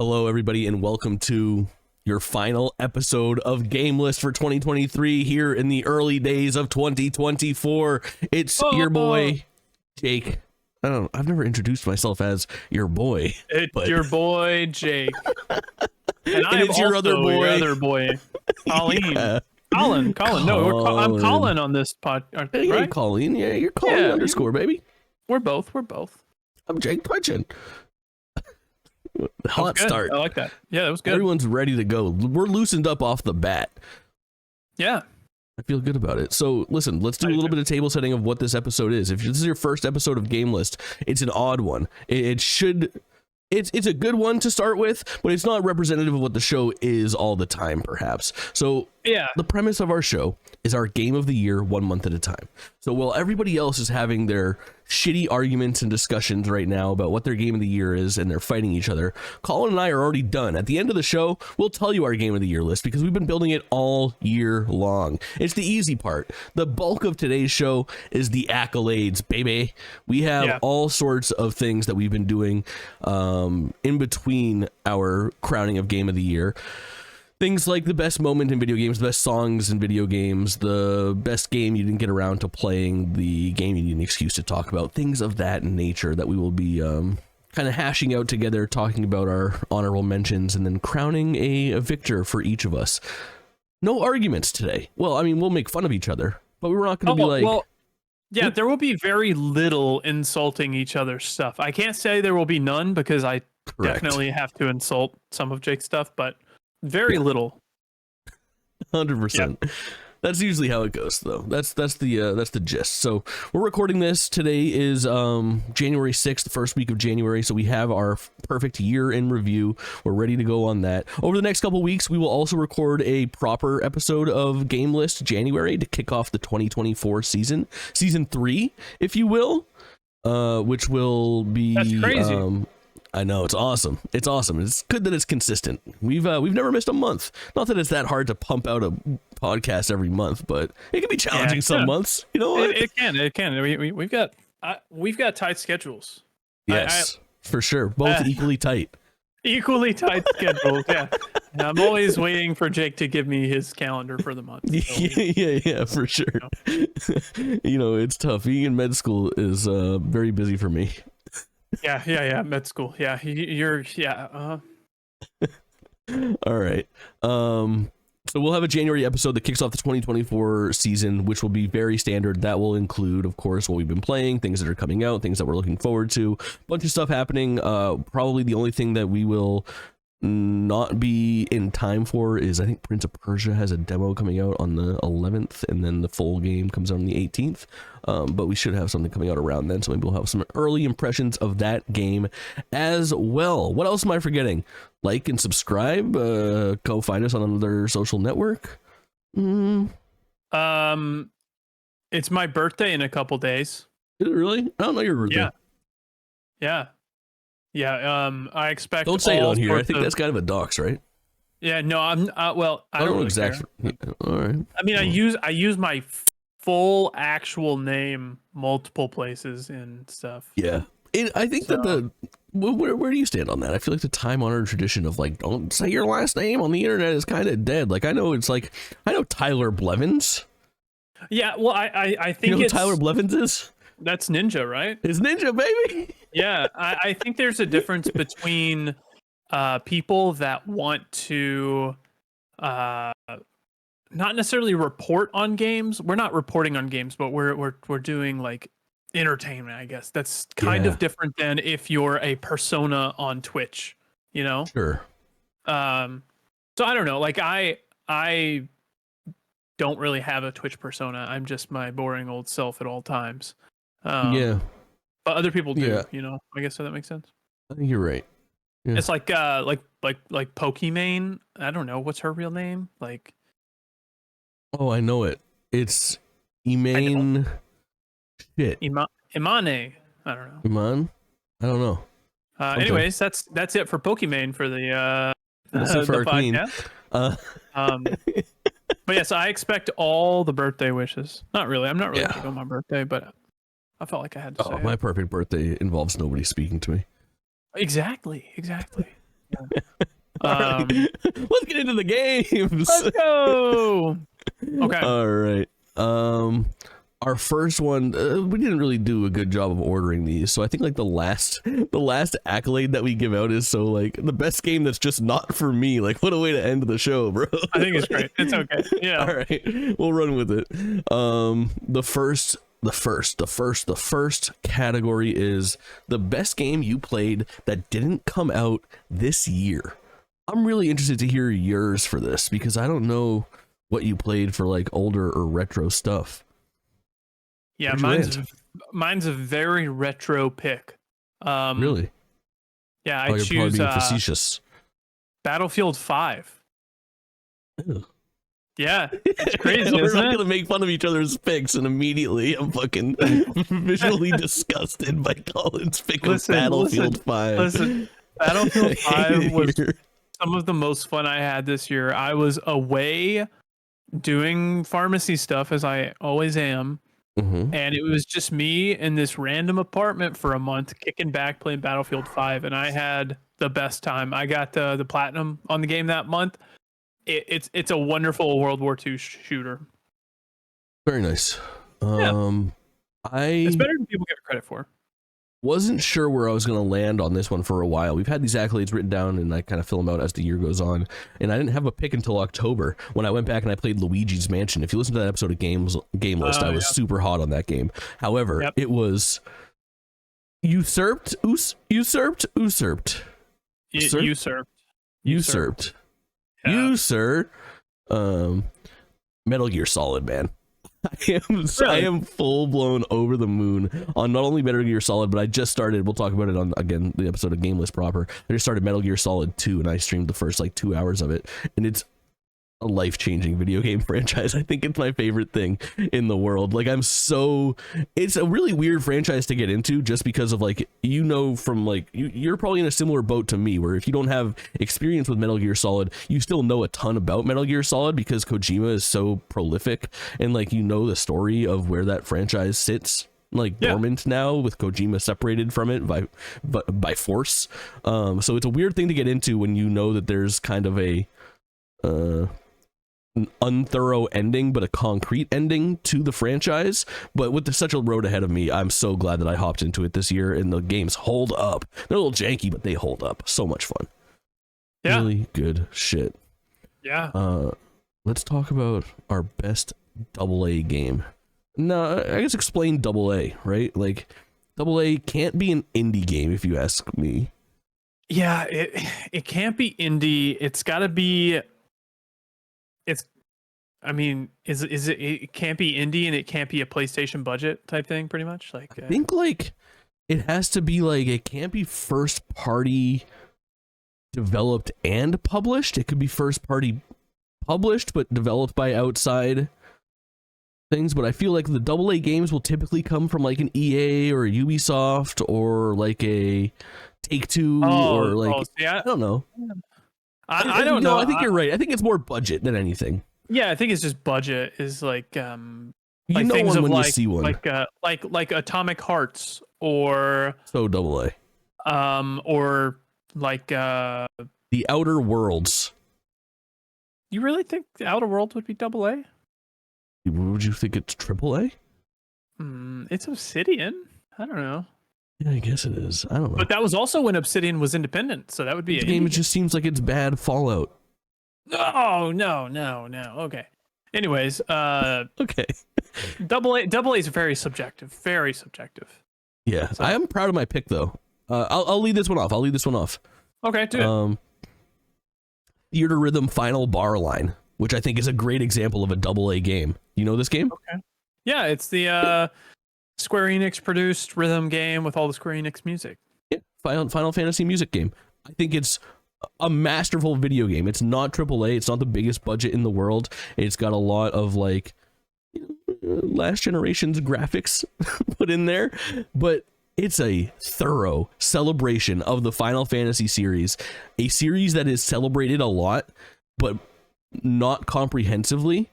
Hello, everybody, and welcome to your final episode of GameList for 2023 here in the early days of 2024. It's your boy, Jake. I've never introduced myself as your boy. It's your boy, Jake. And it's your other boy, Kaulin. Yeah. Kaulin. No, I'm Kaulin on this pod. Right? Hey, Kaulin. Yeah, you're Kaulin underscore, baby. We're both. I'm Jake Twitchin. Hot start. I like that. Yeah, that was good. Everyone's ready to go. We're loosened up off the bat. Yeah. I feel good about it. So listen, let's do a little bit of table setting of what this episode is. If this is your first episode of GameList, it's an odd one. It's a good one to start with, but it's not representative of what the show is all the time, perhaps. So yeah, the premise of our show is our game of the year 1 month at a time. So while everybody else is having their shitty arguments and discussions right now about what their game of the year is and they're fighting each other, Kaulin and I are already done. At the end of the show, we'll tell you our game of the year list because we've been building it all year long. It's the easy part. The bulk of today's show is the accolades, baby. We have all sorts of things that we've been doing in between our crowning of game of the year. Things like the best moment in video games, the best songs in video games, the best game you didn't get around to playing, the game you need an excuse to talk about, things of that nature that we will be kind of hashing out together, talking about our honorable mentions, and then crowning a victor for each of us. No arguments today. Well, I mean, we'll make fun of each other, but we're not going to be like... Well, yeah, there will be very little insulting each other's stuff. I can't say there will be none because I definitely have to insult some of Jake's stuff, but... Very little. 100%. Yep. That's usually how it goes, though. That's the gist. So we're recording this. Today is January 6th, the first week of January. So we have our perfect year in review. We're ready to go on that. Over the next couple weeks, we will also record a proper episode of GameList January to kick off the 2024 season 3, if you will, which will be... That's crazy. I know, it's awesome. It's awesome. It's good that it's consistent. We've never missed a month. Not that it's that hard to pump out a podcast every month, but it can be challenging some months. You know what? It can. We've got tight schedules. Yes, for sure. Both equally tight. Equally tight schedules. Yeah. And I'm always waiting for Jake to give me his calendar for the month. So yeah, for sure. You know, it's tough. Being in med school is very busy for me. Yeah. Med school. Yeah, you're. All right. So we'll have a January episode that kicks off the 2024 season, which will be very standard. That will include, of course, what we've been playing, things that are coming out, things that we're looking forward to, a bunch of stuff happening. Probably the only thing that we will not be in time for is I think Prince of Persia has a demo coming out on the 11th, and then the full game comes out on the 18th. But we should have something coming out around then, so maybe we'll have some early impressions of that game as well. What else am I forgetting? Like and subscribe. Go find us on another social network. It's my birthday in a couple days. Is it really? I don't know your birthday. Yeah. I expect. Don't say it on here. I think that's kind of a dox, right? Yeah. No, I'm. Well, I don't know really exactly. Care. All right. I mean, I use my full actual name multiple places and stuff. Yeah. I think that where do you stand on that? I feel like the time-honored tradition of like, don't say your last name on the internet is kind of dead. Like I know Tyler Blevins. Yeah. Well, I think who Tyler Blevins is. That's Ninja, right? It's Ninja, baby. Yeah, I think there's a difference between people that want to not necessarily report on games. We're not reporting on games, but we're doing like entertainment, I guess. That's kind of different than if you're a persona on Twitch, you know? Sure. So I don't know. Like I don't really have a Twitch persona. I'm just my boring old self at all times. But other people do, you know. I guess so that makes sense. I think you're right. Yeah. It's like Pokimane. I don't know what's her real name. Like, oh, I know it. It's Imane. Shit. Imane. I don't know. Iman. I don't know. Okay. Anyways, that's it for Pokimane for the podcast. But yes, I expect all the birthday wishes. Not really. I'm not really big on my birthday, but I felt like I had to say my it. perfect birthday involves nobody speaking to me. Exactly. Right. Let's get into the games. Let's go. Okay. All right. Our first one, we didn't really do a good job of ordering these, so I think like the last accolade that we give out is so like the best game that's just not for me. Like, what a way to end the show, bro. I think it's great. It's okay. Yeah. All right, we'll run with it. The first category is the best game you played that didn't come out this year. I'm really interested to hear yours for this because I don't know what you played for like older or retro stuff. Yeah, mine's a very retro pick. Really? Yeah, I you're choose probably being facetious. Battlefield 5. Ew. Yeah, it's crazy. We're isn't not it? gonna make fun of each other's picks, and immediately I'm fucking visually disgusted by Kaulin's pick of Battlefield 5. Listen, Battlefield 5 was some of the most fun I had this year. I was away doing pharmacy stuff, as I always am. Mm-hmm. And it was just me in this random apartment for a month, kicking back, playing Battlefield 5, and I had the best time. I got the platinum on the game that month. It's a wonderful World War II shooter. Very nice. Yeah. It's better than people give it credit for. Wasn't sure where I was going to land on this one for a while. We've had these accolades written down and I kind of fill them out as the year goes on. And I didn't have a pick until October when I went back and I played Luigi's Mansion. If you listen to that episode of GameList, I was super hot on that game. However, it was usurped. Metal Gear Solid, man. I am full blown over the moon on not only Metal Gear Solid, but I just started, we'll talk about it on again the episode of GameList proper. I just started Metal Gear Solid 2 and I streamed the first like 2 hours of it, and it's a life-changing video game franchise. I think it's my favorite thing in the world. Like it's a really weird franchise to get into just because of like, you know, from like you're probably in a similar boat to me where if you don't have experience with Metal Gear Solid, you still know a ton about Metal Gear Solid because Kojima is so prolific and like, you know, the story of where that franchise sits dormant now with Kojima separated from it by force. So it's a weird thing to get into when you know that there's kind of an unthorough ending but a concrete ending to the franchise. But with such a road ahead of me, I'm so glad that I hopped into it this year, and the games hold up. They're a little janky, but they hold up. So much fun. Really good shit. Let's talk about our best AA game. No, I guess explain AA, right? Like AA can't be an indie game if you ask me. Yeah, it can't be indie. It's got to be. It can't be indie and it can't be a PlayStation budget type thing, pretty much. Like I think like it has to be like, it can't be first party developed and published. It could be first party published but developed by outside things. But I feel like the AA games will typically come from like an EA or a Ubisoft or like a Take-Two or like I don't know. I don't know. I think you're right. I think it's more budget than anything. Yeah, I think it's just budget is like you know things one of when like, you see one. like Atomic Hearts or so AA. Or like The Outer Worlds. You really think The Outer Worlds would be AA? Would you think it's AAA? It's Obsidian. I don't know. Yeah, I guess it is. I don't know. But that was also when Obsidian was independent, so that would be the game. It just seems like it's bad Fallout. Oh, no. Okay. Anyways, okay. AA is very subjective. Very subjective. Yeah, so. I am proud of my pick though. I'll lead this one off. Okay, do it. Theater Rhythm Final Bar Line, which I think is a great example of a AA game. You know this game? Okay. Yeah, it's the Square Enix produced rhythm game with all the Square Enix music. Yeah, Final Fantasy music game. I think it's a masterful video game. It's not AAA. It's not the biggest budget in the world. It's got a lot of like last generation's graphics put in there, but it's a thorough celebration of the Final Fantasy series, a series that is celebrated a lot, but not comprehensively.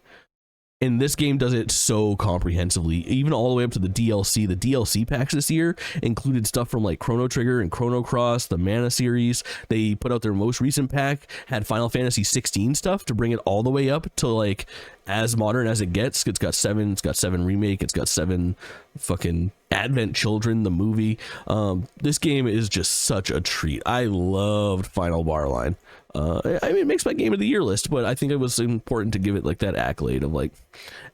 And this game does it so comprehensively, even all the way up to the DLC. The DLC packs this year included stuff from like Chrono Trigger and Chrono Cross, the Mana series. They put out their most recent pack, had Final Fantasy 16 stuff to bring it all the way up to like as modern as it gets. It's got 7 Remake, it's got 7 fucking Advent Children, the movie. This game is just such a treat. I loved Final Bar Line. I mean, it makes my game of the year list, but I think it was important to give it like that accolade of like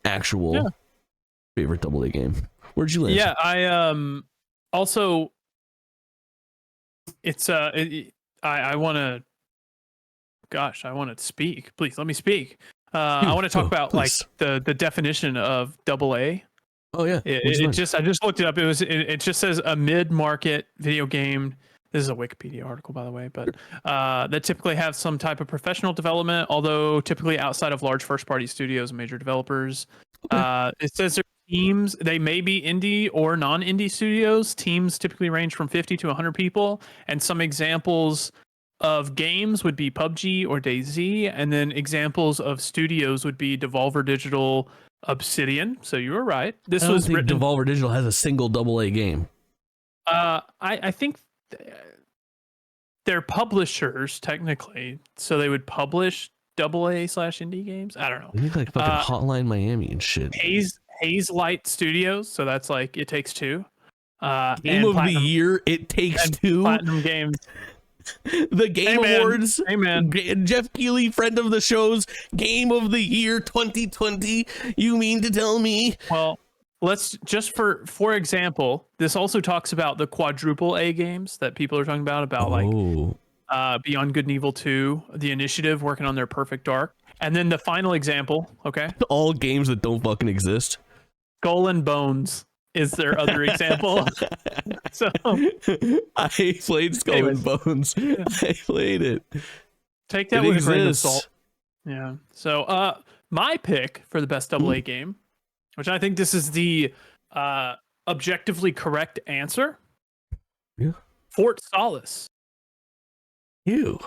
actual favorite AA game. Where'd you land? Yeah, I also it's I want to I want to speak. Please let me speak. I want to talk about please. like the definition of AA. Oh yeah. I just looked it up. It just says a mid-market video game. This is a Wikipedia article, by the way, but that typically have some type of professional development, although typically outside of large first-party studios and major developers. It says their teams, they may be indie or non-indie studios. Teams typically range from 50 to 100 people, and some examples of games would be PUBG or DayZ, and then examples of studios would be Devolver Digital, Obsidian. So you were right. I don't think Devolver Digital has a single AA game. I think they're publishers technically, so they would publish AA/indie games. I don't know. I think like fucking Hotline Miami and shit. Haze Light Studios, so that's like It Takes Two. Game of the Year, It Takes Two. Platinum Games. The Game Awards. Hey man. Jeff Keighley, friend of the show's Game of the Year 2020. You mean to tell me? Well, let's just for example, this also talks about the quadruple A games that people are talking about like Beyond Good and Evil 2, The Initiative working on their Perfect Dark, and then the final example, okay? All games that don't fucking exist. Skull and Bones is their other example. So I played Skull and Bones. I played it. Take that with a grain of salt. Yeah. So my pick for the best AA game, which I think this is the objectively correct answer. Yeah. Fort Solace. Ew.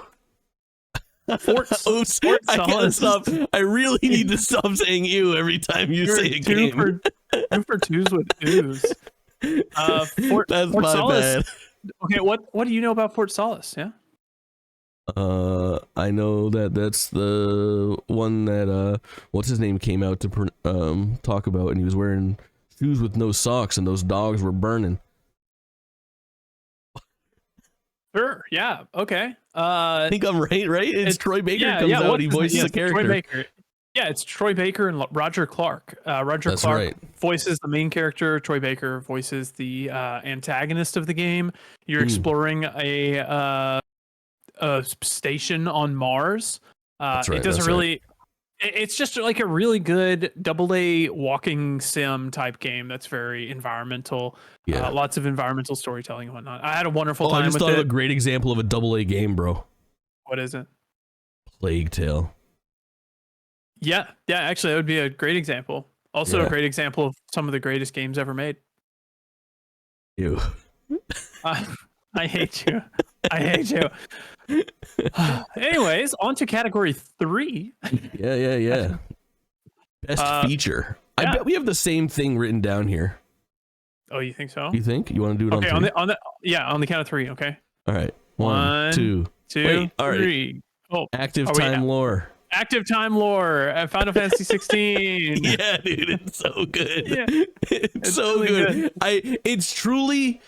Fort Oops, I gotta stop. I really need to stop saying ew every time you say a game. 2 for 2s with ooze. That's Fort my Solace. bad. Okay, what do you know about Fort Solace? Yeah. I know that's the one that what's his name came out to talk about, and he was wearing shoes with no socks, and those dogs were burning. Sure. Yeah. Okay. I think I'm right. It's Troy Baker comes out. He voices a character. Troy Baker. Yeah, it's Troy Baker and Roger Clark. Roger Clark voices the main character. Troy Baker voices the antagonist of the game. You're exploring a station on Mars. It doesn't really. It's just like a really good AA walking sim type game that's very environmental. Yeah. Lots of environmental storytelling and whatnot. I had a wonderful time with it. I just thought of a great example of a AA game, bro. What is it? Plague Tale. Yeah, actually, that would be a great example. Also, a great example of some of the greatest games ever made. Ew. I hate you. I hate you. Anyways, on to category 3. Yeah. Best feature. I bet we have the same thing written down here. Oh, you think so? You think? You want to do it on 3? on the count of 3, okay? All right. 1, 2, 3. Oh, active time lore. Active time lore at Final Fantasy 16. Yeah, dude, it's so good. Yeah. It's so really good. It's truly,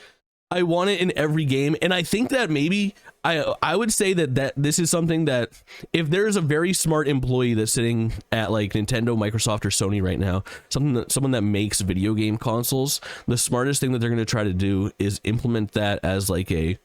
I want it in every game, and I think that maybe I would say that this is something that if there is a very smart employee that's sitting at like Nintendo, Microsoft, or Sony right now, someone that makes video game consoles, the smartest thing that they're going to try to do is implement that as like a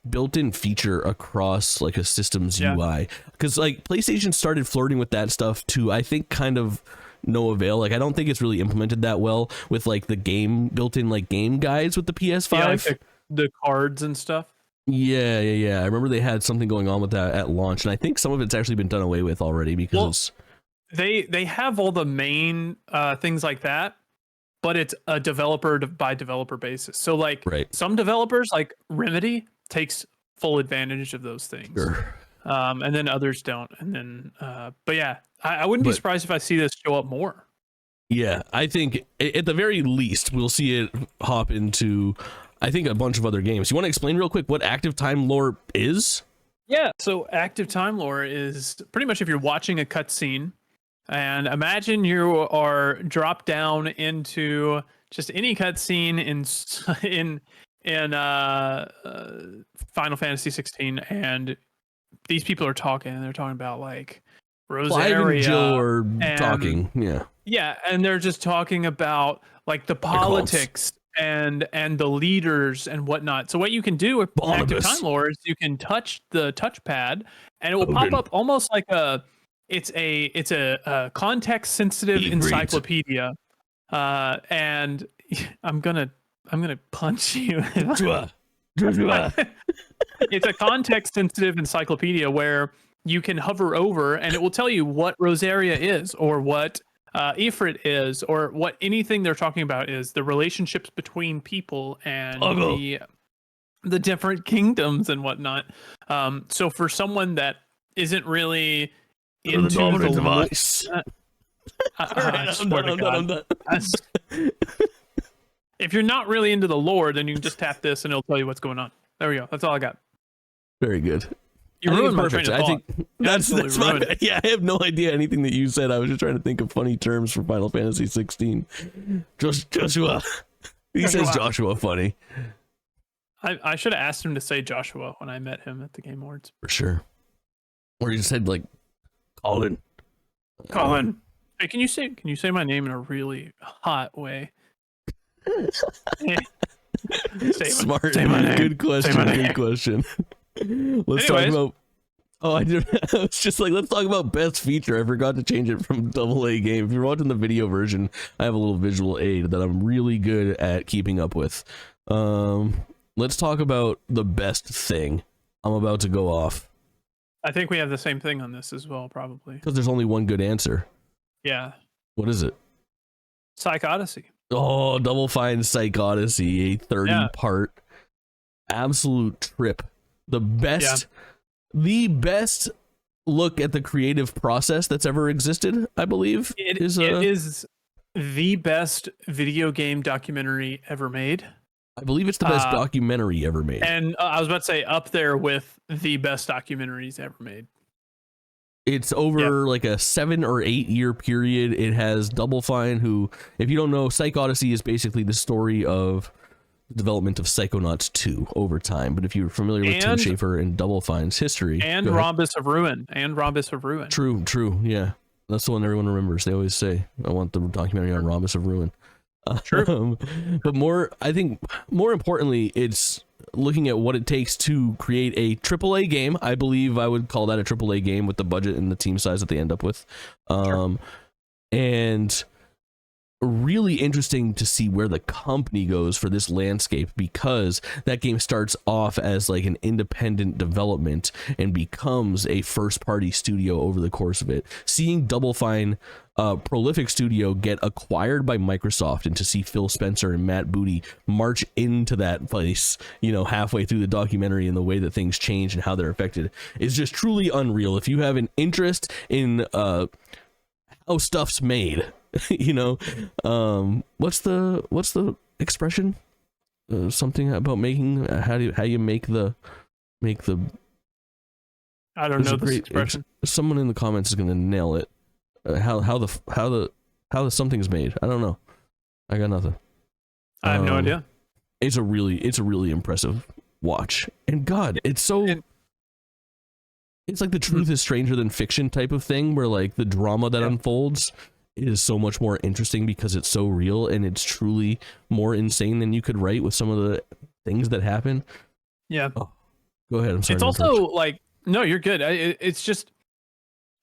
built-in feature across like a system's UI, because like PlayStation started flirting with that stuff too. I think kind of no avail. Like I don't think it's really implemented that well with like the game built-in like game guides with the PS5. Yeah, like the cards and stuff. Yeah. I remember they had something going on with that at launch, and I think some of it's actually been done away with already because they have all the main things like that, but it's a developer by developer basis. So like some developers like Remedy takes full advantage of those things. Sure. And then others don't. And then but yeah, I wouldn't be surprised if I see this show up more. Yeah, I think at the very least we'll see it hop into, I think, a bunch of other games. You want to explain real quick what active time lore is? Yeah, so active time lore is pretty much if you're watching a cutscene, and imagine you are dropped down into just any cutscene in Final Fantasy 16, and these people are talking, and they're talking about like Clive and Jill Rosaria are and talking. Yeah. yeah, and they're just talking about like the politics and the leaders and whatnot. So what you can do with active time lore is you can touch the touchpad, and it will pop up almost like it's a context sensitive encyclopedia. And I'm gonna punch you. It's a context sensitive encyclopedia where you can hover over and it will tell you what Rosaria is, or what Ifrit is, or what anything they're talking about is, the relationships between people and the different kingdoms and whatnot. So for someone that isn't really into the device, I'm done. If you're not really into the lore, then you can just tap this and it'll tell you what's going on. There we go. That's all I got. Very good. You ruined my train of thought. I think that's my, yeah, I have no idea anything that you said. I was just trying to think of funny terms for Final Fantasy 16. Joshua. He says Joshua funny. I should have asked him to say Joshua when I met him at the Game Awards. For sure. Or you just said like Kaulin. Kaulin. Hey, can you say my name in a really hot way? Smart. Say my name. Good question. Good question. Let's talk about. Oh, I did. I was just like, let's talk about best feature. I forgot to change it from AA game. If you're watching the video version, I have a little visual aid that I'm really good at keeping up with. Let's talk about the best thing. I'm about to go off. I think we have the same thing on this as well, probably. Because there's only one good answer. Yeah. What is it? Psych Odyssey. Oh, Double Fine Psych Odyssey, a 30-part absolute trip. The best look at the creative process that's ever existed, I believe. It is the best video game documentary ever made. I believe it's the best documentary ever made. And I was about to say up there with the best documentaries ever made. It's over like a 7 or 8 year period. It has Double Fine, who, if you don't know, Psych Odyssey is basically the story of the development of Psychonauts 2 over time. But if you're familiar with Tim Schafer and Double Fine's history, and Rhombus of Ruin, True, yeah, that's the one everyone remembers. They always say, "I want the documentary on Rhombus of Ruin." True. But I think more importantly, it's looking at what it takes to create a AAA game. I believe I would call that a AAA game with the budget and the team size that they end up with. And really interesting to see where the company goes for this landscape, because that game starts off as like an independent development and becomes a first party studio over the course of it. Seeing Double Fine prolific studio get acquired by Microsoft, and to see Phil Spencer and Matt Booty march into that place, halfway through the documentary, and the way that things change and how they're affected is just truly unreal. If you have an interest in how stuff's made, what's the expression? Something about making how you make the I don't know this expression. Someone in the comments is gonna nail it. How the something's made. I don't know. I got nothing. I have no idea. It's a really impressive watch. And God, it's like the truth is stranger than fiction type of thing, where like the drama that unfolds is so much more interesting because it's so real, and it's truly more insane than you could write with some of the things that happen. Yeah. Oh, go ahead. I'm sorry. It's also like, no, you're good. It's just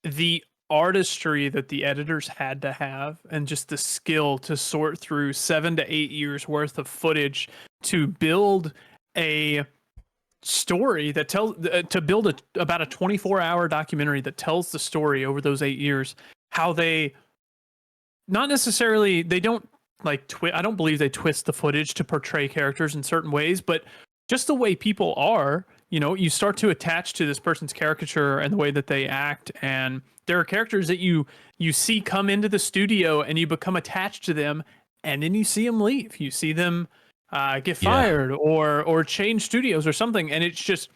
the artistry that the editors had to have, and just the skill to sort through 7 to 8 years worth of footage to build a story that tells about a 24-hour documentary that tells the story over those 8 years, how they not necessarily, they don't like I don't believe they twist the footage to portray characters in certain ways, but just the way people are, you start to attach to this person's caricature and the way that they act, and there are characters that you see come into the studio and you become attached to them, and then you see them leave. You see them get fired or change studios or something, and it's just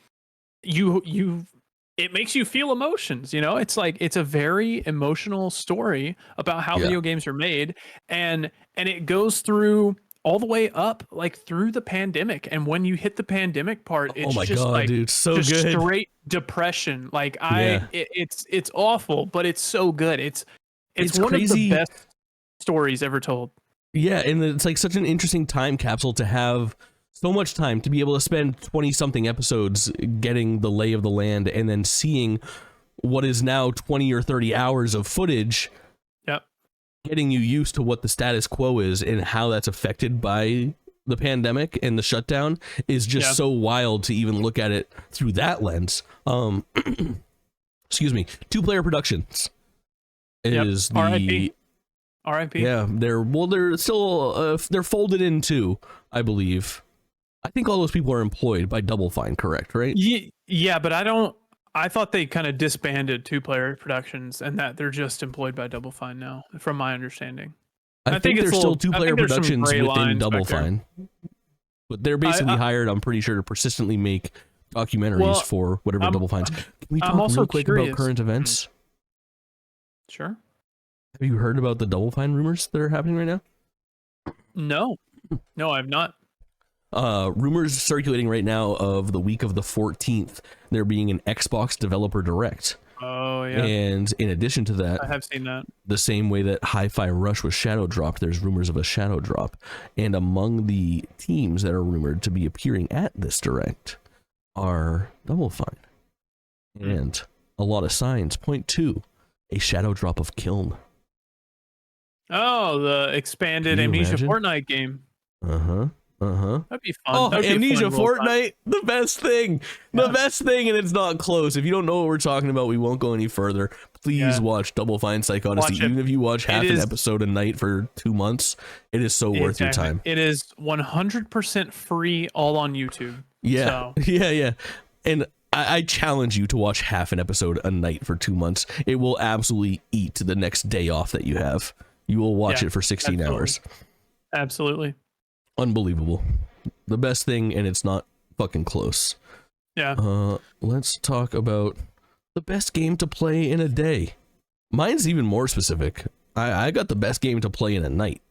it makes you feel emotions. It's like it's a very emotional story about how video games are made, and it goes through all the way up, like through the pandemic. And when you hit the pandemic part, it's just like, dude, so just good. straight depression. Like it's awful, but it's so good. It's one crazy. of the best stories ever told. Yeah, and it's like such an interesting time capsule to have so much time to be able to spend 20-something episodes getting the lay of the land and then seeing what is now 20 or 30 hours of footage. Yep. Getting you used to what the status quo is and how that's affected by the pandemic and the shutdown is just so wild to even look at it through that lens. Excuse me. 2-Player Productions is the RIP. Yeah, they're still they're folded in too, I believe. I think all those people are employed by Double Fine, correct? Right? Yeah, but I thought they kind of disbanded 2-Player Productions and that they're just employed by Double Fine now, from my understanding. I think they're still 2-Player Productions within Double Fine, but they're basically hired, I'm pretty sure, to persistently make documentaries for whatever Double Fine's. Can we talk real quick about current events? Sure. Have you heard about the Double Fine rumors that are happening right now? No, I've not. Rumors circulating right now of the week of the 14th, there being an Xbox Developer Direct. Oh, yeah. And in addition to that, I have seen that. The same way that Hi-Fi Rush was shadow dropped, there's rumors of a shadow drop. And among the teams that are rumored to be appearing at this Direct are Double Fine. And a lot of signs point to a shadow drop of Kiln. Oh, the expanded Amnesia Fortnite game. That'd be fun. Oh, Amnesia Fortnite, the best thing. The best thing, and it's not close. If you don't know what we're talking about, we won't go any further. Please watch Double Fine Psychodyssey. Even if you watch half an episode a night for 2 months, it is so worth your time. It is 100% free, all on YouTube. Yeah, so. yeah. And I challenge you to watch half an episode a night for 2 months. It will absolutely eat the next day off that you have. You will watch it for 16 hours. Absolutely. Unbelievable. The best thing, and it's not fucking close. Yeah. Let's talk about the best game to play in a day. Mine's even more specific. I got the best game to play in a night.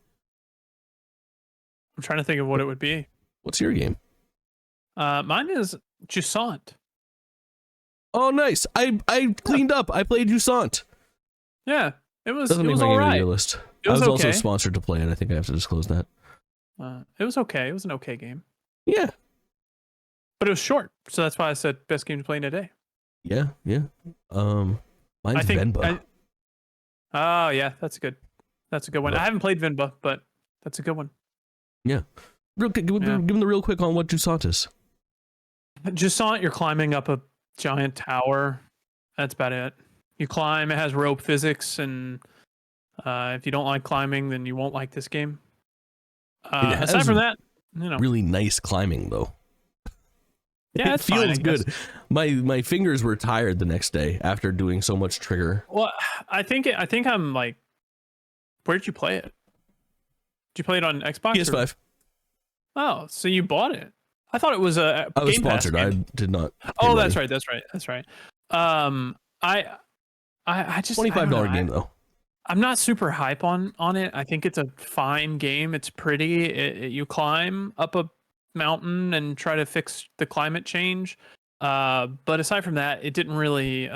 I'm trying to think of what it would be. What's your game? Mine is Jusant. Oh, nice. I cleaned up. I played Jusant. Yeah. It was Doesn't make all right. your list. I was also sponsored to play it. I think I have to disclose that. It was okay. It was an okay game. Yeah. But it was short, so that's why I said best game to play in a day. Yeah. Mine's Venba. Oh yeah, that's good. That's a good one. I haven't played Venba, but that's a good one. Yeah. Give them the real quick on what Jusant is. Jusant, you're climbing up a giant tower. That's about it. You climb. It has rope physics, and if you don't like climbing, then you won't like this game. Aside from that, really nice climbing though. Yeah, it feels good. My fingers were tired the next day after doing so much trigger. Well, I think I'm like, where did you play it? Did you play it on Xbox? PS5. Oh, so you bought it? I thought it was a I was Game sponsored. Pass game. I did not. Oh, that's right. That's right. I just $25 game though. I'm not super hype on it. I think it's a fine game. It's pretty. You climb up a mountain and try to fix the climate change. But aside from that, it didn't really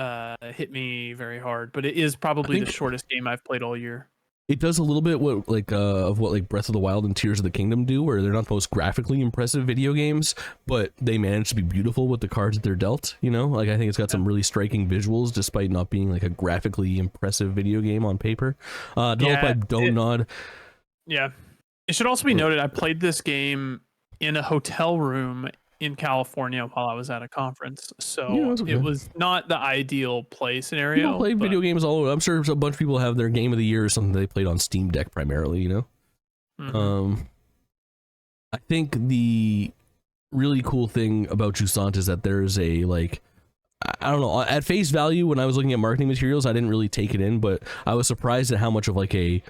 hit me very hard. But it is probably the shortest game I've played all year. It does a little bit of what Breath of the Wild and Tears of the Kingdom do, where they're not the most graphically impressive video games, but they manage to be beautiful with the cards that they're dealt. I think it's got some really striking visuals, despite not being like a graphically impressive video game on paper. Developed by Donod. Yeah, it should also be noted I played this game in a hotel room in California while I was at a conference, so it was not the ideal play scenario. People play video games all over. I'm sure a bunch of people have their game of the year or something they played on Steam Deck primarily. I think the really cool thing about Jusant is that there's a like, I don't know, at face value when I was looking at marketing materials, I didn't really take it in, but I was surprised at how much of like a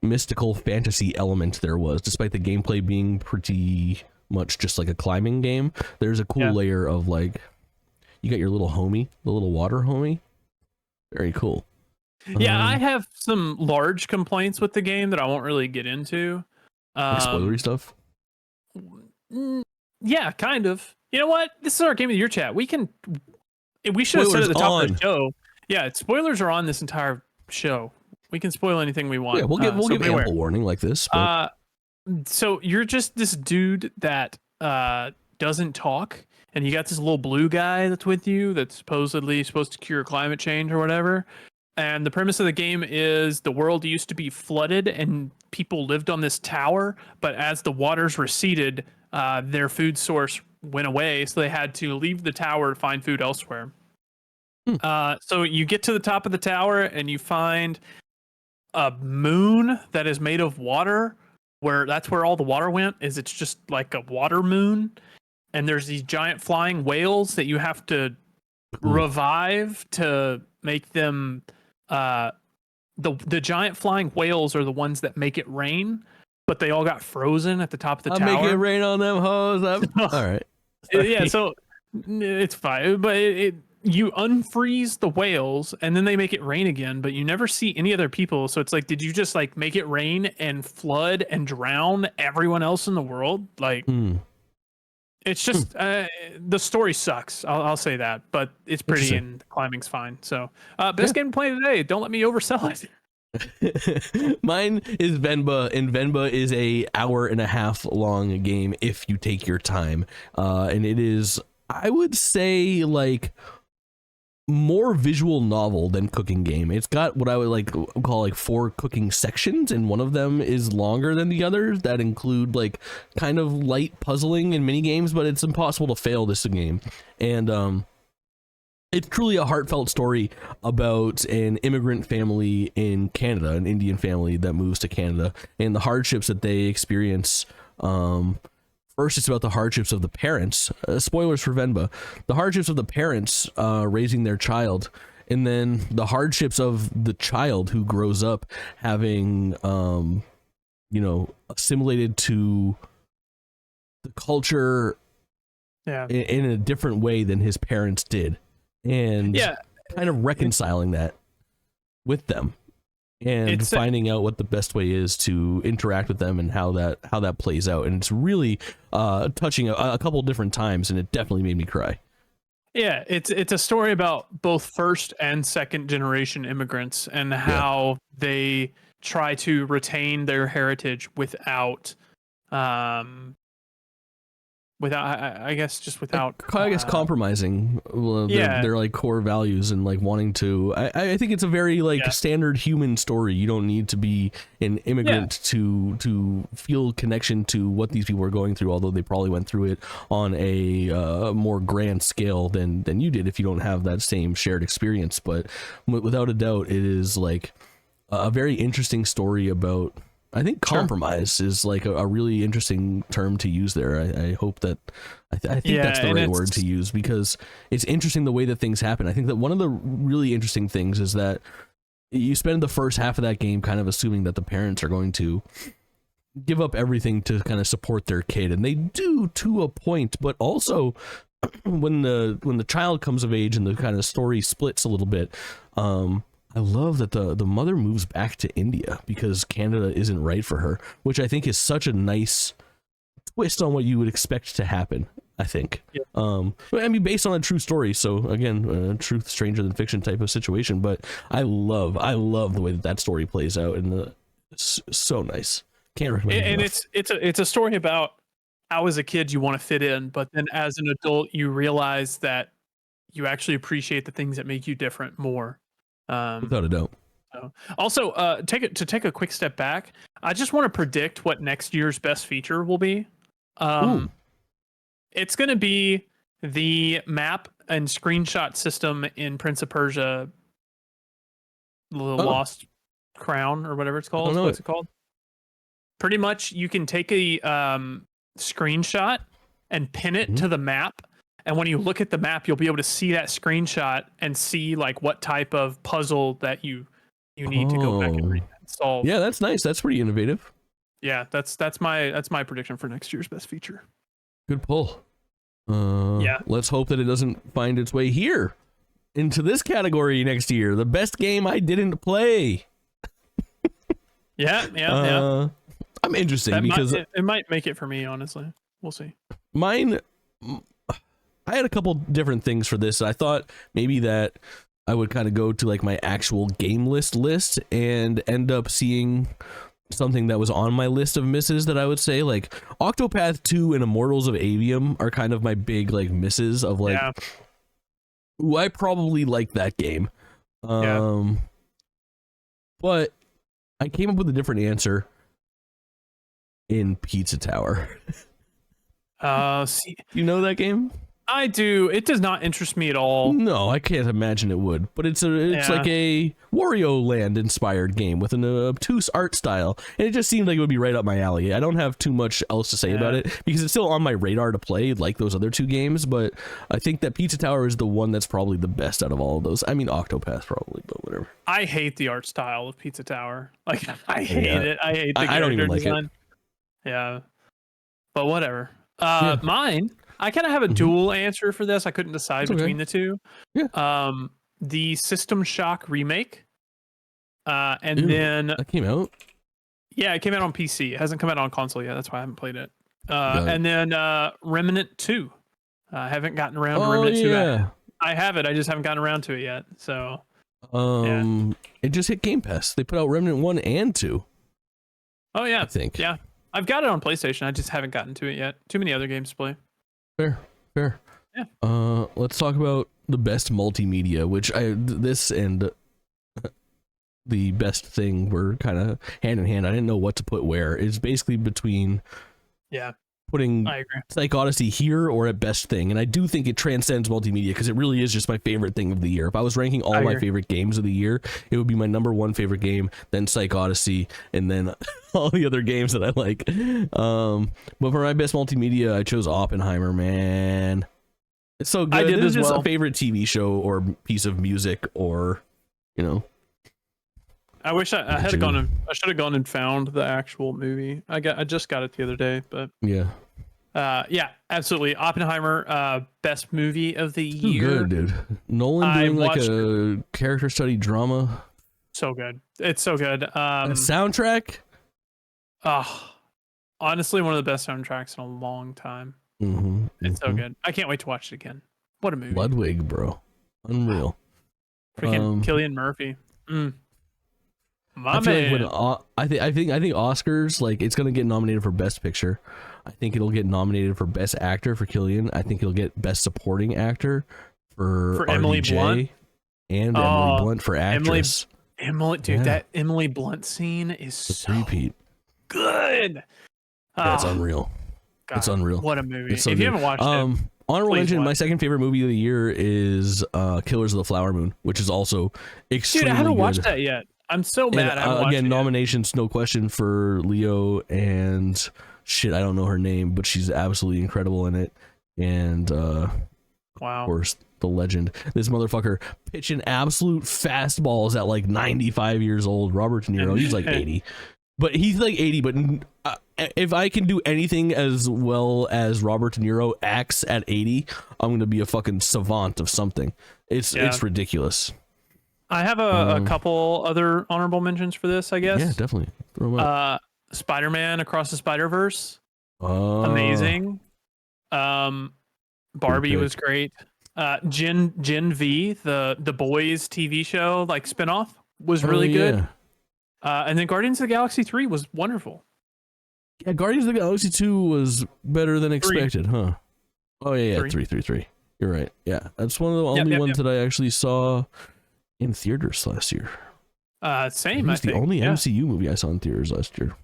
mystical fantasy element there was, despite the gameplay being pretty much just like a climbing game. There's a cool layer of like, you got your little homie, the little water homie. Very cool. Yeah, I have some large complaints with the game that I won't really get into. Like spoilery stuff? Yeah, kind of. You know what? This is our game of the year chat. We should have said at the top of the show. Yeah, spoilers are on this entire show. We can spoil anything we want. Yeah, we'll give ample warning like this. But... so you're just this dude that doesn't talk, and you got this little blue guy that's with you that's supposedly supposed to cure climate change or whatever. And the premise of the game is the world used to be flooded and people lived on this tower, but as the waters receded, their food source went away, so they had to leave the tower to find food elsewhere. So you get to the top of the tower and you find a moon that is made of water, where that's where all the water went, is it's just like a water moon. And there's these giant flying whales that you have to revive to make them the giant flying whales are the ones that make it rain, but they all got frozen at the top of the tower. Make it rain on them hoes. All right. Yeah, so it's fine, but you unfreeze the whales and then they make it rain again, but you never see any other people. So it's like, did you just like make it rain and flood and drown everyone else in the world? Like, it's just the story sucks. I'll say that, but it's pretty and the climbing's fine. So best game to play today. Don't let me oversell it. Mine is Venba, and Venba is a 1.5 hour long game if you take your time. And it is, I would say, like more visual novel than cooking game. It's got what I would like call like 4 cooking sections, and one of them is longer than the others that include like kind of light puzzling and mini games, but it's impossible to fail this game. And it's truly a heartfelt story about an immigrant family in Canada, an Indian family that moves to Canada, and the hardships that they experience. First, it's about the hardships of the parents. Spoilers for Venba. The hardships of the parents raising their child, and then the hardships of the child who grows up having, assimilated to the culture in a different way than his parents did, and kind of reconciling that with them. And finding out what the best way is to interact with them and how that plays out. And it's really touching a couple different times, and it definitely made me cry. Yeah, it's a story about both first and second generation immigrants and how they try to retain their heritage without compromising their like core values and like wanting to. I think it's a very like standard human story. You don't need to be an immigrant to feel connection to what these people are going through, although they probably went through it on a more grand scale than you did if you don't have that same shared experience. But without a doubt, it is like a very interesting story about, I think compromise is like a really interesting term to use there. I hope that I think that's the right word to use, because it's interesting the way that things happen. I think that one of the really interesting things is that you spend the first half of that game kind of assuming that the parents are going to give up everything to kind of support their kid, and they do to a point, but also when the child comes of age and the kind of story splits a little bit, I love that the mother moves back to India because Canada isn't right for her, which I think is such a nice twist on what you would expect to happen, I think. I mean, based on a true story, so again, truth stranger than fiction type of situation, but I love the way that story plays out, and it's so nice. Can't recommend it enough. It's a story about how as a kid you want to fit in, but then as an adult you realize that you actually appreciate the things that make you different more. Without a doubt. Also, take a quick step back. I just want to predict what next year's best feature will be. It's going to be the map and screenshot system in Prince of Persia, the Lost Crown or whatever it's called. What's it called? Pretty much, you can take a screenshot and pin it to the map. And when you look at the map, you'll be able to see that screenshot and see like what type of puzzle that you need to go back and solve. Yeah, that's nice. That's pretty innovative. Yeah, that's my prediction for next year's best feature. Good pull. Yeah. Let's hope that it doesn't find its way here into this category next year. The best game I didn't play. Yeah. I'm interested because it might make it for me, honestly. We'll see. Mine, I had a couple different things for this. I thought maybe that I would kind of go to like my actual game list and end up seeing something that was on my list of misses that I would say like Octopath 2 and Immortals of Avium are kind of my big like misses of like, ooh, I probably like that game. But I came up with a different answer in Pizza Tower. See, you know that game? I do. It does not interest me at all. No, I can't imagine it would. But it's like a Wario Land inspired game with an obtuse art style, and it just seemed like it would be right up my alley. I don't have too much else to say about it because it's still on my radar to play, like those other two games. But I think that Pizza Tower is the one that's probably the best out of all of those. I mean, Octopath probably, but whatever. I hate the art style of Pizza Tower. Like I hate it. I hate the character I don't even like design. it. Yeah, but whatever. Mine. I kind of have a dual answer for this. I couldn't decide between the two. Yeah. The System Shock remake. Then that came out. Yeah, it came out on PC. It hasn't come out on console yet. That's why I haven't played it. And then Remnant 2. I haven't gotten around to Remnant 2 yet. I have it. I just haven't gotten around to it yet. So it just hit Game Pass. They put out Remnant 1 and 2. Oh yeah. I think. Yeah. I've got it on PlayStation. I just haven't gotten to it yet. Too many other games to play. Fair. Yeah. Let's talk about the best multimedia, which this and the best thing were kind of hand in hand. I didn't know what to put where. It's basically between putting I agree. Psych Odyssey here or at best thing, and I do think it transcends multimedia because it really is just my favorite thing of the year. If I was ranking all my favorite games of the year, it would be my number one favorite game, then Psych Odyssey, and then all the other games that I like. But for my best multimedia, I chose Oppenheimer. Man, it's so good. I did this as is just well. a favorite TV show or piece of music, or I wish I had gone and I should have gone and found the actual movie. I just got it the other day, but yeah, absolutely. Oppenheimer, best movie of the year. Good, dude. Nolan doing like a character study drama. So good. It's so good. A soundtrack. Honestly, one of the best soundtracks in a long time. It's so good. I can't wait to watch it again. What a movie. Ludwig, bro. Unreal. Freaking Cillian Murphy. I feel like I think Oscars, like, it's gonna get nominated for Best Picture. I think it'll get nominated for Best Actor for Cillian. I think it'll get Best Supporting Actor for Emily RDJ, Blunt and Emily Blunt for actress. Emily, dude, that Emily Blunt scene is so repeat. Good. It's unreal. God, it's unreal. What a movie! So if you haven't watched it, honorable mention. My second favorite movie of the year is Killers of the Flower Moon, which is also extremely good. Dude, I haven't watched that yet. I'm so mad. And, again, nominations, no question, for Leo and shit. I don't know her name, but she's absolutely incredible in it. And wow, of course, the legend. This motherfucker pitching absolute fastballs at like 95 years old. Robert De Niro, he's like 80. But he's like 80, but if I can do anything as well as Robert De Niro acts at 80, I'm going to be a fucking savant of something. It's ridiculous. I have a couple other honorable mentions for this, I guess. Yeah, definitely. Throw them out. Spider-Man Across the Spider-Verse. Amazing. Barbie was great. Gen V, the Boys TV show, like spinoff, was really good. And then Guardians of the Galaxy 3 was wonderful. Yeah, Guardians of the Galaxy 2 was better than expected, huh? Oh, yeah, 3. You're right. Yeah, that's one of the only ones that I actually saw in theaters last year. Same, I think. The only MCU movie I saw in theaters last year.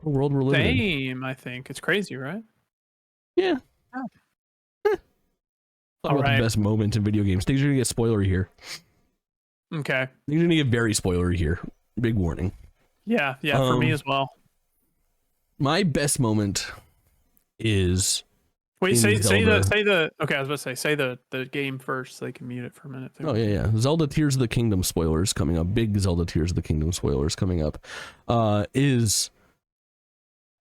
What world we're living in. Same, I think. It's crazy, right? Yeah. Talk about the best moment in video games. Things are going to get spoilery here. Okay. Things are going to get very spoilery here. Big warning. Yeah, for me as well. My best moment is Wait, say Zelda. the okay, I was about to say the game first so they can mute it for a minute. Oh yeah. Zelda Tears of the Kingdom spoilers coming up. Big Zelda Tears of the Kingdom spoilers coming up.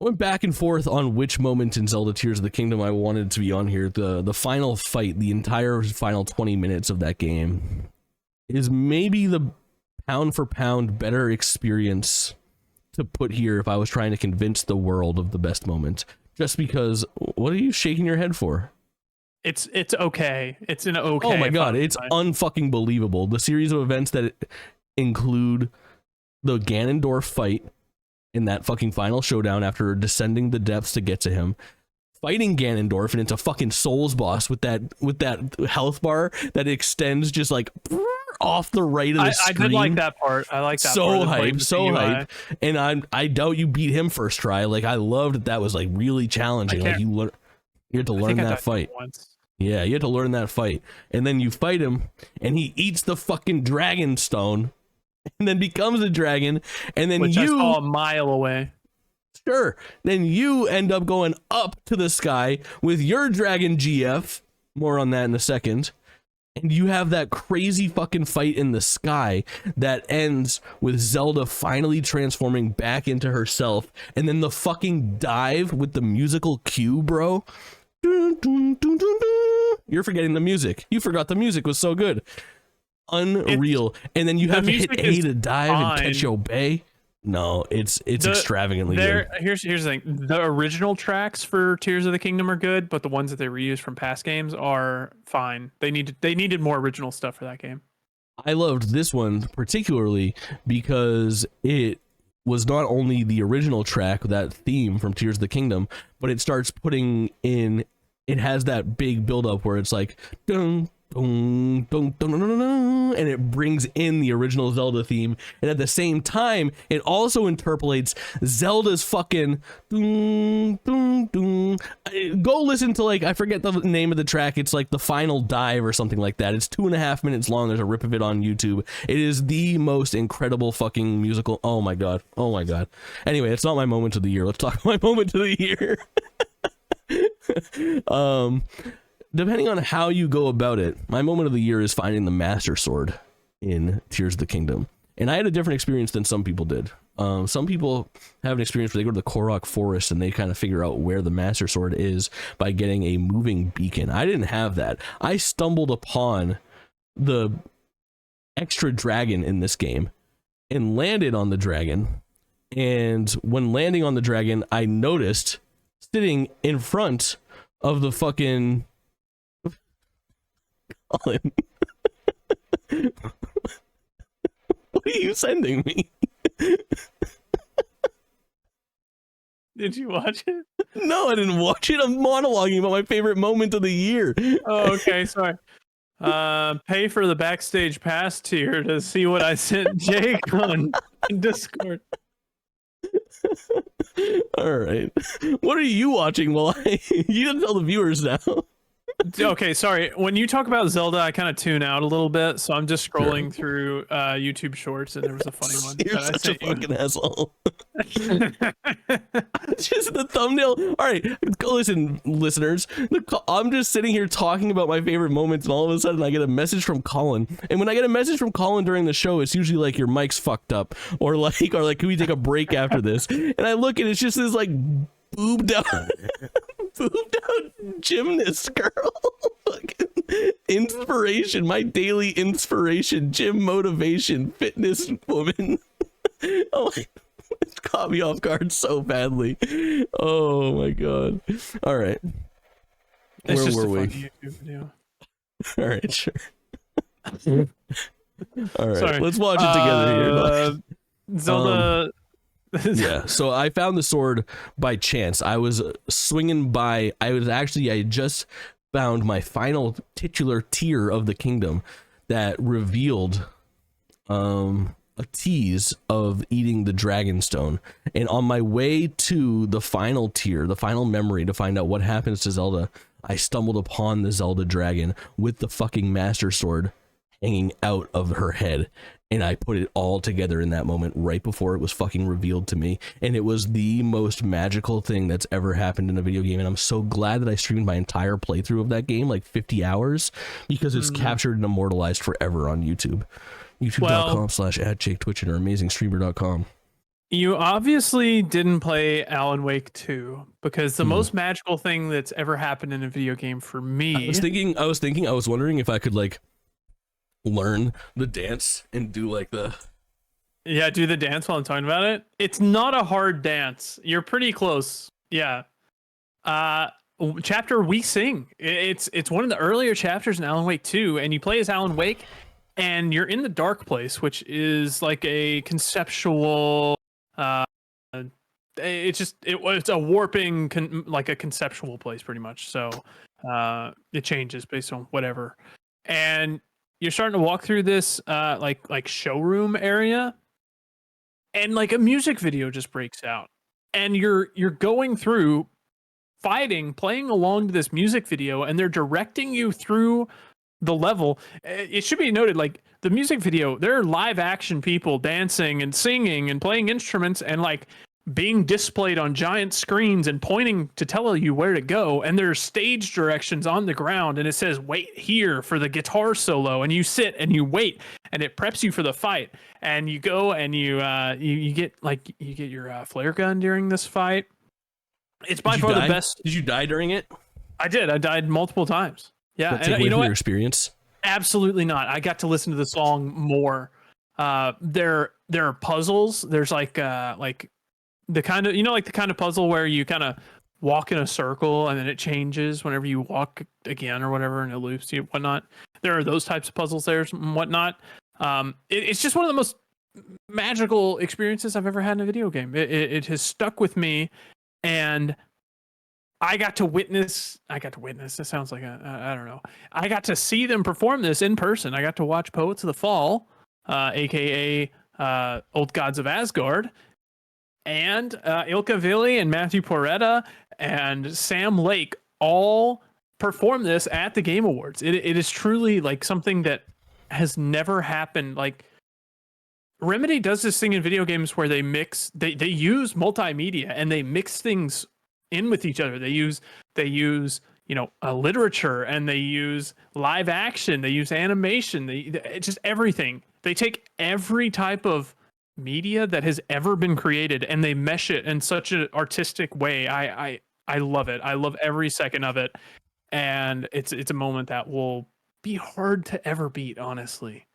Went back and forth on which moment in Zelda Tears of the Kingdom I wanted to be on here. The final fight, the entire final 20 minutes of that game is maybe the pound for pound better experience to put here if I was trying to convince the world of the best moment. Just because, what are you shaking your head for? It's okay. It's an okay. Oh my god, it's unfucking believable. The series of events that include the Ganondorf fight in that fucking final showdown after descending the depths to get to him, fighting Ganondorf, and it's a fucking Souls boss with that health bar that extends just like off the right of the screen. I did like that part. I like that so part. So hype. And I doubt you beat him first try. Like, I loved that was like really challenging. Like, you had to learn that fight. Yeah, you had to learn that fight. And then you fight him, and he eats the fucking dragon stone, and then becomes a dragon, and then Which I saw a mile away. Sure. Then you end up going up to the sky with your dragon GF. More on that in a second. And you have that crazy fucking fight in the sky that ends with Zelda finally transforming back into herself, and then the fucking dive with the musical cue, bro. Dun, dun, dun, dun, dun. You're forgetting the music. You forgot the music was so good. Unreal. And then you have to hit A to dive and catch your bay. No, it's extravagantly good. Here's the thing. The original tracks for Tears of the Kingdom are good, but the ones that they reused from past games are fine. They needed more original stuff for that game. I loved this one particularly because it was not only the original track, that theme from Tears of the Kingdom, but it starts putting in, it has that big build-up where it's like dun, dun, dun, dun, dun, dun, dun, and it brings in the original Zelda theme, and at the same time it also interpolates Zelda's fucking dun, dun, dun. Go listen to, like, I forget the name of the track. It's like The Final Dive or something like that. It's 2.5 minutes long. There's a rip of it on YouTube. It is the most incredible fucking musical. Oh my god. Anyway, it's not my moment of the year. Let's talk about my moment of the year. Depending on how you go about it, my moment of the year is finding the Master Sword in Tears of the Kingdom. And I had a different experience than some people did. Some people have an experience where they go to the Korok Forest and they kind of figure out where the Master Sword is by getting a moving beacon. I didn't have that. I stumbled upon the extra dragon in this game and landed on the dragon. And when landing on the dragon, I noticed sitting in front of the fucking... Kaulin. What are you sending me? Did you watch it? No, I didn't watch it. I'm monologuing about my favorite moment of the year. Oh, okay, sorry. Pay for the backstage pass tier to see what I sent Jake on Discord. All right. What are you watching? Well, you didn't tell the viewers now. Okay, sorry. When you talk about Zelda, I kind of tune out a little bit, so I'm just scrolling through YouTube Shorts, and there was a funny one. You're such a fucking asshole. Just the thumbnail. All right, go listen, listeners. I'm just sitting here talking about my favorite moments, and all of a sudden I get a message from Kaulin. And when I get a message from Kaulin during the show, it's usually like, your mic's fucked up, or like, can we take a break after this? And I look, and it's just this like boobed out gymnast girl. Fucking inspiration, my daily inspiration, gym motivation, fitness woman. Oh my, it caught me off guard so badly. Oh my god. All right, it's where just were a we? funny YouTube video. All right, sure. All right, Sorry. let's watch it together here. Zelda. Yeah, so I found the sword by chance. I was swinging by. I had just found my final titular tier of the kingdom that revealed a tease of eating the dragon stone. And on my way to the final tier, the final memory to find out what happens to Zelda, I stumbled upon the Zelda dragon with the fucking Master Sword hanging out of her head. And I put it all together in that moment right before it was fucking revealed to me. And it was the most magical thing that's ever happened in a video game. And I'm so glad that I streamed my entire playthrough of that game, like 50 hours, because it's captured and immortalized forever on YouTube. YouTube.com/@JakeTwitch or AmazingStreamer.com. You obviously didn't play Alan Wake 2 because the most magical thing that's ever happened in a video game for me. I was wondering if I could like learn the dance and do like the do the dance while I'm talking about it. It's not a hard dance. You're pretty close. Yeah. Chapter We Sing. It's one of the earlier chapters in Alan Wake 2, and you play as Alan Wake, and you're in the dark place, which is like a conceptual. It's a warping, like a conceptual place, pretty much. So it changes based on whatever, and you're starting to walk through this like showroom area, and like a music video just breaks out, and you're going through playing along to this music video, and they're directing you through the level. It should be noted, like the music video, there are live action people dancing and singing and playing instruments and like being displayed on giant screens and pointing to tell you where to go, and there's stage directions on the ground, and it says wait here for the guitar solo, and you sit and you wait, and it preps you for the fight, and you go and you get your flare gun during this fight. It's by far the best. Did you die during it? I did. I died multiple times. Yeah, and you know what? Your experience? Absolutely not. I got to listen to the song more. There are puzzles. There's like the kind of, like the kind of puzzle where you kind of walk in a circle and then it changes whenever you walk again or whatever, and it loops you whatnot. There are those types of puzzles there and whatnot. It's just one of the most magical experiences I've ever had in a video game. It has stuck with me, and I got to witness. It sounds like I don't know. I got to see them perform this in person. I got to watch Poets of the Fall, aka Old Gods of Asgard, and Ilka Vili and Matthew Porretta and Sam Lake all perform this at the Game Awards. It is truly like something that has never happened. Like Remedy does this thing in video games where they use multimedia and they mix things in with each other. They use literature, and they use live action, they use animation, it's just everything. They take every type of media that has ever been created and they mesh it in such an artistic way. I love it. I love every second of it, and it's a moment that will be hard to ever beat, honestly.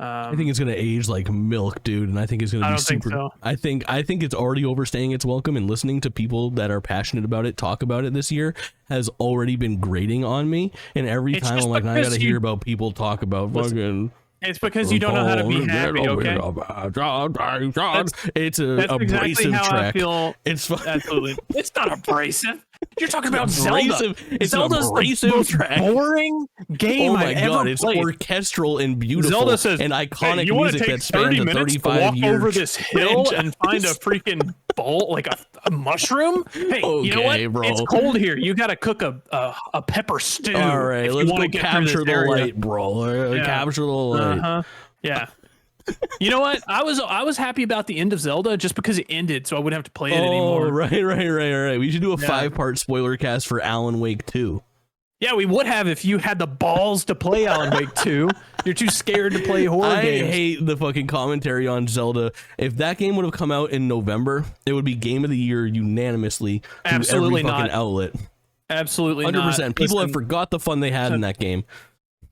I think it's gonna age like milk, dude, and I think it's gonna be super. So. I think it's already overstaying its welcome, and listening to people that are passionate about it talk about it this year has already been grating on me. And every time I'm like, I gotta hear about people talk about fucking. It's because you don't know how to be happy, okay? It's that's abrasive exactly how track. I feel. It's absolutely. It's not abrasive. You're talking about Zelda. It's Zelda's an abrasive the most track. boring game I've ever it's played. orchestral and beautiful. Zelda says, and iconic hey, you music take that spans 30 a minutes 35 to walk year over this hill and find a freaking bowl, like a mushroom? Hey, you know what? Bro. It's cold here. You got to cook a pepper stew. All right, if let's you go get capture the area. light, bro. Capture the light. Yeah. You know what? I was happy about the end of Zelda just because it ended, so I wouldn't have to play it anymore. Right. We should do a 5-part spoiler cast for Alan Wake 2. Yeah, we would have if you had the balls to play Alan Wake 2. You're too scared to play horror games. I hate the fucking commentary on Zelda. If that game would have come out in November, it would be Game of the Year unanimously. Absolutely every fucking not. outlet. Absolutely 100%. Not. People have forgot the fun they had in that game.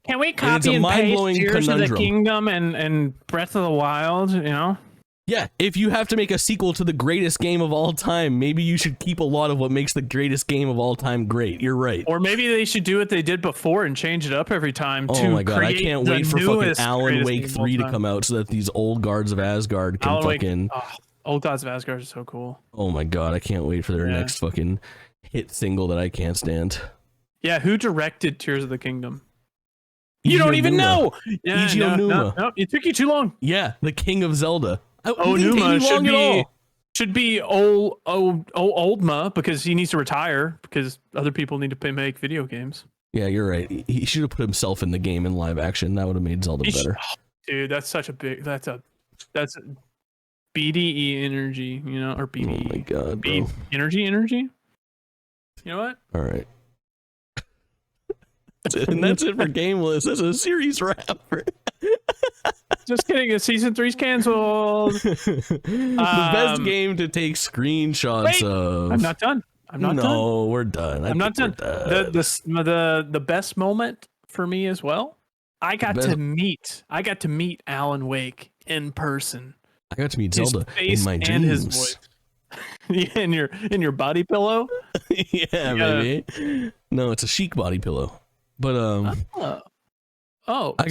Can we copy and paste Tears of the Kingdom and Breath of the Wild, you know? Yeah, if you have to make a sequel to the greatest game of all time, maybe you should keep a lot of what makes the greatest game of all time great. You're right. Or maybe they should do what they did before and change it up every time. Oh my god, I can't wait for fucking Alan Wake 3 to come out so that these old guards of Asgard can fucking... Old Gods of Asgard is so cool. Oh my god, I can't wait for their next fucking hit single that I can't stand. Yeah, who directed Tears of the Kingdom? You don't even know. Yeah, Eiji Onuma. No, it took you too long. Yeah, the king of Zelda. Onuma should be Oldma because he needs to retire because other people need to make video games. Yeah, you're right. He should have put himself in the game in live action. That would have made Zelda better. Dude, that's such a big. That's a BDE energy, you know, or BDE. Oh my god, bro. Energy. You know what? All right. And that's it for GameList. That's a series wrap. Just kidding. Season 3's canceled. The best game to take screenshots of. I'm not done. No, we're done. I'm not done. The best moment for me as well. I got to meet Alan Wake in person. I got to meet Zelda in my dreams. And his voice. Yeah, in your body pillow. Yeah, maybe. No, it's a chic body pillow. But so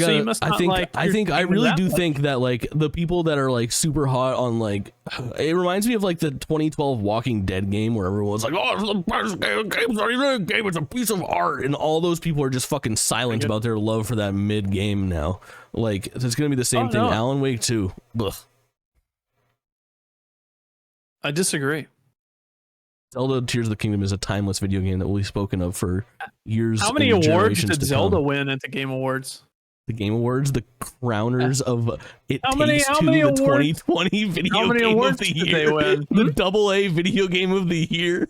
you must not I really do think that like the people that are like super hot on like, it reminds me of like the 2012 Walking Dead game where everyone's like, oh, it's the best game. Game's not even a game, it's a piece of art, and all those people are just fucking silent about their love for that mid game now. Like it's gonna be the same thing. No. Alan Wake 2. Ugh. I disagree. Zelda Tears of the Kingdom is a timeless video game that will be spoken of for years. How many awards did Zelda win at the Game Awards? The Game Awards, the crowners of It Takes Two, the 2020 Video Game of the Year, they win? The AA Video Game of the Year.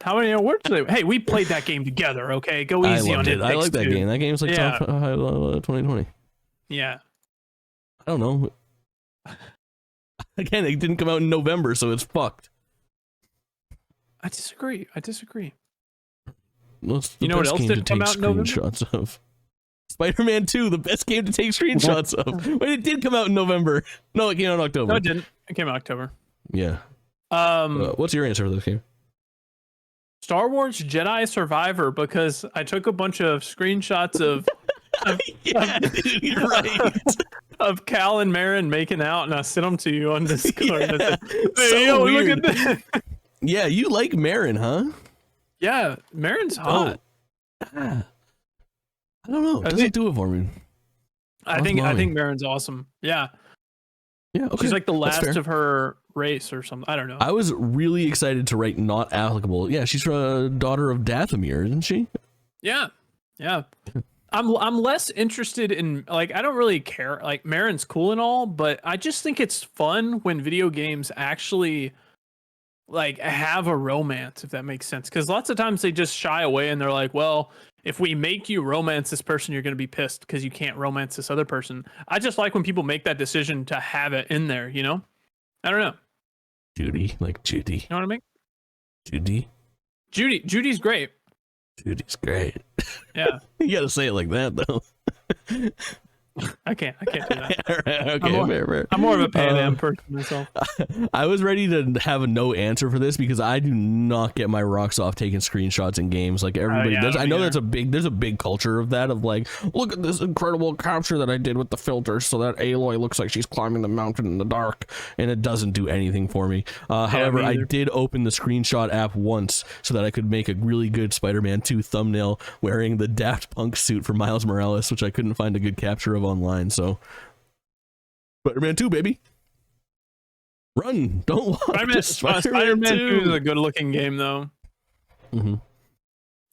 How many awards did they? Hey, we played that game together. Okay, go easy on it. I like that game. That game's like top 2020. Yeah. I don't know. Again, it didn't come out in November, so it's fucked. I disagree. You know what else didn't come out in November? Of Spider-Man 2, the best game to take screenshots of. Wait, it did come out in November. No, it came out in October. No, it didn't. It came out in October. Yeah. What's your answer for this game? Star Wars Jedi Survivor, because I took a bunch of screenshots of dude, you're right. Of Cal and Marin making out, and I sent them to you on Discord. Yeah, so weird. Look at this. Yeah, you like Marin, huh? Yeah, Marin's hot. I don't know. It doesn't do it for me. I think Marin's awesome. Yeah. Yeah, okay. She's like the last of her race or something. I don't know. I was really excited to write not applicable. Yeah, she's a daughter of Dathomir, isn't she? Yeah. Yeah. I'm less interested in, like, I don't really care. Like, Marin's cool and all, but I just think it's fun when video games actually like have a romance, if that makes sense. Because lots of times they just shy away and they're like, well, if we make you romance this person, you're going to be pissed because you can't romance this other person. I just like when people make that decision to have it in there, you know? I don't know. Judy. You know what I mean? Judy's great. Judy's great. Yeah. You gotta say it like that though. I can't do that. Right, okay, I'm more of a Pan Am person myself. I was ready to have a no answer for this because I do not get my rocks off taking screenshots in games like everybody does. I know there's a big culture of that, of like, look at this incredible capture that I did with the filters so that Aloy looks like she's climbing the mountain in the dark, and it doesn't do anything for me. However, I did open the screenshot app once so that I could make a really good Spider-Man 2 thumbnail wearing the Daft Punk suit for Miles Morales, which I couldn't find a good capture of online. So Spider-Man 2, baby, run, don't walk. Spider-Man 2 is a good looking game though. Mm-hmm.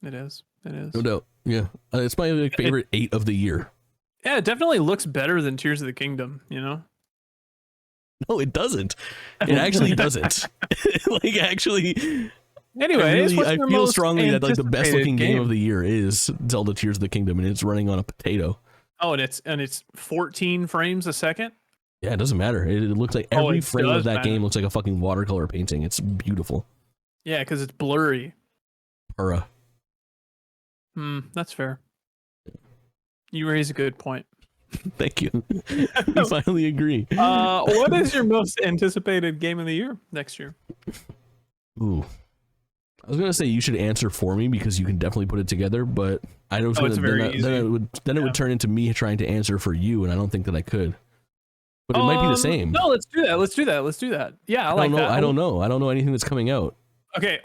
It is no doubt. Yeah, it's my favorite 8 of the year. Yeah, it definitely looks better than Tears of the Kingdom, you know. No, it doesn't. It actually doesn't. Like, actually, anyway, I feel strongly that like the best looking game of the year is Zelda Tears of the Kingdom, and it's running on a potato. Oh, and it's 14 frames a second. Yeah, it doesn't matter. It looks like every frame of that game looks like a fucking watercolor painting. It's beautiful. Yeah, because it's blurry. Pura. That's fair. You raise a good point. Thank you. We finally agree. What is your most anticipated game of the year next year? Ooh. I was gonna say you should answer for me because you can definitely put it together, but I don't. Then it would turn into me trying to answer for you, and I don't think that I could. But it might be the same. No, let's do that. Yeah, I don't know anything that's coming out. Okay.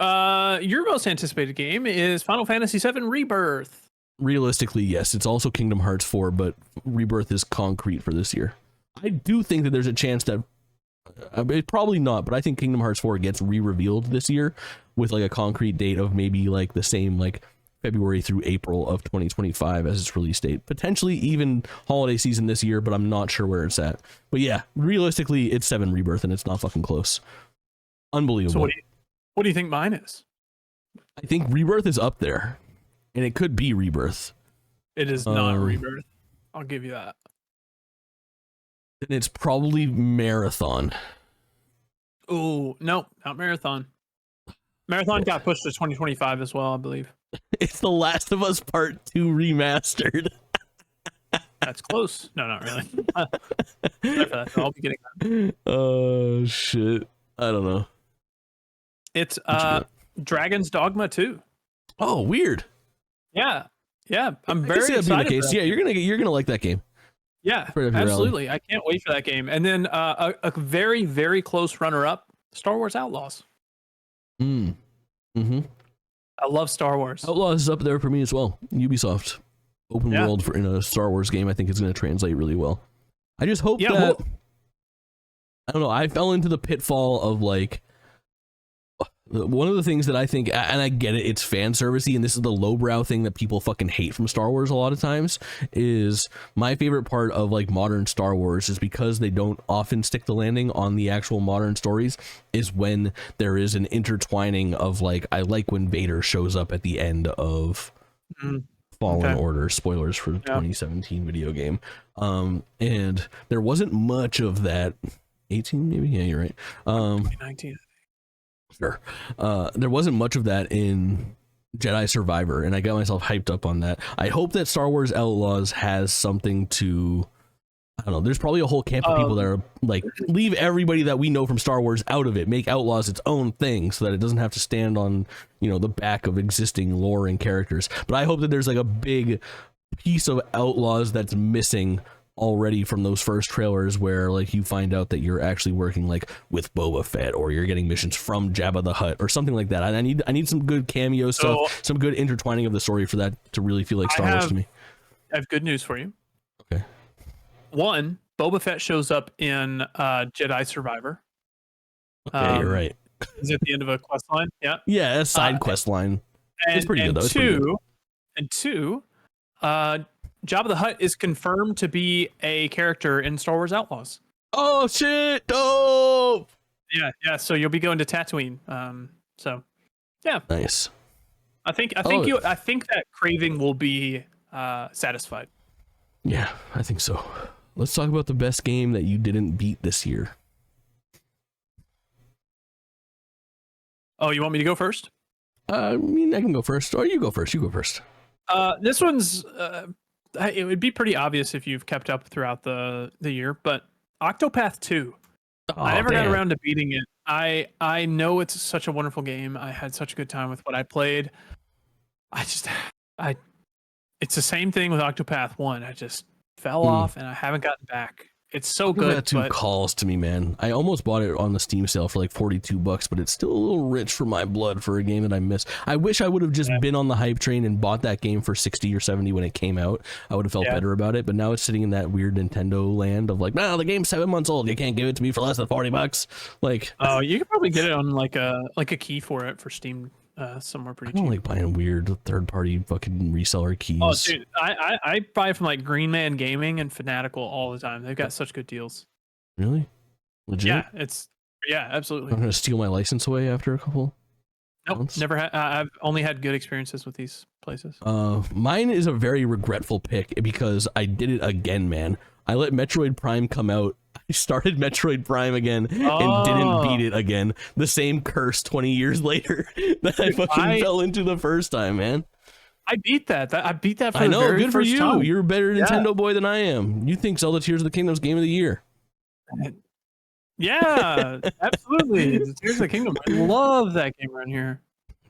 Your most anticipated game is Final Fantasy VII Rebirth. Realistically, yes. It's also Kingdom Hearts 4, but Rebirth is concrete for this year. I do think that there's a chance that probably not, but I think Kingdom Hearts 4 gets re-revealed this year with like a concrete date of maybe like the same like February through April of 2025 as its release date. Potentially even holiday season this year, but I'm not sure where it's at. But yeah, realistically, it's 7 Rebirth, and it's not fucking close. Unbelievable. So what do you think mine is? I think Rebirth is up there, and it could be Rebirth. It is not Rebirth. I'll give you that. Then it's probably Marathon. Oh, no, not Marathon. Marathon got pushed to 2025 as well, I believe. It's The Last of Us Part 2 remastered. That's close. No, not really. I'll be getting that. Oh, shit. I don't know. It's Dragon's Dogma 2. Oh, weird. Yeah. I'm very excited. Yeah, you're gonna like that game. Yeah, absolutely. I can't wait for that game. And then a very, very close runner-up, Star Wars Outlaws. Mm-hmm. I love Star Wars. Outlaws is up there for me as well. Ubisoft. Open world in a Star Wars game, I think is going to translate really well. I just hope that... I don't know, I fell into the pitfall of like... One of the things that I think, and I get it, it's fan servicey, and this is the lowbrow thing that people fucking hate from Star Wars a lot of times, is my favorite part of like modern Star Wars is because they don't often stick the landing on the actual modern stories, is when there is an intertwining of like, I like when Vader shows up at the end of Fallen Order, spoilers for the 2017 video game, and there wasn't much of that. 18 maybe? Yeah, you're right. 2019. Sure. There wasn't much of that in Jedi Survivor, and I got myself hyped up on that. I hope that Star Wars Outlaws has something to... I don't know, there's probably a whole camp of people that are like, leave everybody that we know from Star Wars out of it, make Outlaws its own thing so that it doesn't have to stand on, you know, the back of existing lore and characters. But I hope that there's like a big piece of Outlaws that's missing already from those first trailers, where like you find out that you're actually working like with Boba Fett, or you're getting missions from Jabba the Hutt or something like that. I need some good cameo stuff, some good intertwining of the story for that to really feel like Star Wars to me. I have good news for you. Okay. One, Boba Fett shows up in Jedi Survivor. Okay, you're right. Is at the end of a quest line? Yeah. Yeah, a side quest line. It's pretty good though. Two, Jabba the Hutt is confirmed to be a character in Star Wars Outlaws. Oh shit! Dope. Yeah. So you'll be going to Tatooine. So, yeah. Nice. I think that craving will be satisfied. Yeah, I think so. Let's talk about the best game that you didn't beat this year. Oh, you want me to go first? I mean, I can go first, or you go first. You go first. This one's it would be pretty obvious if you've kept up throughout the year, but Octopath 2. I never got around to beating it. I know it's such a wonderful game. I had such a good time with what I played. It's the same thing with Octopath 1. I just fell off and I haven't gotten back. It's so good. That 2 calls to me, man. I almost bought it on the Steam sale for like $42, but it's still a little rich for my blood for a game that I missed. I wish I would have just been on the hype train and bought that game for 60 or 70 when it came out. I would have felt better about it, but now it's sitting in that weird Nintendo land of like, nah, the game's 7 months old. You can't give it to me for less than $40. Like, oh, you could probably get it on like a key for it for Steam. Somewhere pretty cheap. I don't like buying weird third-party fucking reseller keys. Oh, dude, I buy from like Green Man Gaming and Fanatical all the time. They've got such good deals. Really? Legit? Yeah, absolutely. I'm gonna steal my license away after a couple. Nope, months? never had. I've only had good experiences with these places. Mine is a very regretful pick because I did it again, man. I let Metroid Prime come out. I started Metroid Prime again and didn't beat it again. The same curse 20 years later that I fucking fell into the first time, man. I beat that. I beat that for I know, the very good for first you. time. You're a better Nintendo boy than I am. You think Zelda Tears of the Kingdom's game of the year. Yeah, absolutely. Tears of the Kingdom. I love that game around here.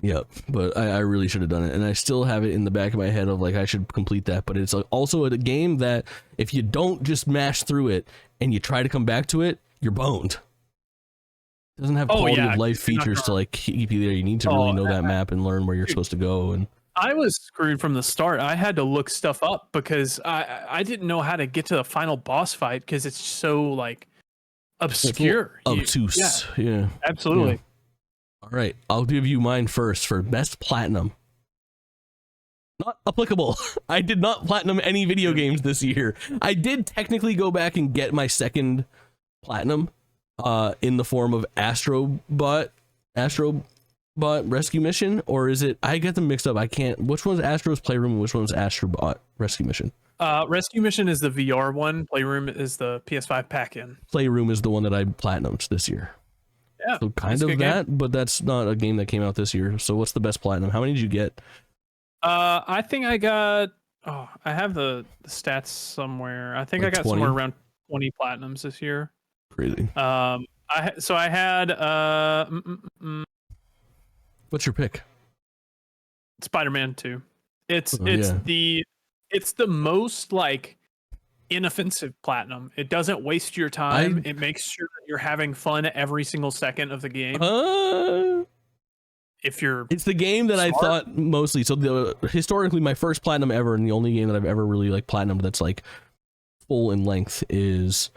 Yep, but I really should have done it, and I still have it in the back of my head of like I should complete that, but it's also a game that if you don't just mash through it and you try to come back to it, you're boned. It doesn't have quality of life features to like keep you there. You need to really know that map and learn where you're supposed to go. And I was screwed from the start. I had to look stuff up because I didn't know how to get to the final boss fight because it's so like obscure, obtuse. Yeah, absolutely. Yeah. All right, I'll give you mine first for best platinum. Not applicable. I did not platinum any video games this year. I did technically go back and get my second platinum in the form of Astrobot Rescue Mission, or is it, I get them mixed up. I can't, which one's Astro's Playroom and which one's Astrobot Rescue Mission? Rescue Mission is the VR one. Playroom is the PS5 pack-in. Playroom is the one that I platinumed this year. Yeah, so kind of that game. But that's not a game that came out this year. So what's the best platinum? How many did you get? I think I got, I have the stats somewhere. I think like I got 20? Somewhere around 20 platinums this year. Crazy. I had what's your pick? Spider-Man 2. It's the most like inoffensive platinum. It doesn't waste your time. It makes sure that you're having fun every single second of the game. It's the game that smart. I thought mostly. So historically, my first platinum ever, and the only game that I've ever really like platinumed that's like full in length is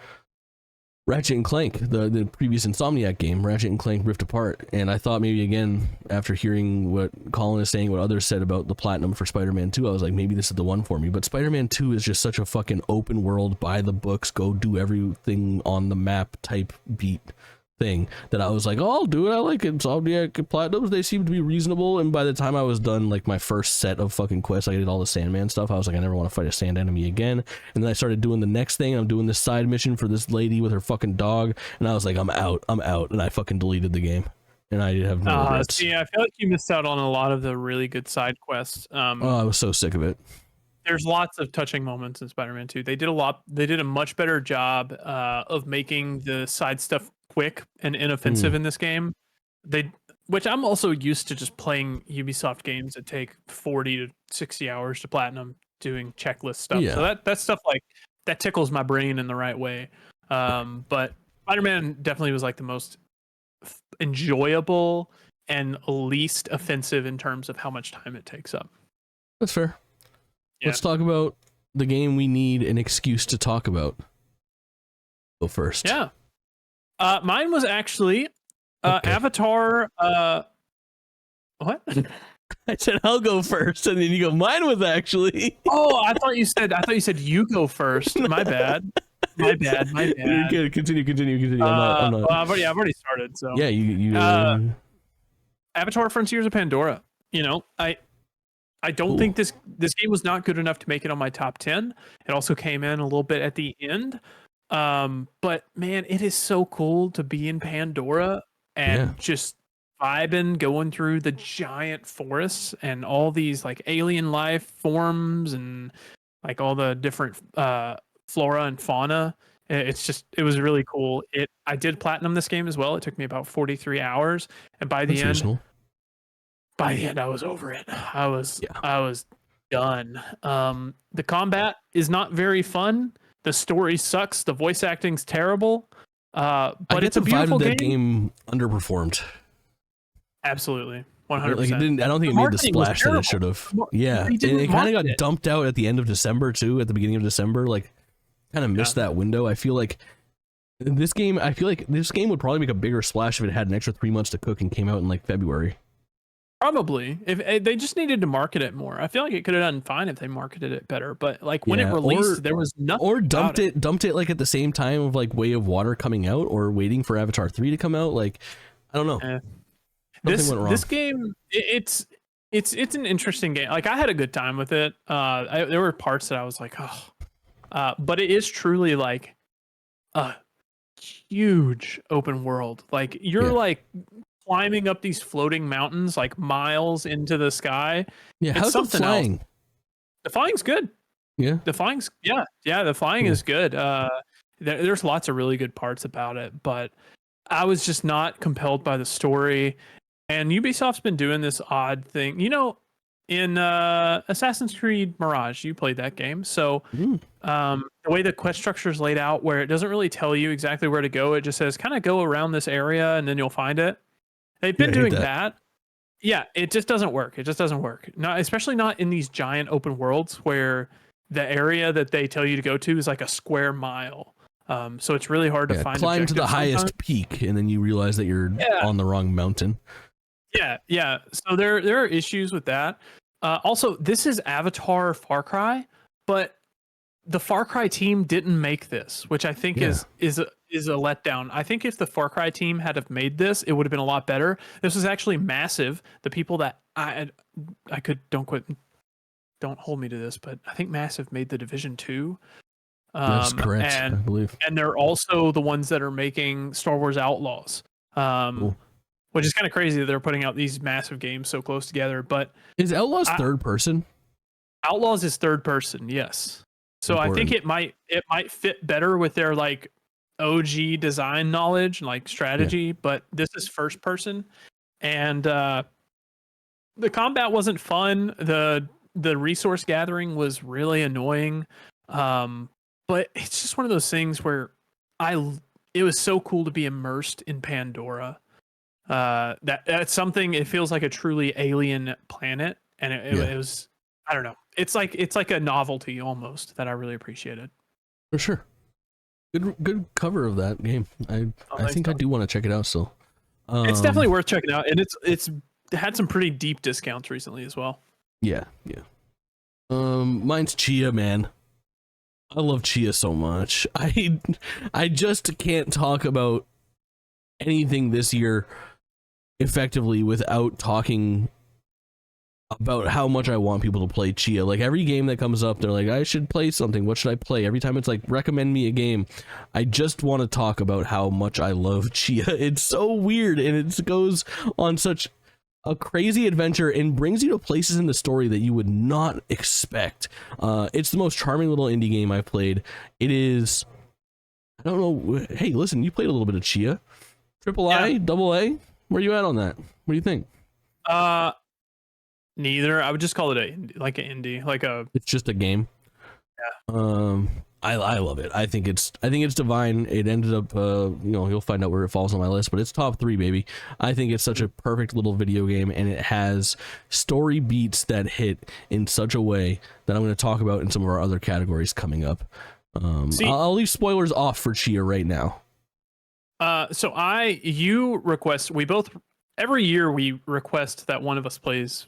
Ratchet and Clank, the previous Insomniac game, Ratchet and Clank Rift Apart. And I thought maybe again, after hearing what Kaulin is saying, what others said about the platinum for Spider-Man 2, I was like, maybe this is the one for me. But Spider-Man 2 is just such a fucking open world, by the books, go do everything on the map type beat thing that I was like, oh, I'll do it. I like Insomniac platinums. They seem to be reasonable. And by the time I was done, like my first set of fucking quests, I did all the Sandman stuff. I was like, I never want to fight a sand enemy again. And then I started doing the next thing. I'm doing this side mission for this lady with her fucking dog. And I was like, I'm out. And I fucking deleted the game. And I have no regrets. See, I feel like you missed out on a lot of the really good side quests. I was so sick of it. There's lots of touching moments in Spider-Man 2. They did a much better job of making the side stuff quick and inoffensive in this game. Which I'm also used to just playing Ubisoft games that take 40 to 60 hours to platinum doing checklist stuff. Yeah. So that stuff like that tickles my brain in the right way. But Spider-Man definitely was like the most enjoyable and least offensive in terms of how much time it takes up. That's fair. Yeah. Let's talk about the game we need an excuse to talk about. Go first. Yeah. Mine was actually Avatar. What? I said I'll go first, and then you go. Mine was actually. Oh, I thought you said you go first. My bad. My bad. You're good. Continue. I'm not. Well, I've already started. So yeah, you. Avatar: Frontiers of Pandora. You know, I don't think this game was not good enough to make it on my top 10. It also came in a little bit at the end. But man, it is so cool to be in Pandora and just vibing, going through the giant forests and all these like alien life forms and like all the different flora and fauna. It was really cool. I did platinum this game as well. It took me about 43 hours, and by the end I was over it. I was done. The combat is not very fun. The story sucks. The voice acting's terrible. But it's a beautiful game. That game underperformed. Absolutely, 100%. Like it didn't. I don't think it made the splash that it should have. Yeah, it kind of got dumped out at the end of December too. At the beginning of December, like kind of missed that window. I feel like this game would probably make a bigger splash if it had an extra 3 months to cook and came out in like February. Probably. If they just needed to market it more. I feel like it could have done fine if they marketed it better. But like when it released, there was nothing. Or dumped it like at the same time of like Way of Water coming out, or waiting for Avatar 3 to come out. Like I don't know. This game, it's an interesting game. Like I had a good time with it. There were parts that I was like, oh, but it is truly like a huge open world. Like you're like climbing up these floating mountains like miles into the sky. Yeah, how's the flying? Else. The flying's good. Yeah, the flying's the flying is good. There's lots of really good parts about it, but I was just not compelled by the story. And Ubisoft's been doing this odd thing, you know. In Assassin's Creed Mirage, you played that game, so the way the quest structure is laid out, where it doesn't really tell you exactly where to go, it just says kind of go around this area and then you'll find it. They've been doing that. Yeah, it just doesn't work. It just doesn't work. Not, especially not in these giant open worlds where the area that they tell you to go to is like a square mile. So it's really hard to find. Climb to the highest peak, and then you realize that you're on the wrong mountain. Yeah. So there are issues with that. Also, this is Avatar Far Cry, but the Far Cry team didn't make this, which I think is a letdown. I think if the Far Cry team had have made this, it would have been a lot better. This was actually massive. The people that I could don't hold me to this, but I think Massive made the Division 2. That's correct, I believe. And they're also the ones that are making Star Wars Outlaws. Cool. Which is kind of crazy that they're putting out these massive games so close together. But is Outlaws third person? Outlaws is third person, yes. So important. I think it might fit better with their like OG design knowledge, like strategy. But this is first person, and the combat wasn't fun. The resource gathering was really annoying. But it's just one of those things where it was so cool to be immersed in Pandora. That's something. It feels like a truly alien planet, and it was. I don't know. It's like a novelty almost that I really appreciated. For sure. Good cover of that game. I think I do want to check it out still. It's definitely worth checking out, and it's had some pretty deep discounts recently as well. Yeah. Mine's Chia, man. I love Chia so much. I just can't talk about anything this year effectively without talking about how much I want people to play Chia. Like every game that comes up, they're like, I should play something. What should I play? Every time it's like, recommend me a game. I just want to talk about how much I love Chia. It's so weird, and it goes on such a crazy adventure and brings you to places in the story that you would not expect. It's the most charming little indie game I've played. It is, I don't know. Hey, listen, you played a little bit of Chia. Triple I, double A. Where are you at on that? What do you think? Neither. I would just call it an indie. It's just a game. Yeah. I love it. I think it's divine. It ended up, you'll find out where it falls on my list, but it's top 3, baby. I think it's such a perfect little video game, and it has story beats that hit in such a way that I'm going to talk about in some of our other categories coming up. I'll leave spoilers off for Chia right now. You request, every year we request that one of us plays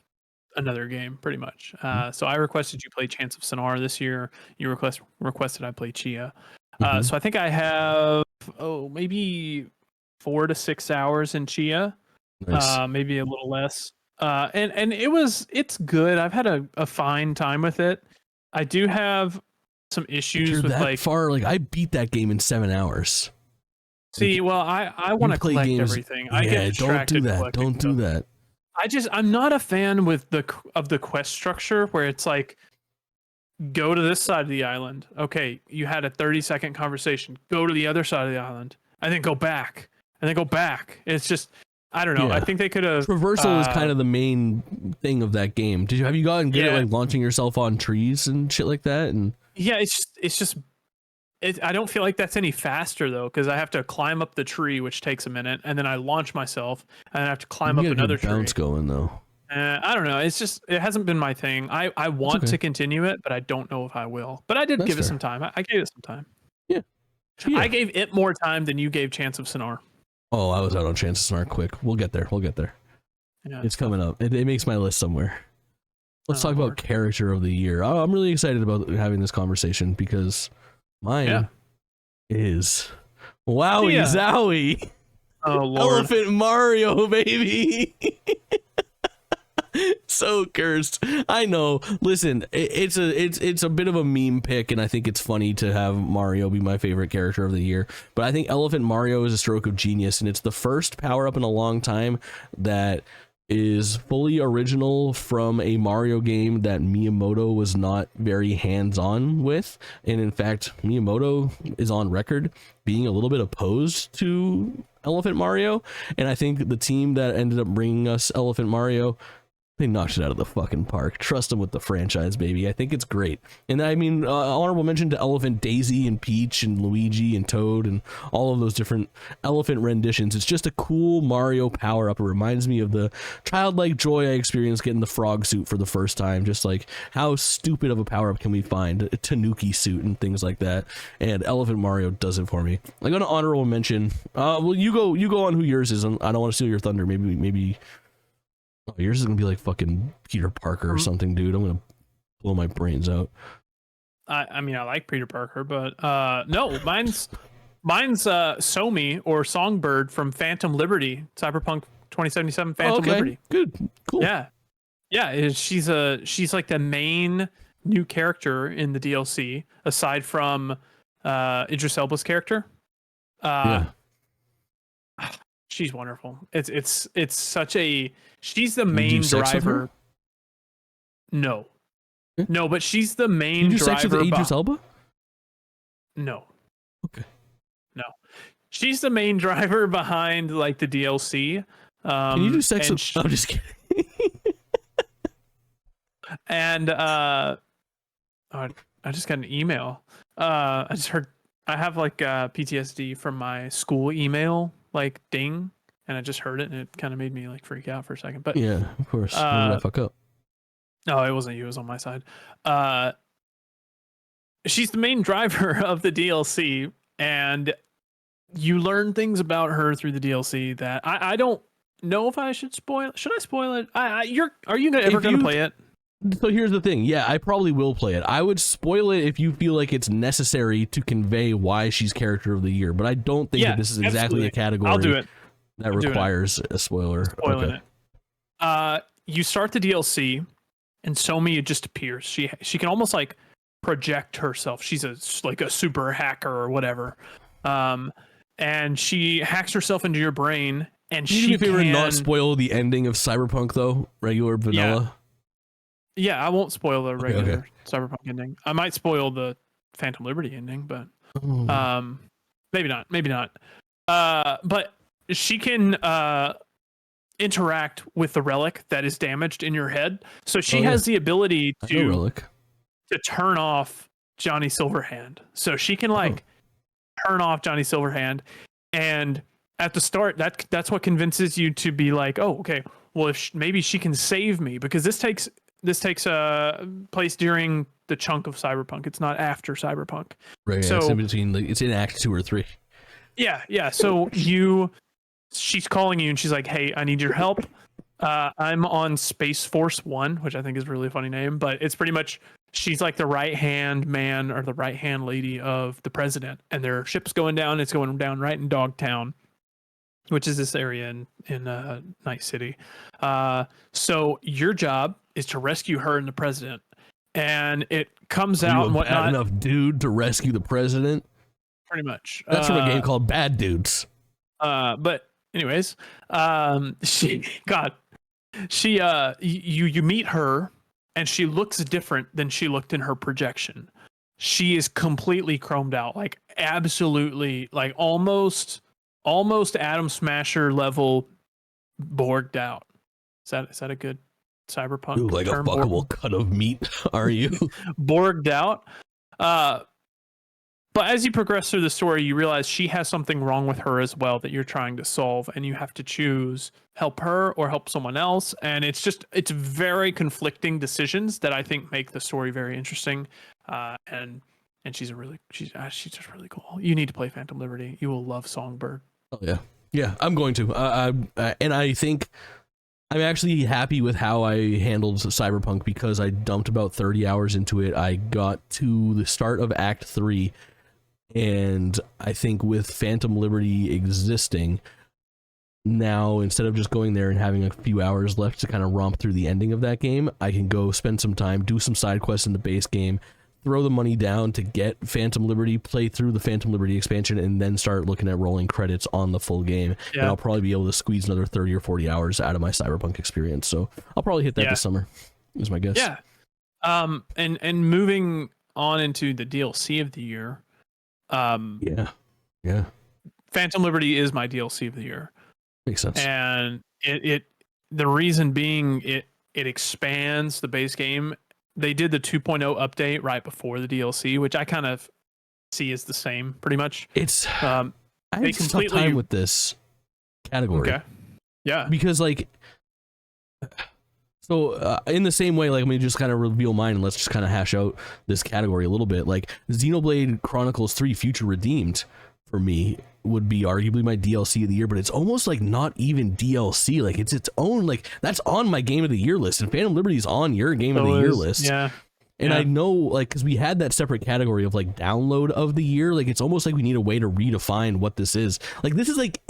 another game, pretty much. So I requested you play Chance of Sonar this year. You requested I play Chia. So I think I have maybe 4 to 6 hours in Chia. Nice. Maybe a little less. And it's good. I've had a fine time with it. I do have some issues with that far. Like I beat that game in 7 hours. See, well, I want to collect everything. Yeah, I get distracted. Don't do that. I'm not a fan of the quest structure where it's like, go to this side of the island. Okay, you had a 30-second conversation. Go to the other side of the island, and then go back, and then go back. It's just, I don't know. Yeah. I think they could have. Traversal is kind of the main thing of that game. Have you gotten good at like launching yourself on trees and shit like that? And yeah, it's just. I don't feel like that's any faster though, because I have to climb up the tree, which takes a minute, and then I launch myself, and I have to climb up another tree. Bounce going though. I don't know. It's just, it hasn't been my thing. I want to continue it, but I don't know if I will. But I did give it some time. I gave it some time. Yeah. I gave it more time than you gave Chance of Sonar. Oh, I was out on Chance of Sonar quick. We'll get there. Yeah, it's coming up. It makes my list somewhere. Let's talk about character of the year. I'm really excited about having this conversation because mine is Wowie Zowie. Oh, Lord. Elephant Mario, baby. So cursed. I know. Listen, it's a bit of a meme pick, and I think it's funny to have Mario be my favorite character of the year. But I think Elephant Mario is a stroke of genius, and it's the first power-up in a long time that is fully original from a Mario game that Miyamoto was not very hands-on with. And in fact, Miyamoto is on record being a little bit opposed to Elephant Mario. And I think the team that ended up bringing us Elephant Mario, they knocked it out of the fucking park. Trust them with the franchise, baby. I think it's great. And I mean, honorable mention to Elephant Daisy and Peach and Luigi and Toad and all of those different elephant renditions. It's just a cool Mario power-up. It reminds me of the childlike joy I experienced getting the frog suit for the first time. Just like, how stupid of a power-up can we find? A Tanuki suit and things like that. And Elephant Mario does it for me. I got an honorable mention. Well, you go on who yours is. I don't want to steal your thunder. Maybe Oh, yours is gonna be like fucking Peter Parker or something, dude. I'm gonna blow my brains out. I mean, I like Peter Parker, but no, mine's Somi or Songbird from Phantom Liberty, Cyberpunk 2077 Phantom Liberty. Good, cool. Yeah. She's like the main new character in the DLC, aside from Idris Elba's character. She's wonderful. It's such a, she's the main driver. No, but she's the main driver. You do driver. sex with Idris Elba? No. Okay. No, she's the main driver behind like the DLC. Can you do sex with? I'm just kidding. And I just got an email. I just heard, I have like PTSD from my school email, like ding, and I just heard it, and it kind of made me like freak out for a second. But yeah, of course. When did I fuck up? No, it wasn't you. It was on my side. She's the main driver of the DLC, and you learn things about her through the DLC that I don't know if I should spoil. Should I spoil it? Are you ever gonna play it? So here's the thing. Yeah, I probably will play it. I would spoil it if you feel like it's necessary to convey why she's character of the year, but I don't think that this is exactly a category I'll do it. that requires a spoiler. Spoiling it. You start the DLC, and Somi just appears. She can almost like project herself. She's like a super hacker or whatever. And she hacks herself into your brain, and she can not spoil the ending of Cyberpunk though, regular vanilla. Yeah, I won't spoil the regular Cyberpunk ending. I might spoil the Phantom Liberty ending, but maybe not. But she can interact with the relic that is damaged in your head. So she has the ability to turn off Johnny Silverhand. So she can turn off Johnny Silverhand, and at the start that's what convinces you to be like, oh, okay, well, if maybe she can save me, because this takes place during the chunk of Cyberpunk. It's not after Cyberpunk. Right. So it's in between. It's in Act 2 or 3. Yeah. So she's calling you, and she's like, "Hey, I need your help. I'm on Space Force One," which I think is a really funny name, but it's pretty much she's like the right hand man or the right hand lady of the president, and their ship's going down. It's going down right in Dogtown, which is this area in Night City. So your job is to rescue her and the president, and it comes out and whatnot. Bad enough dude to rescue the president? Pretty much. That's from a game called Bad Dudes. But anyways, you meet her, and she looks different than she looked in her projection. She is completely chromed out, like absolutely, like almost Atom Smasher level borged out. Is that a good Cyberpunk Ooh, like term? A fuckable cut of meat, are you? Borged out. But as you progress through the story, you realize she has something wrong with her as well that you're trying to solve, and you have to choose help her or help someone else. And it's very conflicting decisions that I think make the story very interesting. And she's just really cool. You need to play Phantom Liberty. You will love Songbird. Oh yeah, I'm going to. And I think I'm actually happy with how I handled Cyberpunk, because I dumped about 30 hours into it. I got to the start of Act 3, and I think with Phantom Liberty existing now, instead of just going there and having a few hours left to kind of romp through the ending of that game, I can go spend some time, do some side quests in the base game, throw the money down to get Phantom Liberty, play through the Phantom Liberty expansion, and then start looking at rolling credits on the full game. Yeah. And I'll probably be able to squeeze another 30 or 40 hours out of my Cyberpunk experience. So I'll probably hit that this summer, is my guess. Yeah. And moving on into the DLC of the year. Yeah. Phantom Liberty is my DLC of the year. Makes sense. And the reason being it expands the base game. They did the 2.0 update right before the DLC, which I kind of see as the same, pretty much. It's I have some time with this category. Okay. Yeah. Because in the same way, let me just kind of reveal mine, and let's just kind of hash out this category a little bit. Like Xenoblade Chronicles 3 Future Redeemed for me would be arguably my DLC of the year, but it's almost like not even DLC. Like it's its own, like that's on my game of the year list, and Phantom Liberty's on your game of the year list. Yeah. And I know, like, because we had that separate category of like download of the year, like it's almost like we need a way to redefine what this is. Like this is like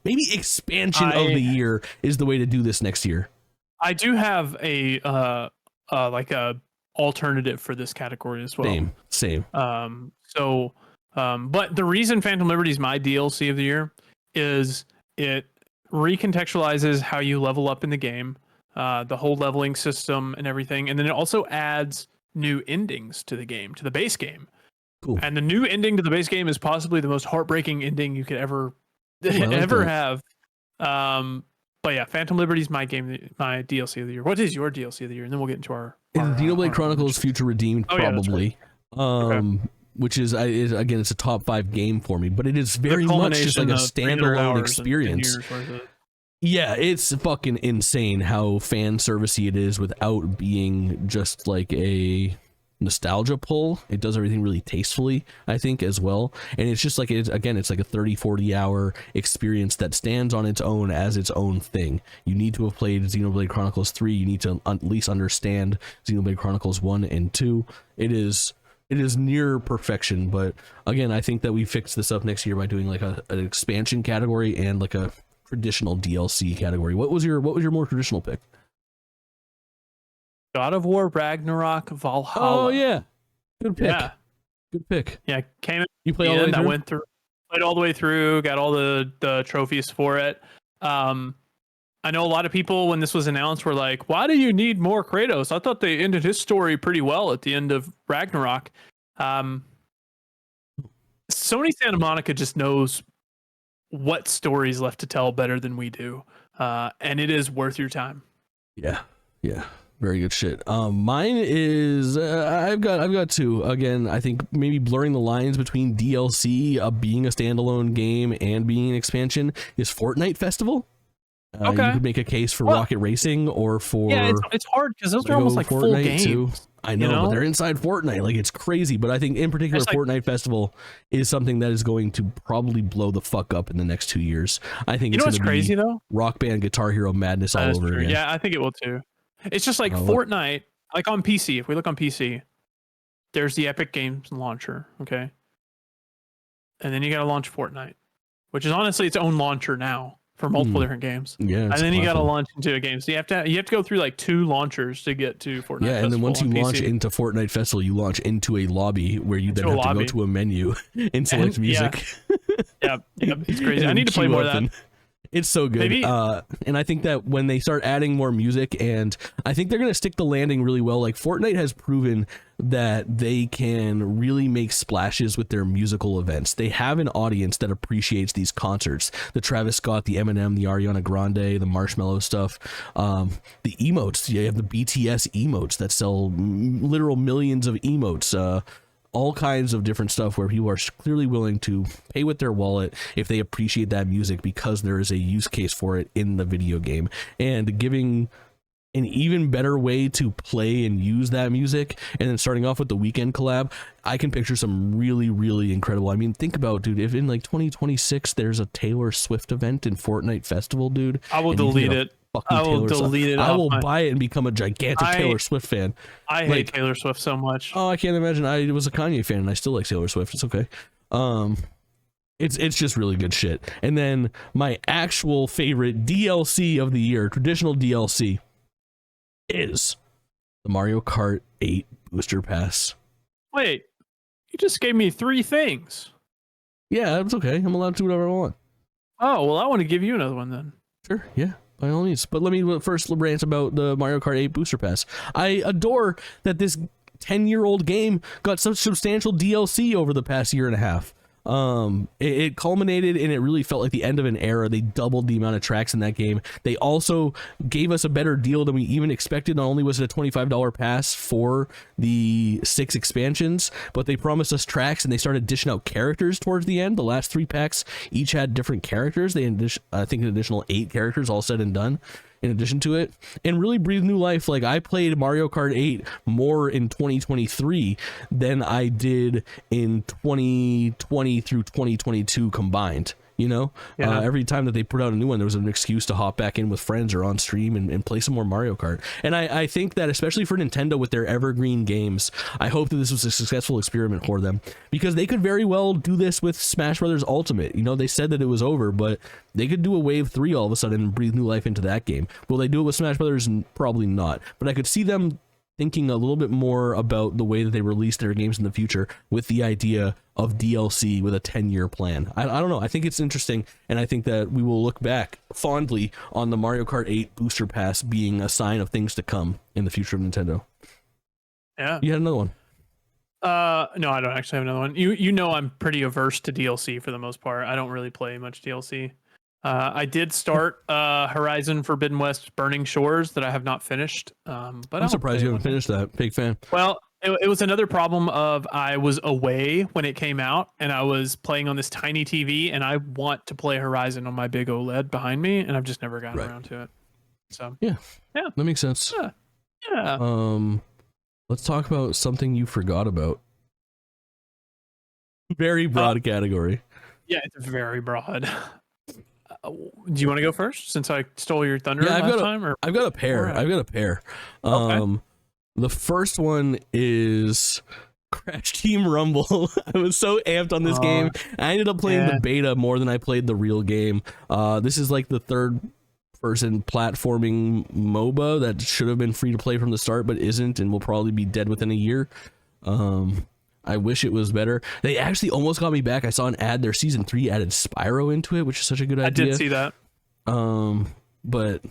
maybe expansion of the year is the way to do this next year. I do have a like a alternative for this category as well. Same. But the reason Phantom Liberty is my DLC of the year is it recontextualizes how you level up in the game, the whole leveling system and everything, and then it also adds new endings to the game, to the base game. Cool. And the new ending to the base game is possibly the most heartbreaking ending you could ever have. But yeah, Phantom Liberty is my DLC of the year. What is your DLC of the year? And then we'll get into our Xenoblade Chronicles Future Redeemed, probably. Yeah, okay. Which is again, it's a top 5 game for me, but it is very much just like a standalone experience. Yeah, it's fucking insane how fan servicey it is without being just like a nostalgia pull. It does everything really tastefully, I think, as well. And it's just like, it's like a 30-40 hour experience that stands on its own as its own thing. You need to have played Xenoblade Chronicles 3. You need to at least understand Xenoblade Chronicles 1 and 2. It is near perfection, but again, I think that we fix this up next year by doing like an expansion category and like a traditional DLC category. What was your more traditional pick? God of War Ragnarok Valhalla. Oh yeah, good pick. Yeah. Good pick. Yeah, came in. You played all the way through? I went through, played all the way through. Got all the trophies for it. I know a lot of people when this was announced were like, "Why do you need more Kratos?" I thought they ended his story pretty well at the end of Ragnarok. Sony Santa Monica just knows what stories left to tell better than we do, and it is worth your time. Yeah, very good shit. Mine is I've got 2. Again, I think maybe blurring the lines between DLC being a standalone game and being an expansion is Fortnite Festival. Okay, you could make a case for Rocket Racing or for it's hard because those are almost like Fortnite full games. Too. I know, but they're inside Fortnite. Like, it's crazy. But I think in particular, Fortnite Festival is something that is going to probably blow the fuck up in the next 2 years. I think it's going to be crazy though. Rock Band, Guitar Hero madness all over again. Yeah, I think it will too. It's just like Fortnite, like on PC. If we look on PC, there's the Epic Games launcher, okay, and then you got to launch Fortnite, which is honestly its own launcher now for multiple different games. Yeah, and then you got to launch into a game. So you have to go through like 2 launchers to get to Fortnite. Yeah, and then once you launch into Fortnite Festival, you launch into a lobby where you then have to go to a menu and select music. Yeah, it's crazy. I need to play more of that. It's so good. And I think that when they start adding more music, and I think they're going to stick the landing really well. Like, Fortnite has proven that they can really make splashes with their musical events. They have an audience that appreciates these concerts. The Travis Scott, the Eminem, the Ariana Grande, the Marshmello stuff, the emotes. You have the BTS emotes that sell literal millions of emotes. All kinds of different stuff where people are clearly willing to pay with their wallet if they appreciate that music because there is a use case for it in the video game. And giving an even better way to play and use that music, and then starting off with the Weeknd collab, I can picture some really, really incredible. I mean, think about, dude, if in like 2026 there's a Taylor Swift event in Fortnite Festival, dude, I will delete it. I will delete it. I will buy it and become a gigantic Taylor Swift fan. I hate Taylor Swift so much. Oh, I can't imagine. I was a Kanye fan and I still like Taylor Swift. It's okay. It's just really good shit. And then my actual favorite DLC of the year, traditional DLC, is the Mario Kart 8 Booster Pass. Wait, you just gave me 3 things. Yeah, that's okay. I'm allowed to do whatever I want. Oh, well, I want to give you another one then. Sure, yeah. By all means. But let me first rant about the Mario Kart 8 Booster Pass. I adore that this 10-year-old game got such substantial DLC over the past year and a half. It culminated and it really felt like the end of an era. They doubled the amount of tracks in that game. They also gave us a better deal than we even expected. Not only was it a $25 pass for the 6 expansions, but they promised us tracks and they started dishing out characters towards the end. The last 3 packs each had different characters. They I think an additional 8 characters all said and done. in addition to it, and really breathe new life. Like, I played Mario Kart 8 more in 2023 than I did in 2020 through 2022 combined. You know, every time that they put out a new one, there was an excuse to hop back in with friends or on stream and play some more Mario Kart. And I think that, especially for Nintendo with their evergreen games, I hope that this was a successful experiment for them, because they could very well do this with Smash Brothers Ultimate. You know, they said that it was over, but they could do a Wave 3 all of a sudden and breathe new life into that game. Will they do it with Smash Brothers? Probably not. But I could see them thinking a little bit more about the way that they release their games in the future, with the idea of DLC with a 10-year plan. I don't know. I think it's interesting, and I think that we will look back fondly on the Mario Kart 8 Booster Pass being a sign of things to come in the future of Nintendo. Yeah. You had another one? No, I don't actually have another one. You know, I'm pretty averse to DLC for the most part. I don't really play much DLC. I did start Horizon Forbidden West Burning Shores that I have not finished. But I'm surprised you haven't finished that. Big fan. Well, it was another problem of I was away when it came out, and I was playing on this tiny TV, and I want to play Horizon on my big OLED behind me, and I've just never gotten around to it. So yeah, that makes sense. Yeah. Let's talk about something you forgot about. Very broad category. Yeah, it's very broad. Do you want to go first, since I stole your thunder last time? Or? I've got a pair. Right. I've got a pair. Okay. The first one is Crash Team Rumble. I was so amped on this game. I ended up playing the beta more than I played the real game. This is like the third-person platforming MOBA that should have been free to play from the start, but isn't, and will probably be dead within a year. I wish it was better. They actually almost got me back. I saw an ad. Their season 3 added Spyro into it, which is such a good idea. I did see that. But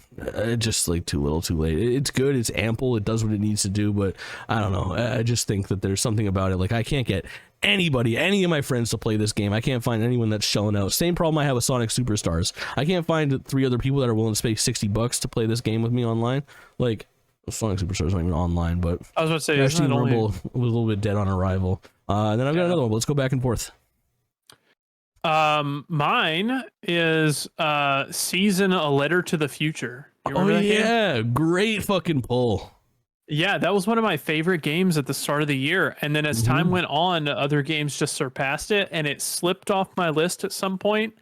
just like too little, too late. It's good. It's ample. It does what it needs to do. But I don't know. I just think that there's something about it. Like, I can't get any of my friends to play this game. I can't find anyone that's shelling out. Same problem I have with Sonic Superstars. I can't find 3 other people that are willing to pay $60 to play this game with me online. Like, Sonic Superstars not even online, but I was about to say, Crash Team Rumble was a little bit dead on arrival. And then I've got another one. But let's go back and forth. Mine is Season A Letter to the Future. Oh yeah, game? Great fucking pull. Yeah, that was one of my favorite games at the start of the year, and then as time went on, other games just surpassed it, and it slipped off my list at some point,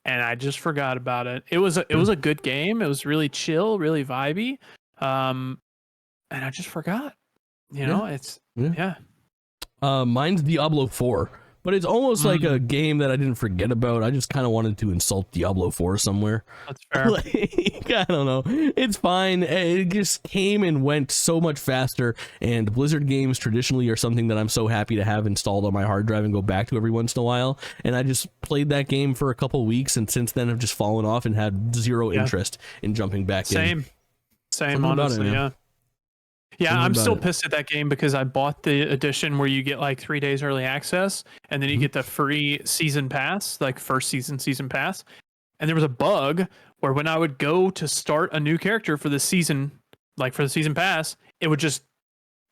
and I just forgot about it. It was a good game. It was really chill, really vibey. And I just forgot. You know, it's mine's Diablo 4. But it's almost like a game that I didn't forget about. I just kind of wanted to insult Diablo 4 somewhere. That's fair. Like, I don't know. It's fine. It just came and went so much faster. And Blizzard games traditionally are something that I'm so happy to have installed on my hard drive and go back to every once in a while. And I just played that game for a couple weeks, and since then have just fallen off and had zero interest in jumping back in. Same, honestly, Yeah, I'm still pissed at that game because I bought the edition where you get like 3 days early access, and then you get the free season pass, like first season pass. And there was a bug where when I would go to start a new character for the season, like for the season pass, it would just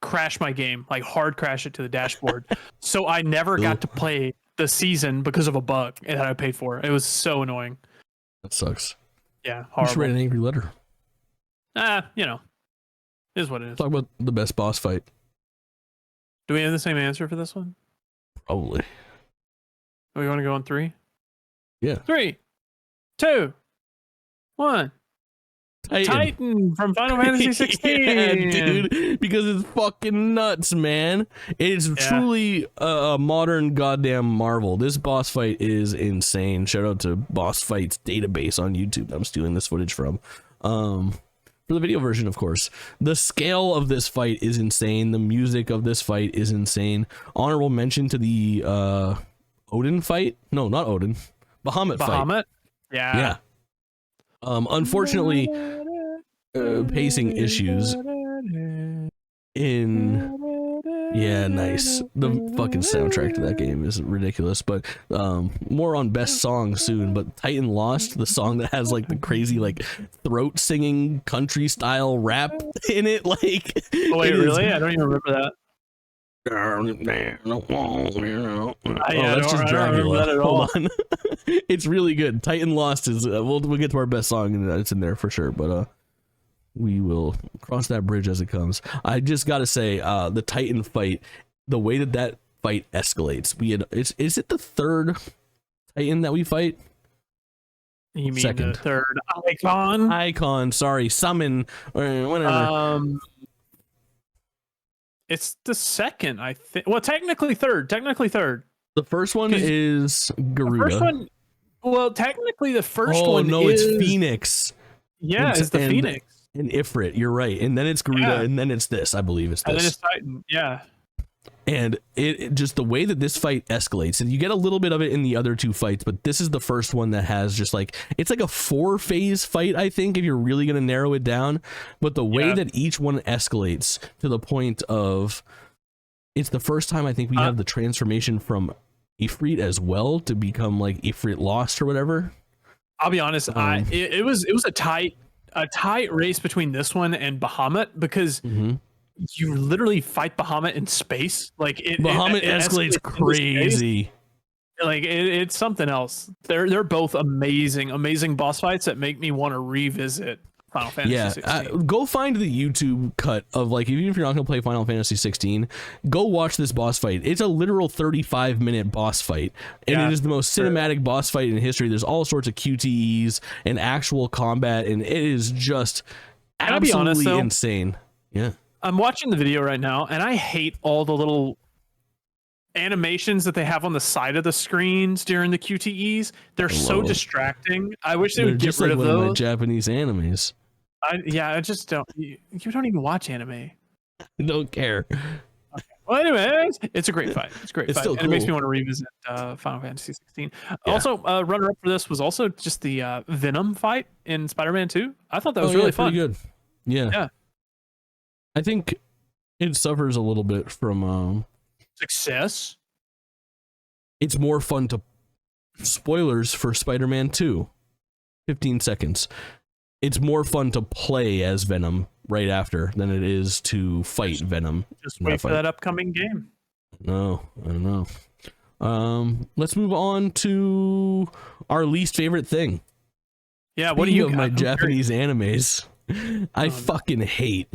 crash my game, like hard crash it to the dashboard. So I never got to play the season because of a bug that I paid for. It was so annoying. That sucks. Yeah, horrible. You should write an angry letter. You know. Is what it is. Talk about the best boss fight. Do we have the same answer for this one? Probably. We want to go on 3? Yeah. 3, 2, 1. Titan from Final Fantasy 16. Yeah, dude, because it's fucking nuts, man. It's truly a modern goddamn marvel. This boss fight is insane. Shout out to Boss Fights database on YouTube that I'm stealing this footage from. For the video version, of course. The scale of this fight is insane. The music of this fight is insane. Honorable mention to the Odin fight. No, not Odin. Bahamut fight. Yeah. Unfortunately, pacing issues in... Yeah, nice. The fucking soundtrack to that game is ridiculous, but more on best song soon. But Titan Lost, the song that has like the crazy like throat singing country style rap in it, like oh wait, really? I don't even remember that. That's just Dracula. Hold on. It's really good. Titan Lost is we'll get to our best song and it's in there for sure, but We will cross that bridge as it comes. I just gotta say, the Titan fight, the way that fight escalates. Is it the third Titan that we fight? You mean second. the third icon? Icon, sorry, summon or whatever. It's the second, I think. Well, technically third. The first one is Garuda. The first one, well, technically the first one. Oh no, is, it's Phoenix. Yeah, it's the Phoenix. And Ifrit, you're right. And then it's Garuda, and then it's this. I believe it's this. And then it's Titan. Yeah. And it just the way that this fight escalates, and you get a little bit of it in the other two fights, but this is the first one that has just like, it's like a 4-phase fight, I think, if you're really going to narrow it down. But the way that each one escalates to the point of, it's the first time I think we have the transformation from Ifrit as well to become like Ifrit Lost or whatever. I'll be honest, it was a tight race between this one and Bahamut, because you literally fight Bahamut in space. Like Bahamut escalates crazy. Like it's something else. They're both amazing boss fights that make me want to revisit Final Fantasy 16. Go find the YouTube cut of, like, even if you're not gonna play Final Fantasy 16, go watch this boss fight. It's a literal 35-minute boss fight, and it is the most cinematic boss fight in history. There's all sorts of QTEs and actual combat, and it is just absolutely insane. Yeah. I'm watching the video right now, and I hate all the little animations that they have on the side of the screens during the QTEs. They're so distracting. I wish they would get rid of those. One of my Japanese animes. I just don't. You don't even watch anime. I don't care. Okay. Well, anyways, it's a great fight. It's a great fight. Still and cool. It makes me want to revisit Final Fantasy 16. Yeah. Also, runner-up for this was also just the Venom fight in Spider-Man 2. I thought that was really fun. Pretty good. Yeah. I think it suffers a little bit from success. It's more fun to spoilers for Spider-Man 2. 15 seconds. It's more fun to play as Venom right after than it is to fight Venom. Just wait for that upcoming game. No, I don't know. Let's move on to our least favorite thing. Yeah, what do you got? My Japanese animes. I fucking hate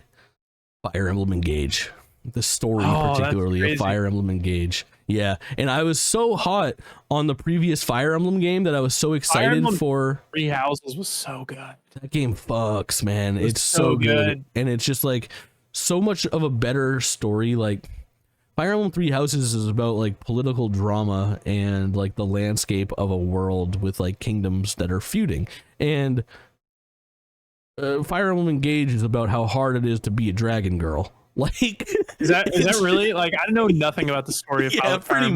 Fire Emblem Engage. The story, particularly of Fire Emblem Engage. Yeah, and I was so hot on the previous Fire Emblem game that I was so excited for. Three Houses was so good. That game fucks, man. It's so good. And it's just like so much of a better story. Like Fire Emblem Three Houses is about like political drama and like the landscape of a world with like kingdoms that are feuding. And Fire Emblem Engage is about how hard it is to be a dragon girl. Like, is that really, like, I know nothing about the story of how pretty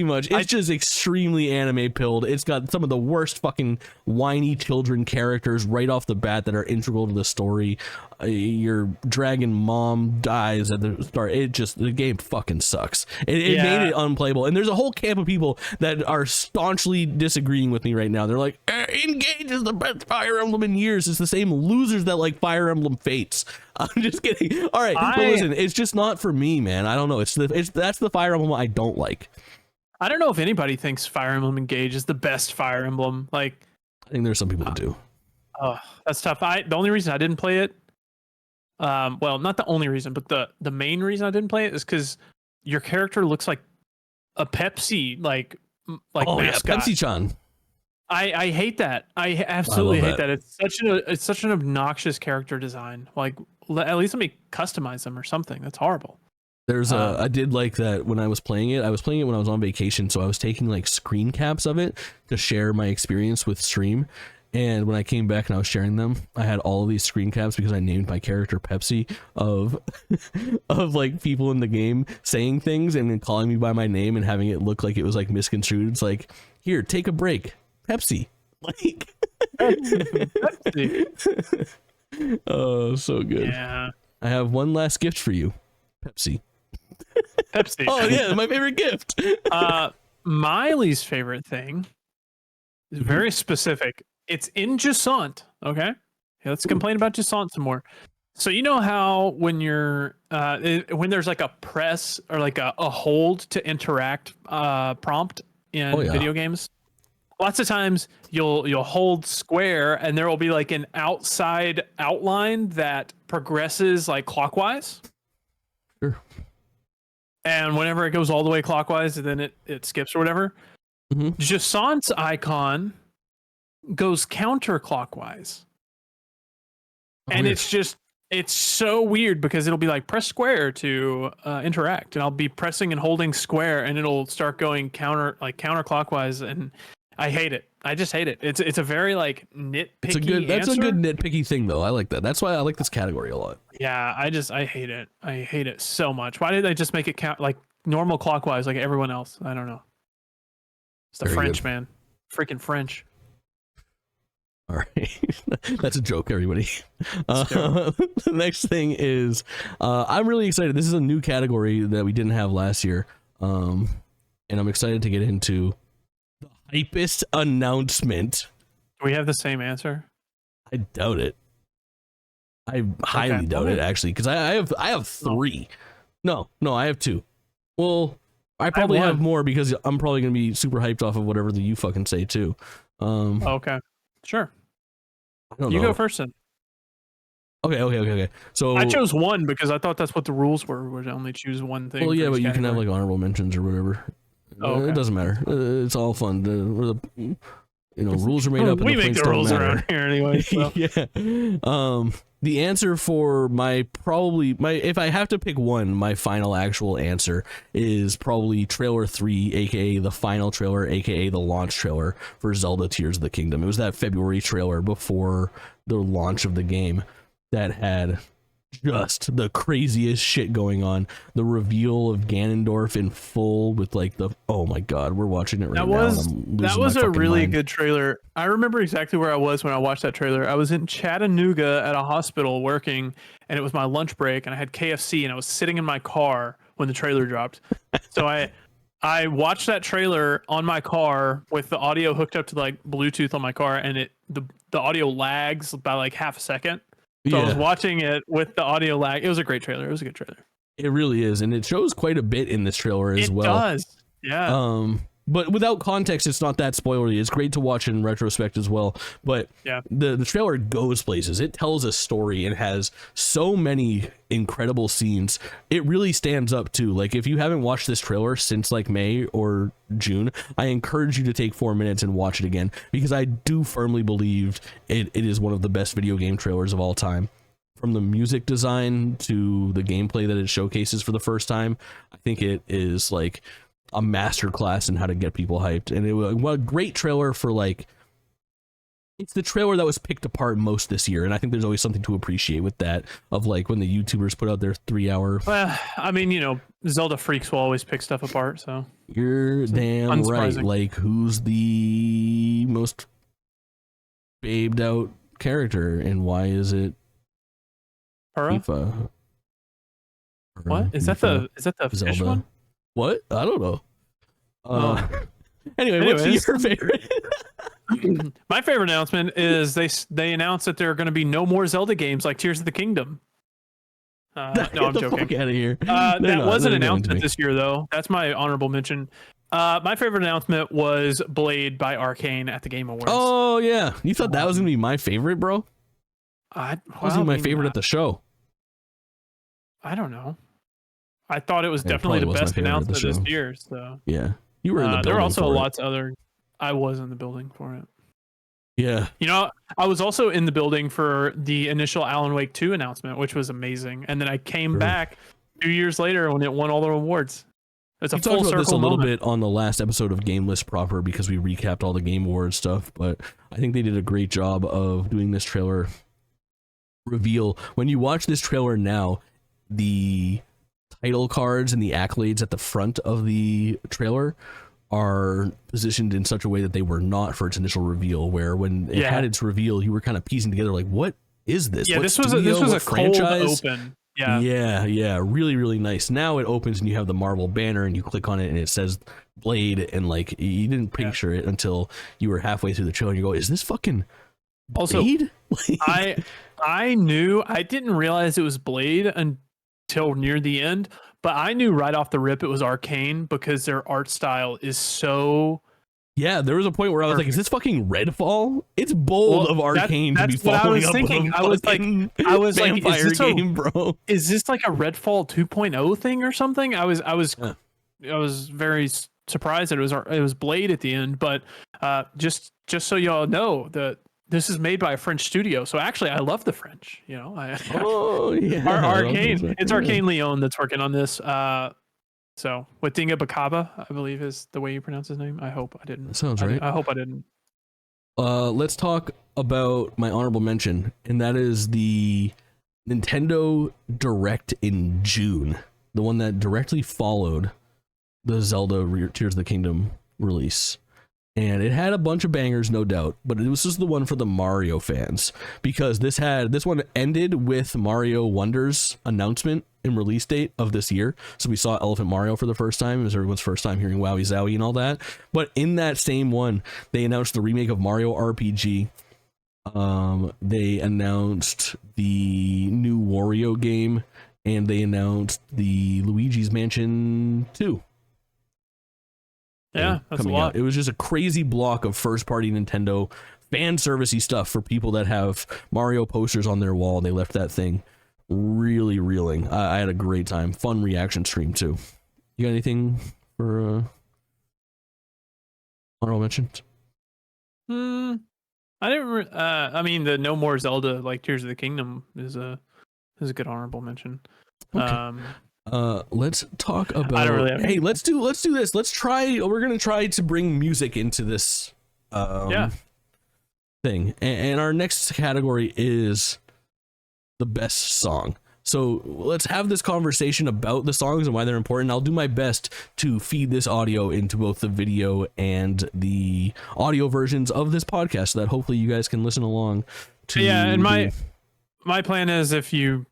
much it's just extremely anime pilled. It's got some of the worst fucking whiny children characters right off the bat that are integral to the story. Your dragon mom dies at the start. The game fucking sucks. It made it unplayable, and there's a whole camp of people that are staunchly disagreeing with me right now. They're like, Engage is the best Fire Emblem in years. It's the same losers that like Fire Emblem Fates. I'm just kidding. All right, but listen, it's just not for me, man. I don't know. That's the Fire Emblem I don't like. I don't know if anybody thinks Fire Emblem Engage is the best Fire Emblem. Like, I think there's some people that do. Oh, that's tough. The only reason I didn't play it, well, not the only reason, but the main reason I didn't play it is because your character looks like a Pepsi, like mascot. Pepsi-chan. I hate that. I absolutely hate that. It's such an obnoxious character design. Like, at least let me customize them or something. That's horrible. There's I did like that when I was playing it. I was playing it when I was on vacation, so I was taking like screen caps of it to share my experience with stream. And when I came back and I was sharing them, I had all of these screen caps because I named my character Pepsi of like people in the game saying things and then calling me by my name and having it look like it was like misconstrued. It's like, here, take a break. Pepsi. Like Pepsi. Oh, so good. Yeah. I have one last gift for you. Pepsi. Oh yeah, my favorite gift. My least favorite thing is very specific. It's in Jusant. Okay. Let's complain about Jusant some more. So you know how when you're when there's like a press or like a hold to interact prompt in video games? lots of times you'll hold square and there will be like an outside outline that progresses like clockwise. Sure. And whenever it goes all the way clockwise, then it skips or whatever. Mm-hmm. Jasant's icon goes counterclockwise. And Weird. it's so weird because it'll be like press square to interact, and I'll be pressing and holding square and it'll start going counterclockwise, and I hate it. I just hate it. It's a very like nitpicky That's answer. a good nitpicky thing though. I like that. That's why I like this category a lot. Yeah, I hate it. I hate it so much. Why did they just make it count like normal clockwise like everyone else? I don't know. It's the Very French, good. man. Freaking French. All right. That's a joke, everybody. The next thing is I'm really excited. This is a new category that we didn't have last year. And I'm excited to get into the hypest announcement. Do we have the same answer? I doubt it. I highly doubt it, actually, because I have three. No, I have two. Well, I probably have more because I'm probably going to be super hyped off of whatever you fucking say, too. Okay. Sure. I don't you know. go first then. Okay. So I chose one because I thought that's what the rules were to only choose one thing. Well, yeah, but you can have like honorable mentions or whatever. Okay. It doesn't matter. It's all fun. Rules are made up. We and make the points rules don't matter. around here anyway. So. Yeah. The answer for if I have to pick one, my final actual answer is probably trailer 3, aka the final trailer, aka the launch trailer for Zelda Tears of the Kingdom. It was that February trailer before the launch of the game that had just the craziest shit going on. The reveal of Ganondorf in full with like oh my god, we're watching it right now. That was a really good trailer. I remember exactly where I was when I watched that trailer. I was in Chattanooga at a hospital working, and it was my lunch break, and I had KFC, and I was sitting in my car when the trailer dropped. So I watched that trailer on my car with the audio hooked up to like Bluetooth on my car, and the audio lags by like half a second. So I was watching it with the audio lag. It was a great trailer. It was a good trailer. It really is, and it shows quite a bit in this trailer as well. It does, yeah. But without context, it's not that spoilery. It's great to watch in retrospect as well. But yeah, the trailer goes places. It tells a story and has so many incredible scenes. It really stands up too. Like if you haven't watched this trailer since like May or June, I encourage you to take 4 minutes and watch it again, because I do firmly believe it is one of the best video game trailers of all time. From the music design to the gameplay that it showcases for the first time, I think it is like a masterclass in how to get people hyped. And what a great trailer for like, it's the trailer that was picked apart most this year, and I think there's always something to appreciate with that, of like when the YouTubers put out their 3-hour. Well, I mean, Zelda freaks will always pick stuff apart, so you're damn right. Like, who's the most babed out character, and why is it Tifa? What is that? The fish one? What? I don't know. Anyway, what's your favorite? My favorite announcement is they announced that there are going to be no more Zelda games like Tears of the Kingdom. No, I'm joking. Fuck out of here. That was an announcement this year, though. That's my honorable mention. My favorite announcement was Blade by Arcane at the Game Awards. Oh yeah, you thought that was gonna be my favorite, bro? Wasn't my favorite at the show. I don't know. I thought it was definitely the best announcement this year. So yeah, you were in the building. There were also lots of other. I was in the building for it. Yeah. I was also in the building for the initial Alan Wake 2 announcement, which was amazing. And then I came back 2 years later when it won all the awards. It's a full circle about this a little moment. bit on the last episode of GameList proper, because we recapped all the Game Awards stuff, but I think they did a great job of doing this trailer reveal. When you watch this trailer now, the title cards and the accolades at the front of the trailer are positioned in such a way that they were not for its initial reveal, where when it had its reveal, you were kind of piecing together like, what is this? Yeah, what this was a franchise? Cold open. Yeah, really, really nice. Now it opens and you have the Marvel banner and you click on it and it says Blade, and like you didn't picture it until you were halfway through the trailer and you go, is this fucking Blade? Also, I didn't realize it was Blade until near the end, but I knew right off the rip it was Arcane because their art style is so Yeah, there was a point where I was like, "Is this fucking Redfall?" It's bold of Arcane to be following up with a I was like, vampire game, bro. Is this like a Redfall 2.0 thing or something? I was very surprised that it was Blade at the end, but just so y'all know that this is made by a French studio. So actually, I love the French. You know, Arcane. It's Arcane Lyon that's working on this. So Watinga Bakaba, I believe is the way you pronounce his name. I hope I didn't. That sounds right. I hope I didn't. Let's talk about my honorable mention, and that is the Nintendo Direct in June, the one that directly followed the Zelda Tears of the Kingdom release. And it had a bunch of bangers, no doubt, but this is the one for the Mario fans, because this one ended with Mario Wonder's announcement and release date of this year. So we saw Elephant Mario for the first time. It was everyone's first time hearing Wowie Zowie and all that. But in that same one, they announced the remake of Mario RPG. They announced the new Wario game, and they announced the Luigi's Mansion 2. Yeah, that's a lot. Out. It was just a crazy block of first-party Nintendo fan servicey stuff for people that have Mario posters on their wall. They left that thing really reeling. I had a great time. Fun reaction stream too. You got anything for honorable mentions? I didn't. I mean, the No More Zelda like Tears of the Kingdom is a good honorable mention. Okay. Let's talk about. I don't really have hey, let's do this. Let's try. We're gonna try to bring music into this. Thing, and our next category is the best song. So let's have this conversation about the songs and why they're important. I'll do my best to feed this audio into both the video and the audio versions of this podcast, so that hopefully you guys can listen along. And my plan is, if you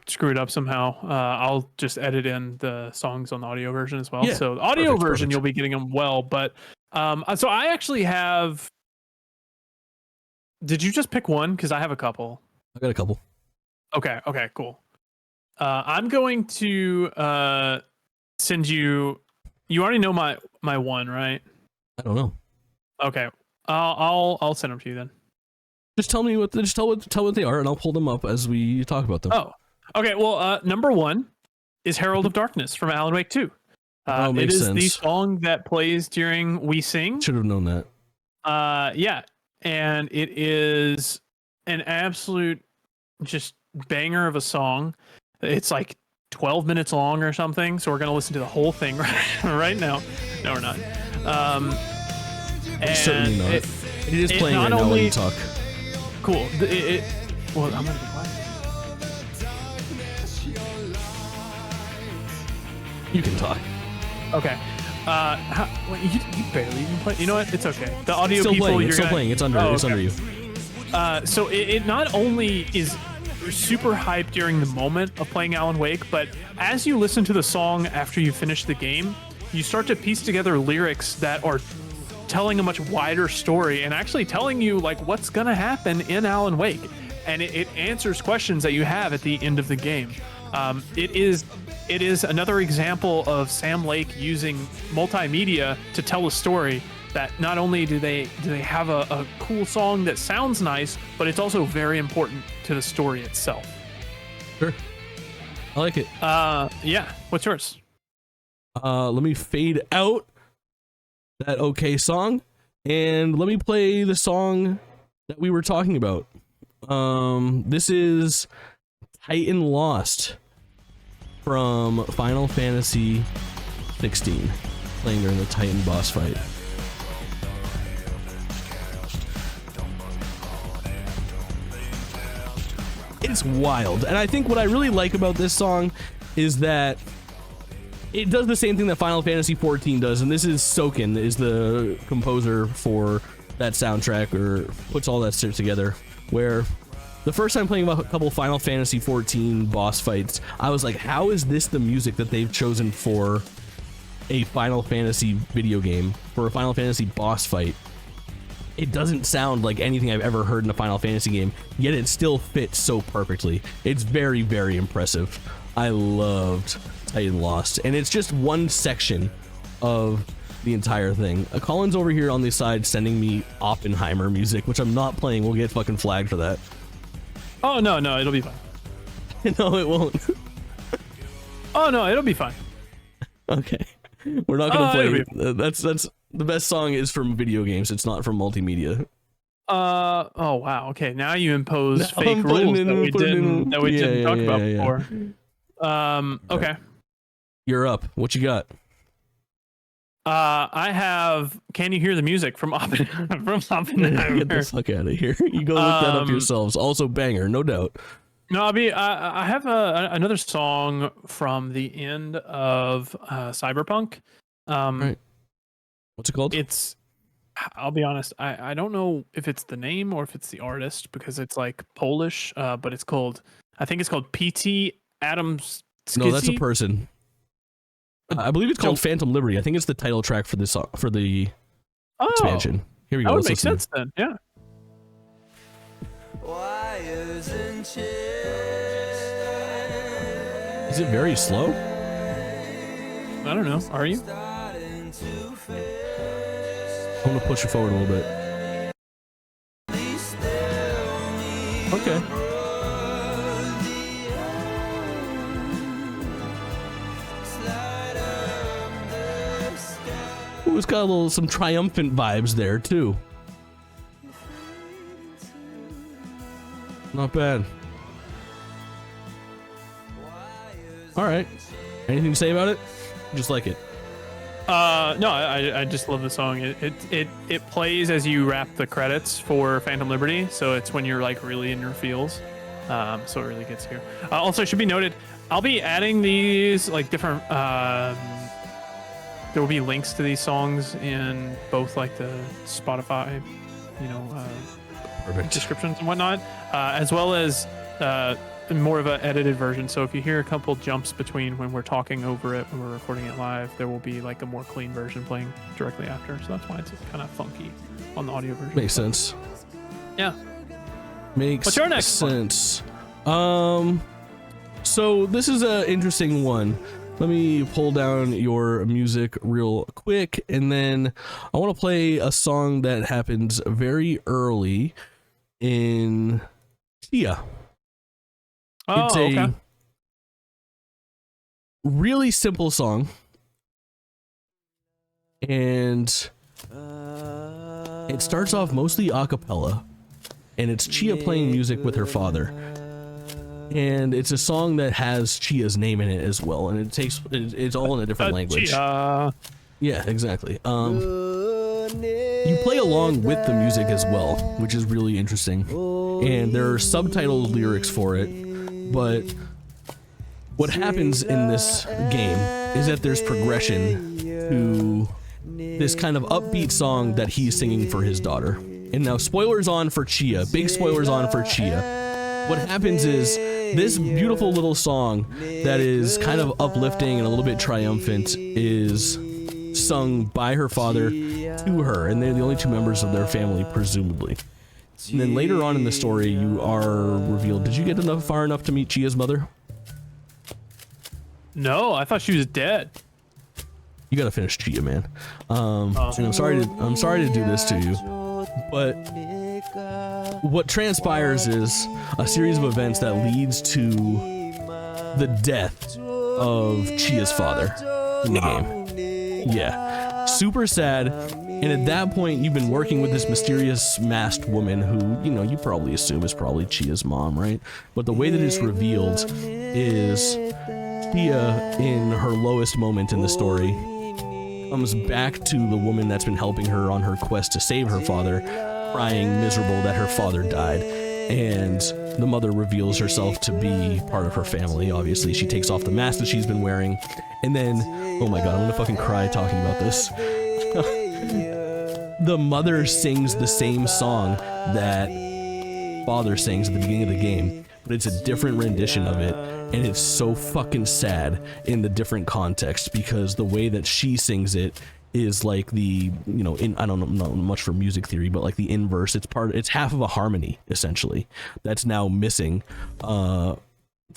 screw it up somehow, I'll just edit in the songs on the audio version as well. Yeah, so the audio version, you'll be getting them well. But so I actually have. Did you just pick one? Because I have a couple. I got a couple. Okay, cool. I'm going to send you. You already know my one, right? I don't know. Okay, I'll send them to you then. Just tell me what they are, and I'll pull them up as we talk about them. Oh, okay. Well, number one is Herald of Darkness from Alan Wake 2. It is the song that plays during We Sing. Should have known that. Yeah, and it is an absolute just banger of a song. It's like 12 minutes long or something, so we're gonna listen to the whole thing right now. No, we're not. Certainly not. It is playing right now while you talk. Cool. Well, I'm gonna be quiet. You can talk. Okay. You barely even play. You know what? It's okay. The audio still people. Playing. It's still playing. It's under. It's under you. So it not only is super hyped during the moment of playing Alan Wake, but as you listen to the song after you finish the game, you start to piece together lyrics that are telling a much wider story and actually telling you like what's gonna happen in Alan Wake, and it answers questions that you have at the end of the game. It is another example of Sam Lake using multimedia to tell a story that not only do they have a cool song that sounds nice, but it's also very important to the story itself. Sure. I like it. Yeah. What's yours? Let me fade out that okay song, and let me play the song that we were talking about. This is Titan Lost from Final Fantasy 16, playing during the Titan boss fight. It's wild, and I think what I really like about this song is that it does the same thing that Final Fantasy 14 does, and this is Soken is the composer for that soundtrack, or puts all that stuff together, where the first time playing a couple Final Fantasy 14 boss fights, I was like, how is this the music that they've chosen for a Final Fantasy video game, for a Final Fantasy boss fight? It doesn't sound like anything I've ever heard in a Final Fantasy game, yet it still fits so perfectly. It's very, very impressive. I loved Titan Lost, and it's just one section of the entire thing. Colin's over here on the side sending me Oppenheimer music, which I'm not playing. We'll get fucking flagged for that. Oh, no, it'll be fine. No, it won't. Oh, no, it'll be fine. Okay. We're not gonna play. That's the best song is from video games. It's not from multimedia. Oh wow. Okay, now you impose fake rules that we didn't talk about before. Okay. You're up. What you got? I have. Can you hear the music from Oppenheimer? Get the fuck out of here. You go look that up yourselves. Also banger, no doubt. No, I have another song from the end of Cyberpunk. Right. What's it called? I'll be honest, I don't know if it's the name or if it's the artist because it's like Polish, but I think it's called PT Adams. No, that's a person. I believe it's called Phantom Liberty. I think it's the title track for this for the expansion. Here we go. That would make sense then. Yeah. Is it very slow? I don't know. Are you? I'm gonna push it forward a little bit. Okay. Ooh, it's got some triumphant vibes there too. Not bad. All right. Anything to say about it? Just like it. No, I just love the song. It plays as you wrap the credits for Phantom Liberty, so it's when you're like really in your feels. So it really gets you. Also, it should be noted, I'll be adding these like different. There will be links to these songs in both like the Spotify, descriptions and whatnot, as well as more of an edited version. So if you hear a couple jumps between when we're talking over it, when we're recording it live, there will be like a more clean version playing directly after. So that's why it's kind of funky on the audio version. Makes sense. Yeah. What's your next sense? So this is an interesting one. Let me pull down your music real quick, and then I want to play a song that happens very early in Chia. It's a really simple song, and it starts off mostly a cappella, and it's Chia playing music with her father. And it's a song that has Chia's name in it as well, and it's all in a different language. Chia. Yeah, exactly. You play along with the music as well, which is really interesting. And there are subtitled lyrics for it, but what happens in this game is that there's progression to this kind of upbeat song that he's singing for his daughter. And now spoilers on for Chia, big spoilers on for Chia. What happens is this beautiful little song that is kind of uplifting and a little bit triumphant is sung by her father to her, and they're the only two members of their family, presumably. And then later on in the story, you are revealed. Did you get far enough to meet Chia's mother? No, I thought she was dead. You gotta finish Chia, man. And I'm sorry to do this to you, but what transpires is a series of events that leads to the death of Chia's father in the game. Yeah, super sad. And at that point, you've been working with this mysterious masked woman who, you probably assume is probably Chia's mom, right? But the way that it's revealed is Chia, in her lowest moment in the story, comes back to the woman that's been helping her on her quest to save her father, crying miserable that her father died. And the mother reveals herself to be part of her family. Obviously, she takes off the mask that she's been wearing, and then, oh my god, I'm gonna fucking cry talking about this. The mother sings the same song that father sings at the beginning of the game, but it's a different rendition of it, and it's so fucking sad in the different context, because the way that she sings it is like the, I don't know much for music theory, but like the inverse. It's half of a harmony, essentially, that's now missing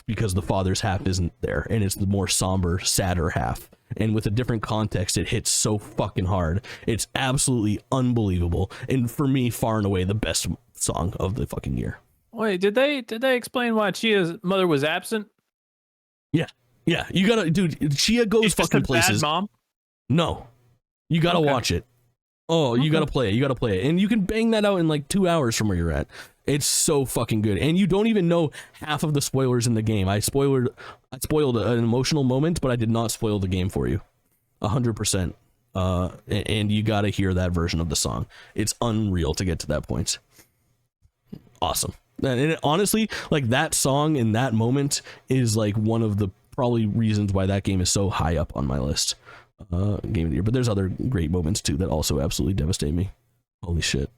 because the father's half isn't there, and it's the more somber, sadder half. And with a different context, it hits so fucking hard. It's absolutely unbelievable, and for me, far and away the best song of the fucking year. Wait, did they explain why Chia's mother was absent? Yeah, you gotta, dude. Chia goes She's fucking just a places. bad mom? No, you gotta watch it. Oh, you gotta play it. You gotta play it, and you can bang that out in like 2 hours from where you're at. It's so fucking good, and you don't even know half of the spoilers in the game. I spoiled an emotional moment, but I did not spoil the game for you, 100%. And you gotta hear that version of the song. It's unreal to get to that point. Awesome. And it, honestly, like that song in that moment is like one of the probably reasons why that game is so high up on my list. Game of the year, but there's other great moments too that also absolutely devastate me. Holy shit.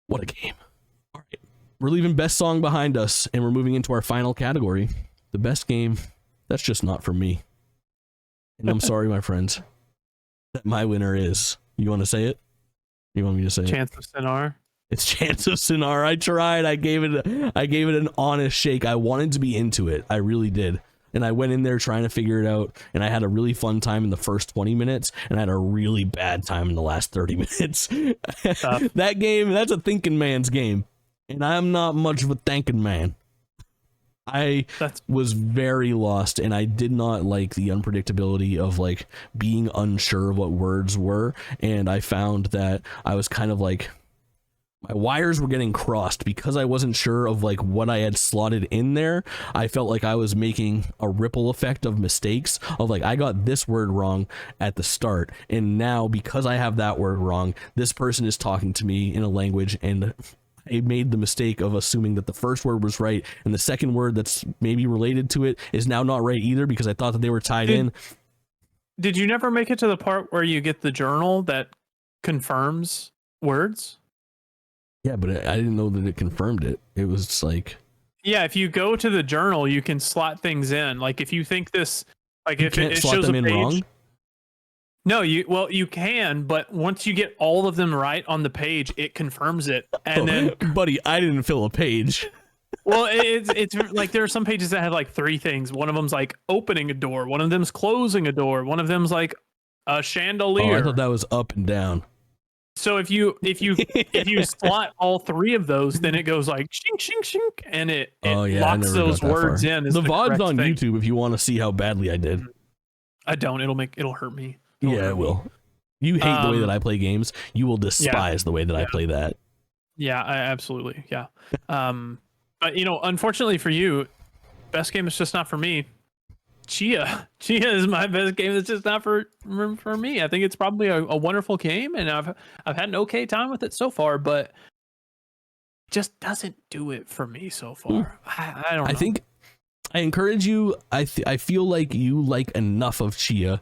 What a game. All right. We're leaving best song behind us and we're moving into our final category. The best game. That's just not for me. And I'm sorry, my friends, that my winner is. You want to say it? You want me to say Chance of Sinar? It's Chance of Sinar. I tried. I gave it an honest shake. I wanted to be into it. I really did. And I went in there trying to figure it out, and I had a really fun time in the first 20 minutes, and I had a really bad time in the last 30 minutes. That game, that's a thinking man's game, and I'm not much of a thinking man. I was very lost, and I did not like the unpredictability of like being unsure of what words were, and I found that I was kind of like, my wires were getting crossed because I wasn't sure of like what I had slotted in there. I felt like I was making a ripple effect of mistakes of like, I got this word wrong at the start, and now because I have that word wrong, this person is talking to me in a language, and I made the mistake of assuming that the first word was right, and the second word that's maybe related to it is now not right either because I thought that they were tied in. Did you never make it to the part where you get the journal that confirms words? Yeah, but I didn't know that it confirmed it. It was just like... Yeah, if you go to the journal, you can slot things in. Like if you think this... Like if it shows a page... Wrong? No, you can, but once you get all of them right on the page, it confirms it. And then... Buddy, I didn't fill a page. Well, it's like there are some pages that have like 3 things. One of them's like opening a door. One of them's closing a door. One of them's like a chandelier. Oh, I thought that was up and down. So if you slot all 3 of those, then it goes like shink shink shink, and it locks those words in. The VOD's on YouTube if you want to see how badly I did. I don't. It'll hurt me. It will. You hate the way that I play games. You will despise the way that I play that. Yeah, absolutely. Yeah. But unfortunately for you, best game is just not for me. Chia is my best game. It's just not for me. I think it's probably a wonderful game, and I've had an okay time with it so far, but it just doesn't do it for me so far. I don't know. I think I encourage you. I feel like you like enough of Chia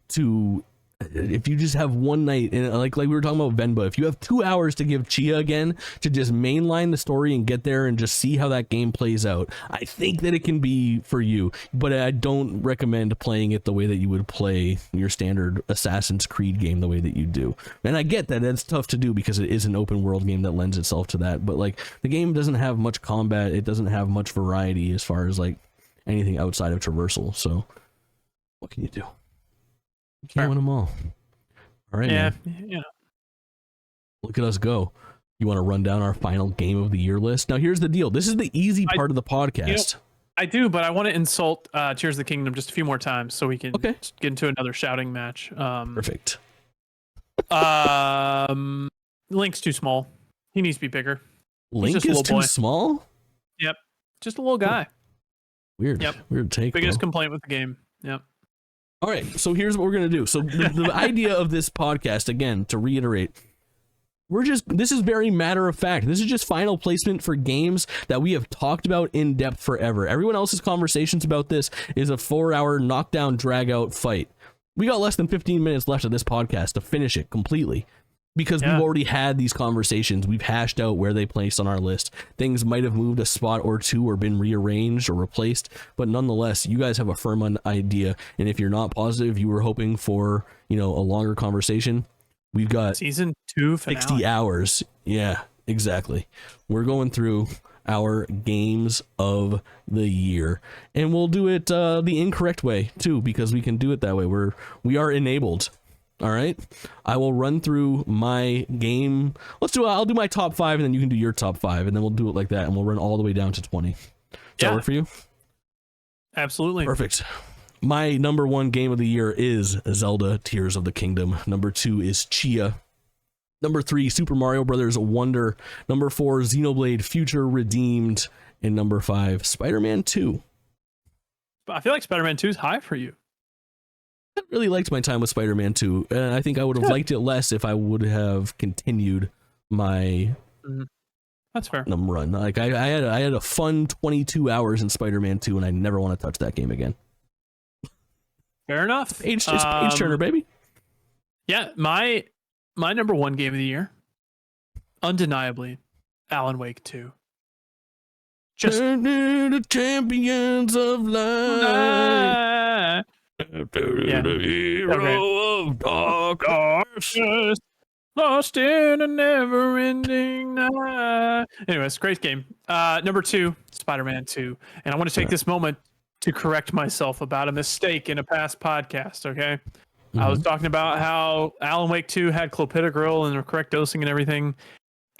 to, if you just have one night, and like we were talking about Venba, if you have 2 hours to give Chia again to just mainline the story and get there and just see how that game plays out, I think that it can be for you. But I don't recommend playing it the way that you would play your standard Assassin's Creed game the way that you do. And I get that it's tough to do because it is an open world game that lends itself to that. But like the game doesn't have much combat. It doesn't have much variety as far as like anything outside of traversal. So what can you do? You can't win them all. All right, man. Yeah. Look at us go. You want to run down our final game of the year list? Now, here's the deal. This is the easy part of the podcast. I do, but I want to insult Tears of the Kingdom just a few more times so we can get into another shouting match. Perfect. Link's too small. He needs to be bigger. Link is too small? Yep. Just a little guy. Weird. Yep. Weird take. Biggest complaint with the game. Yep. All right, so here's what we're going to do. So the idea of this podcast, again, to reiterate, this is very matter of fact. This is just final placement for games that we have talked about in depth forever. Everyone else's conversations about this is a 4-hour knockdown, drag out fight. We got less than 15 minutes left of this podcast to finish it completely. Because we've already had these conversations. We've hashed out where they placed on our list. Things might have moved a spot or two or been rearranged or replaced, but nonetheless, you guys have a firm idea. And if you're not positive, you were hoping for, a longer conversation, we've got season 2 finale. 60 hours. Yeah, exactly. We're going through our games of the year, and we'll do it the incorrect way too, because we can do it that way. We are enabled. All right, I will run through my game. I'll do my top 5, and then you can do your top 5, and then we'll do it like that, and we'll run all the way down to 20. Does that work for you? Absolutely. Perfect. My number 1 game of the year is Zelda Tears of the Kingdom. Number 2 is Chia. Number 3, Super Mario Brothers Wonder. Number 4, Xenoblade Future Redeemed. And number 5, Spider-Man 2. I feel like Spider-Man 2 is high for you. I really liked my time with Spider-Man 2, and I think I would have liked it less if I would have continued my That's fair. run. Like I had a fun 22 hours in Spider-Man 2, and I never want to touch that game again. Fair enough. It's page turner, baby. Yeah, my number 1 game of the year, undeniably, Alan Wake 2. Just the champions of light. Yeah. The hero of darkness. Lost in a never-ending night. Anyways, great game. Number 2, Spider-Man 2. And I want to take this moment to correct myself about a mistake in a past podcast, okay? I was talking about how Alan Wake 2 had clopidogrel and the correct dosing and everything.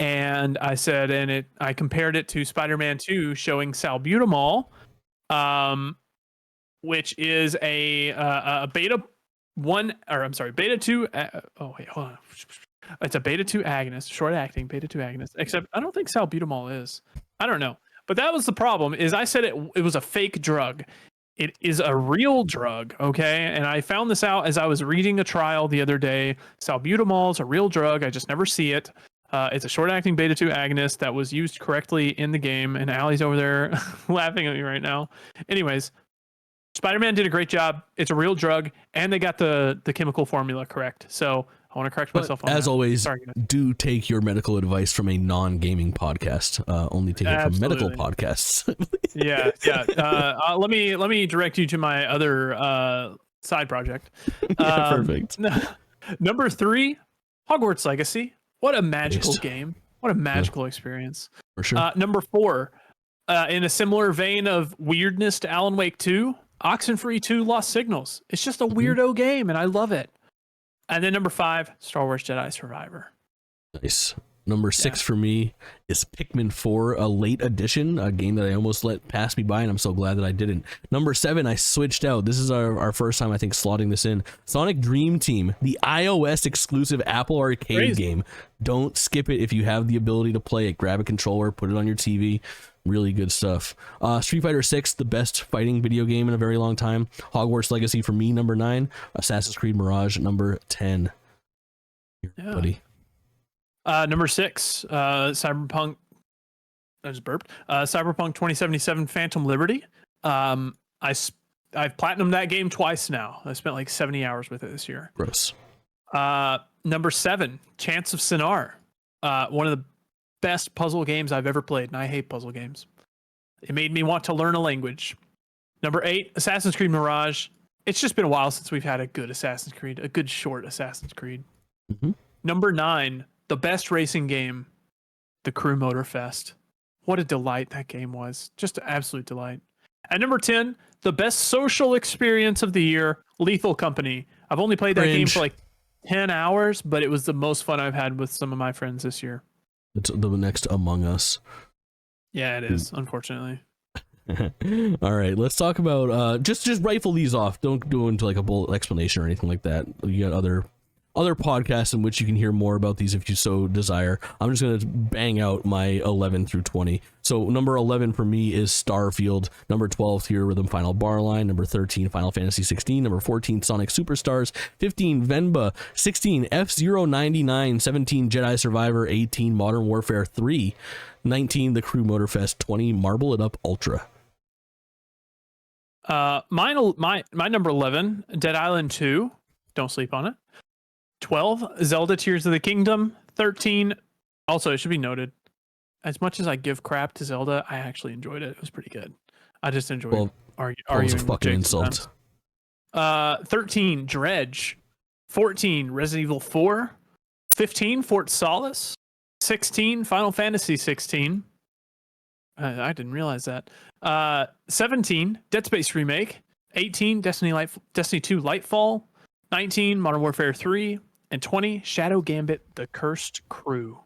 And I said, I compared it to Spider-Man 2 showing salbutamol, which is a beta 2. Hold on. It's a beta 2 agonist, short acting beta 2 agonist. Except I don't think salbutamol is. I don't know. But that was the problem. Is I said it was a fake drug. It is a real drug, okay? And I found this out as I was reading a trial the other day. Salbutamol is a real drug. I just never see it. It's a short-acting beta-2 agonist that was used correctly in the game, and Allie's over there laughing at me right now. Anyways, Spider-Man did a great job. It's a real drug, and they got the chemical formula correct. So I want to correct myself on that. As always, Sorry, do take your medical advice from a non-gaming podcast. Only take it from medical podcasts. Yeah. Let me direct you to my other side project. Perfect. Number 3, Hogwarts Legacy. What a magical game. What a magical experience. For sure. Number 4, in a similar vein of weirdness to Alan Wake 2, Oxenfree 2 Lost Signals. It's just a weirdo game, and I love it. And then number 5, Star Wars Jedi Survivor. Nice. Number 6 for me is Pikmin 4, a late edition, a game that I almost let pass me by, and I'm so glad that I didn't. Number 7, I switched out. This is our first time, I think, slotting this in. Sonic Dream Team, the iOS exclusive Apple Arcade game. Don't skip it if you have the ability to play it. Grab a controller, put it on your TV. Really good stuff. Street Fighter 6, the best fighting video game in a very long time. Hogwarts Legacy for me, number 9. Assassin's Creed Mirage, number 10. Yeah. Buddy. Number 6, Cyberpunk. I just burped. Cyberpunk 2077 Phantom Liberty. I've platinumed that game twice now. I spent like 70 hours with it this year. Gross. Number 7, Chants of Sinar. One of the best puzzle games I've ever played, and I hate puzzle games. It made me want to learn a language. Number 8, Assassin's Creed Mirage. It's just been a while since we've had a good Assassin's Creed, a good short Assassin's Creed. Number 9, the best racing game, the Crew Motorfest. What a delight that game was. Just an absolute delight. At number 10, the best social experience of the year, Lethal Company. I've only played that game for like 10 hours, but it was the most fun I've had with some of my friends this year. It's the next Among Us. Yeah, it is, unfortunately. All right, let's talk about just rifle these off. Don't go into like a bullet explanation or anything like that. You got other podcasts in which you can hear more about these if you so desire. I'm just going to bang out my 11 through 20. So number 11 for me is Starfield. Number 12, Theatrhythm Final Barline. Number 13, Final Fantasy 16. Number 14, Sonic Superstars. 15, Venba. 16, F-Zero 99. 17, Jedi Survivor. 18, Modern Warfare 3. 19, The Crew Motorfest. 20, Marble It Up Ultra. My number 11, Dead Island 2. Don't sleep on it. 12, Zelda Tears of the Kingdom. 13, also it should be noted, as much as I give crap to Zelda, I actually enjoyed it. It was pretty good. I just enjoyed arguing a fucking insult. 13, Dredge. 14, Resident Evil 4. 15, Fort Solace. 16, Final Fantasy 16. I didn't realize that. 17, Dead Space Remake. 18, Destiny 2 Lightfall. 19, Modern Warfare 3. And 20, Shadow Gambit, The Cursed Crew.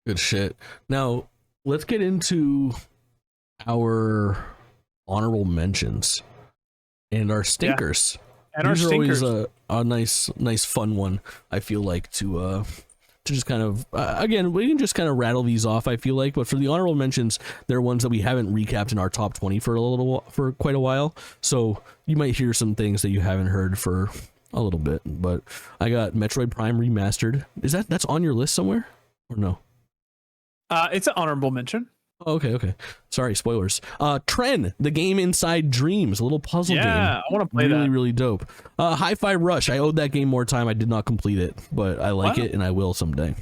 Good shit. Now, let's get into our honorable mentions and our stinkers. Yeah. And These our stinkers. are always a nice fun one, I feel like, to just kind of again, we can just kind of rattle these off, I feel like, but for the honorable mentions, they're ones that we haven't recapped in our top 20 for quite a while, so you might hear some things that you haven't heard for a little bit. But I got Metroid Prime Remastered. That's on your list somewhere or no? It's an honorable mention. Oh, okay. Sorry, spoilers. Tren, the game inside Dreams, a little puzzle game. Yeah, I want to play that. Really dope. Hi-Fi Rush. I owed that game more time. I did not complete it, but I like it and I will someday.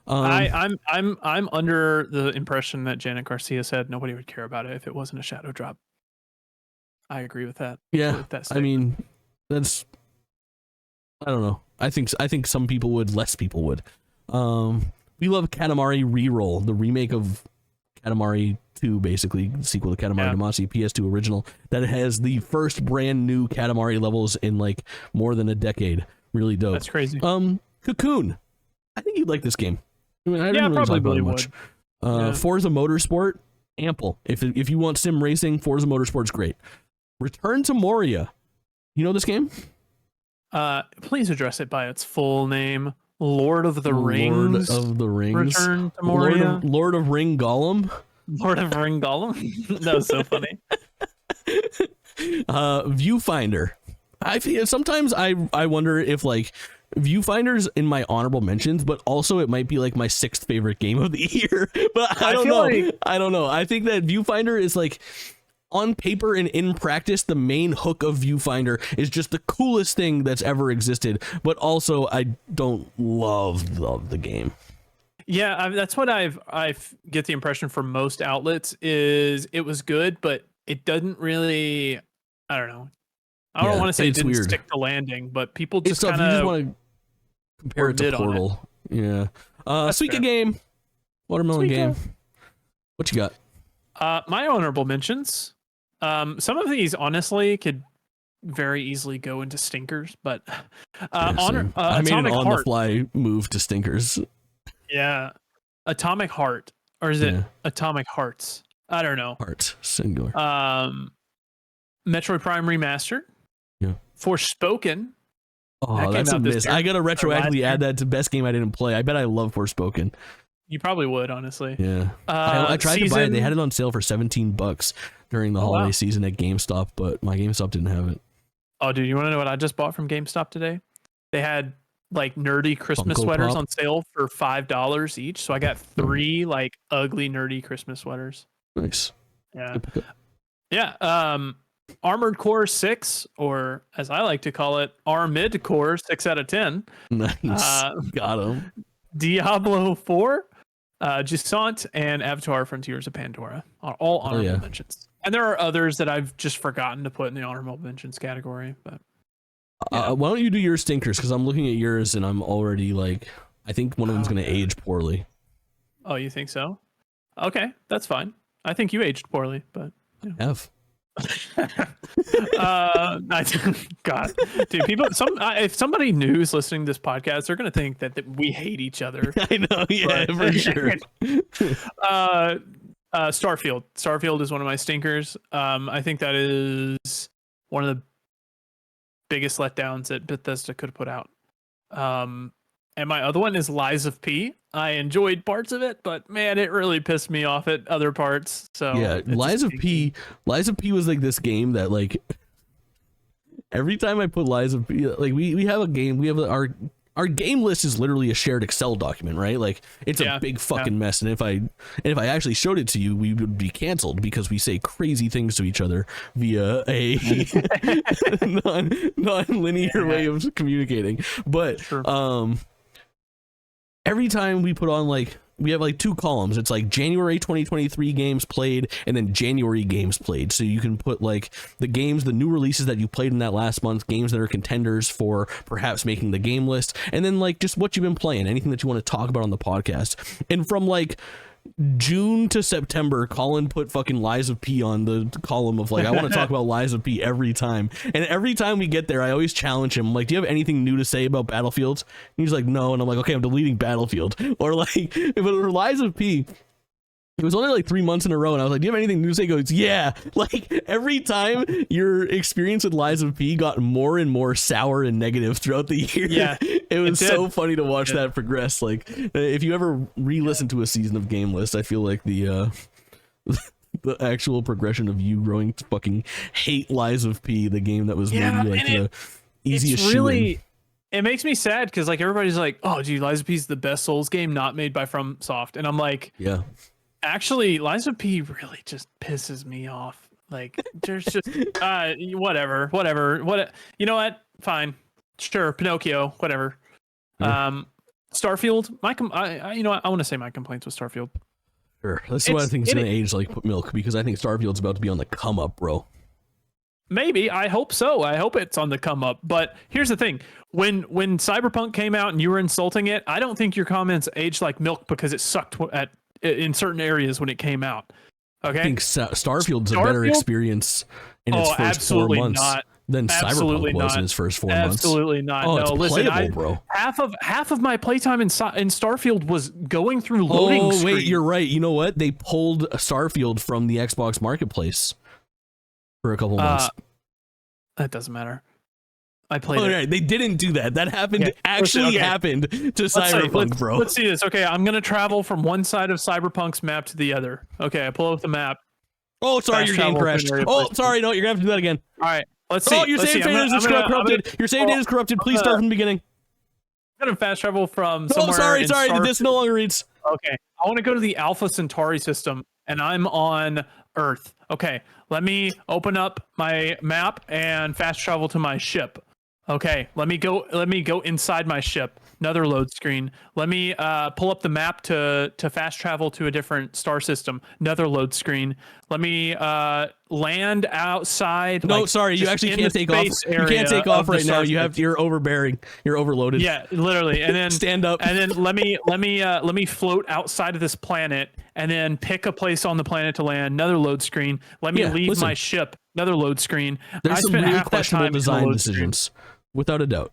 I'm under the impression that Janet Garcia said nobody would care about it if it wasn't a shadow drop. I agree with that. Yeah, I mean, I don't know. I think some people would, less people would. We love Katamari Reroll, the remake of Katamari 2, basically sequel to Katamari Damacy, PS2 original, that has the first brand new Katamari levels in like more than a decade. Really dope. That's crazy. Cocoon. I think you'd like this game. I mean, I didn't really probably talk about it much. Forza Motorsport, ample. If you want sim racing, Forza Motorsport's great. Return to Moria. You know this game? Please address it by its full name. Lord of the Rings. Lord of the Rings. Return to Moria. Lord of Ring Gollum. Lord of Ring Gollum. That was so funny. Viewfinder. I feel sometimes I wonder if like Viewfinder's in my honorable mentions, but also it might be like my 6th favorite game of the year. But I don't know. I don't know. I think that Viewfinder is like, on paper and in practice, the main hook of Viewfinder is just the coolest thing that's ever existed. But also, I don't love the game. Yeah, that's what I get the impression from most outlets is it was good, but it doesn't really. I don't know. I don't want to say it didn't stick to landing, but people just kind of want to compare it to Portal. Yeah. Suika game, Watermelon game. What you got? My honorable mentions. Some of these honestly could very easily go into stinkers, but I made an on the fly move to stinkers. Yeah, Atomic Heart, or is it Atomic Hearts? I don't know. Heart singular. Metroid Prime Remastered. Yeah. Forspoken. Oh, that's a miss. I gotta retroactively add that to best game I didn't play. I bet I love Forspoken. You probably would, honestly. Yeah. I tried to buy it. They had it on sale for $17 during the holiday season at GameStop, but my GameStop didn't have it. Oh, dude, you want to know what I just bought from GameStop today? They had like nerdy Christmas Funko sweaters Pop? on sale for $5 each. So I got 3 like ugly nerdy Christmas sweaters. Nice. Yeah. Yeah. Armored Core 6, or as I like to call it, Armid Core 6 out of 10. Nice. Got him. Diablo 4, Jusant, and Avatar Frontiers of Pandora are all honorable mentions. And there are others that I've just forgotten to put in the honorable mentions category. But why don't you do your stinkers? Because I'm looking at yours and I'm already like, I think one of them's going to age poorly. Oh, you think so? Okay, that's fine. I think you aged poorly, but F. God, dude, people. If somebody new is listening to this podcast, they're gonna think that we hate each other. I know, yeah, for sure. Starfield is one of my stinkers. I think that is one of the biggest letdowns that Bethesda could have put out. And my other one is Lies of P. I enjoyed parts of it, but man, it really pissed me off at other parts. So yeah, Lies of P was like this game that like every time I put Lies of P, like we have a game, we have our game list is literally a shared Excel document, right? Like it's a big fucking mess. And if I actually showed it to you, we would be canceled because we say crazy things to each other via a non-linear way of communicating. But every time we put on like, we have like 2 columns. It's like January 2023 games played and then January games played. So you can put like the games, the new releases that you played in that last month, games that are contenders for perhaps making the game list, and then like just what you've been playing, anything that you want to talk about on the podcast. And from like June to September, Kaulin put fucking Lies of P on the column of like, I want to talk about Lies of P every time. And every time we get there, I always challenge him. I'm like, do you have anything new to say about Battlefields? And he's like, no. And I'm like, okay, I'm deleting Battlefield. Or like, but for Lies of P, it was only like 3 months in a row, and I was like, do you have anything new to say? He goes, yeah. Like, every time your experience with Lies of P got more and more sour and negative throughout the year. Yeah, it was so funny to watch that progress. Like, if you ever re-listen to a season of GameList, I feel like the actual progression of you growing to fucking hate Lies of P, the game that was maybe like the easiest it's really, it makes me sad because like everybody's like, oh, dude, Lies of P is the best Souls game not made by FromSoft. And I'm like, yeah. Actually, Lies of P really just pisses me off. Like, there's just whatever. What you know what? Fine, sure. Pinocchio, whatever. Yeah. Starfield. You know what? I want to say my complaints with Starfield. Sure, that's why I think it's gonna age like milk, because I think Starfield's about to be on the come up, bro. Maybe. I hope so. I hope it's on the come up. But here's the thing: when Cyberpunk came out and you were insulting it, I don't think your comments aged like milk because it sucked in certain areas when it came out. Okay, I think Starfield's a better experience in its first 4 months than Cyberpunk was in its first 4 months. Absolutely not. Oh, no, it's listen, playable, bro. Half of my playtime in Starfield was going through loading screens. Wait, you're right. You know what? They pulled Starfield from the Xbox Marketplace for a couple months. That doesn't matter. I played it. Right. They didn't do that. That happened. Happened to Cyberpunk, bro. Let's see this. Okay, I'm gonna travel from one side of Cyberpunk's map to the other. Okay, I pull up the map. Oh, sorry, your game crashed. Oh, sorry, no, you're gonna have to do that again. All right, let's see. Oh, your save data is corrupted. Your save data is corrupted. Please start from the beginning. I'm gonna fast travel from somewhere. Oh, sorry. This no longer reads. Okay, I want to go to the Alpha Centauri system, and I'm on Earth. Okay, let me open up my map and fast travel to my ship. Okay, let me go inside my ship. Another load screen. Let me pull up the map to fast travel to a different star system. Another load screen. Let me land outside. No, sorry, you actually can't take off. You can't take off right now. You're overbearing. You're overloaded. Yeah, literally. And then stand up. And then let me float outside of this planet and then pick a place on the planet to land. Another load screen. Let me leave my ship. Another load screen. There's some really questionable design decisions. Without a doubt.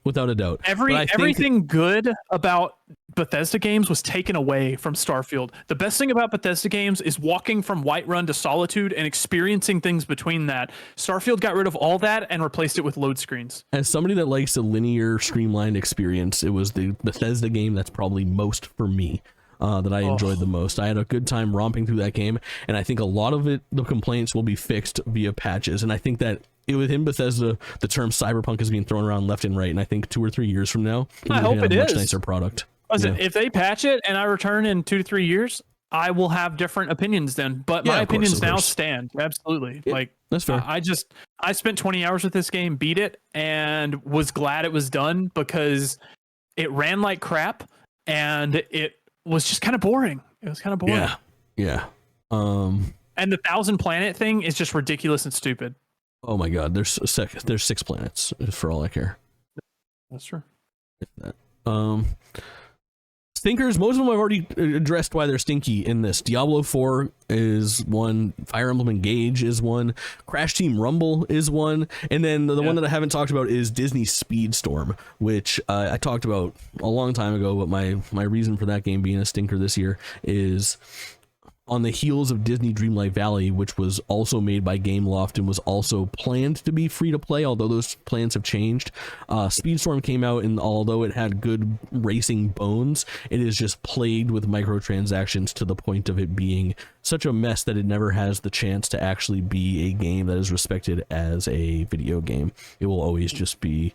Everything good about Bethesda games was taken away from Starfield. The best thing about Bethesda games is walking from Whiterun to Solitude and experiencing things between that. Starfield got rid of all that and replaced it with load screens. As somebody that likes a linear, streamlined experience, it was the Bethesda game that's probably most for me. That I enjoyed the most. I had a good time romping through that game, and I think a lot of the complaints will be fixed via patches, and I think that within Bethesda, the term cyberpunk is being thrown around left and right, and I think 2 or 3 years from now, I hope it is a much nicer product. Listen, if they patch it and I return in 2 to 3 years, I will have different opinions then, but my opinions now stand. Absolutely. Yeah, like, that's fair. I spent 20 hours with this game, beat it, and was glad it was done because it ran like crap and it was just kind of boring. It was kind of boring. Yeah. And the 1,000 planet thing is just ridiculous and stupid. Oh my god, there's 6 planets for all I care. That's true. Stinkers, most of them I've already addressed why they're stinky in this. Diablo 4 is one, Fire Emblem Engage is one, Crash Team Rumble is one, and then the one that I haven't talked about is Disney Speedstorm, which I talked about a long time ago, but my reason for that game being a stinker this year is on the heels of Disney Dreamlight Valley, which was also made by Gameloft and was also planned to be free to play, although those plans have changed. Speedstorm came out, and although it had good racing bones, it is just plagued with microtransactions to the point of it being such a mess that it never has the chance to actually be a game that is respected as a video game. It will always just be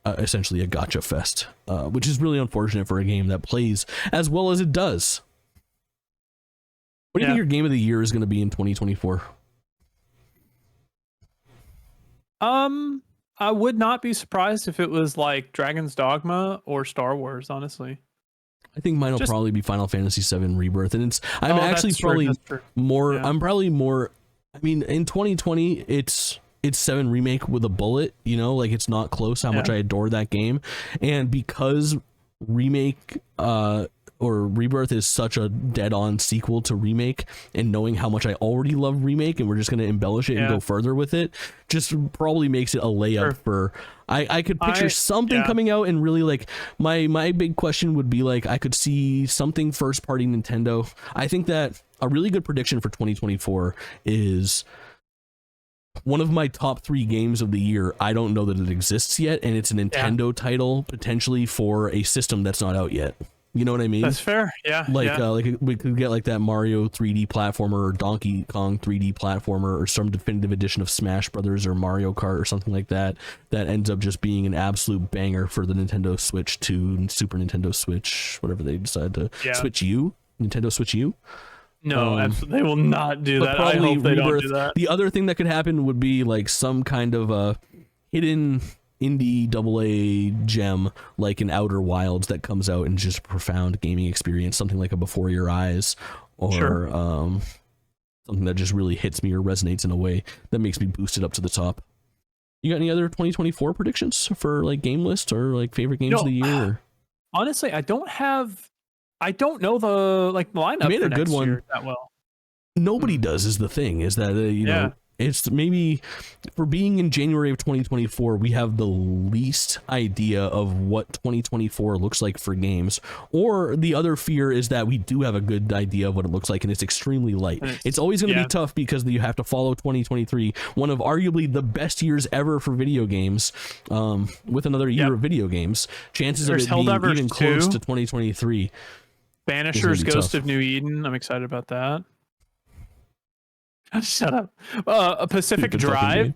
essentially a gacha fest, which is really unfortunate for a game that plays as well as it does. What do you think your game of the year is going to be in 2024? I would not be surprised if it was like Dragon's Dogma or Star Wars, honestly. I think mine will probably be Final Fantasy VII Rebirth, and I'm actually probably more. Yeah. I'm probably more. I mean, in 2020, it's 7 Remake with a bullet. You know, like it's not close how much I adore that game, and because Remake or Rebirth is such a dead-on sequel to Remake, and knowing how much I already love Remake and we're just going to embellish it and go further with it, just probably makes it a layup for... I could picture something coming out, and really, like, my big question would be, like, I could see something first-party Nintendo. I think that a really good prediction for 2024 is... one of my top 3 games of the year. I don't know that it exists yet, and it's a Nintendo title, potentially for a system that's not out yet. You know what I mean? That's fair. Yeah. Like we could get like that Mario 3D platformer, or Donkey Kong 3D platformer, or some definitive edition of Smash Brothers or Mario Kart or something like that ends up just being an absolute banger for the Nintendo Switch 2 and Super Nintendo Switch, whatever they decide to Switch U, Nintendo Switch U. No, absolutely, they will not do that. I hope they don't do that. The other thing that could happen would be like some kind of a hidden indie AA gem, like an Outer Wilds, that comes out and just a profound gaming experience, something like a Before Your Eyes, or something that just really hits me or resonates in a way that makes me boost it up to the top. You got any other 2024 predictions for like GameList or like favorite games of the year? Or? Honestly, I don't know the lineup. You made a good one that well. Nobody does is the thing, is that you know, it's maybe for being in January of 2024, we have the least idea of what 2024 looks like for games. Or the other fear is that we do have a good idea of what it looks like, and it's extremely light. It's always going to be tough because you have to follow 2023, one of arguably the best years ever for video games, with another year of video games. Chances of it being even close to 2023. Banisher's Ghost of New Eden. I'm excited about that. Shut up. Pacific Drive.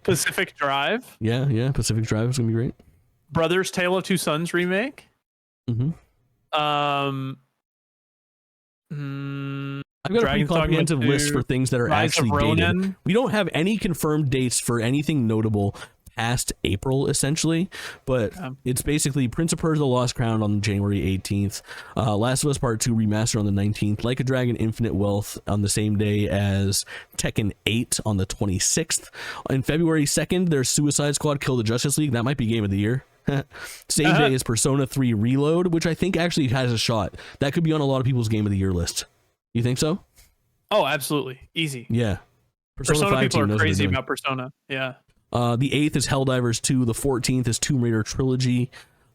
Yeah. Pacific Drive is gonna be great. Brothers Tale of Two Sons remake. I've got a pretty comprehensive list for things that are actually dated. We don't have any confirmed dates for anything notable past April, essentially, but it's basically Prince of Persia: The Lost Crown on January 18th, Last of Us Part 2 Remaster on the 19th, Like a Dragon Infinite Wealth on the same day as Tekken 8 on the 26th. On February 2nd, there's Suicide Squad Kill the Justice League. That might be game of the year. Same day as Persona 3 Reload, which I think actually has a shot. That could be on a lot of people's game of the year list. You think so? Oh, absolutely. Easy. Yeah. Persona people are crazy about Persona. Yeah. The 8th is Helldivers 2. The 14th is Tomb Raider Trilogy.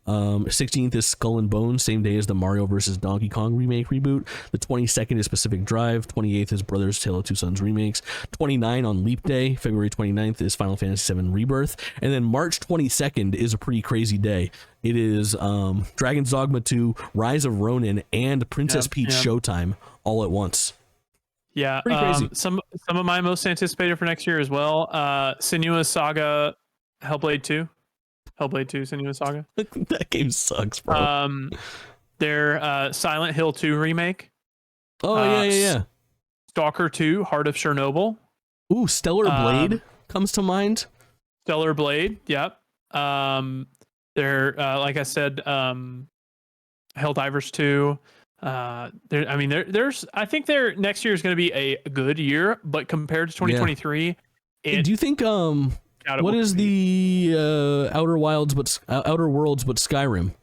16th is Skull and Bones, same day as the Mario vs. Donkey Kong remake reboot. The 22nd is Pacific Drive. 28th is Brothers Tale of Two Sons remakes. 29 on Leap Day. February 29th is Final Fantasy VII Rebirth. And then March 22nd is a pretty crazy day. It is Dragon's Dogma 2, Rise of Ronin, and Princess Peach Showtime all at once. Yeah, pretty crazy. Some of my most anticipated for next year as well. Senua's Saga, Hellblade 2, Senua's Saga. That game sucks, bro. Their Silent Hill 2 remake. Oh yeah. Stalker 2, Heart of Chernobyl. Ooh, Stellar Blade comes to mind. Stellar Blade, yep. They're like I said, Helldivers 2. There's I think their next year is going to be a good year, but compared to 2023, do you think what is the Outer Worlds but Skyrim?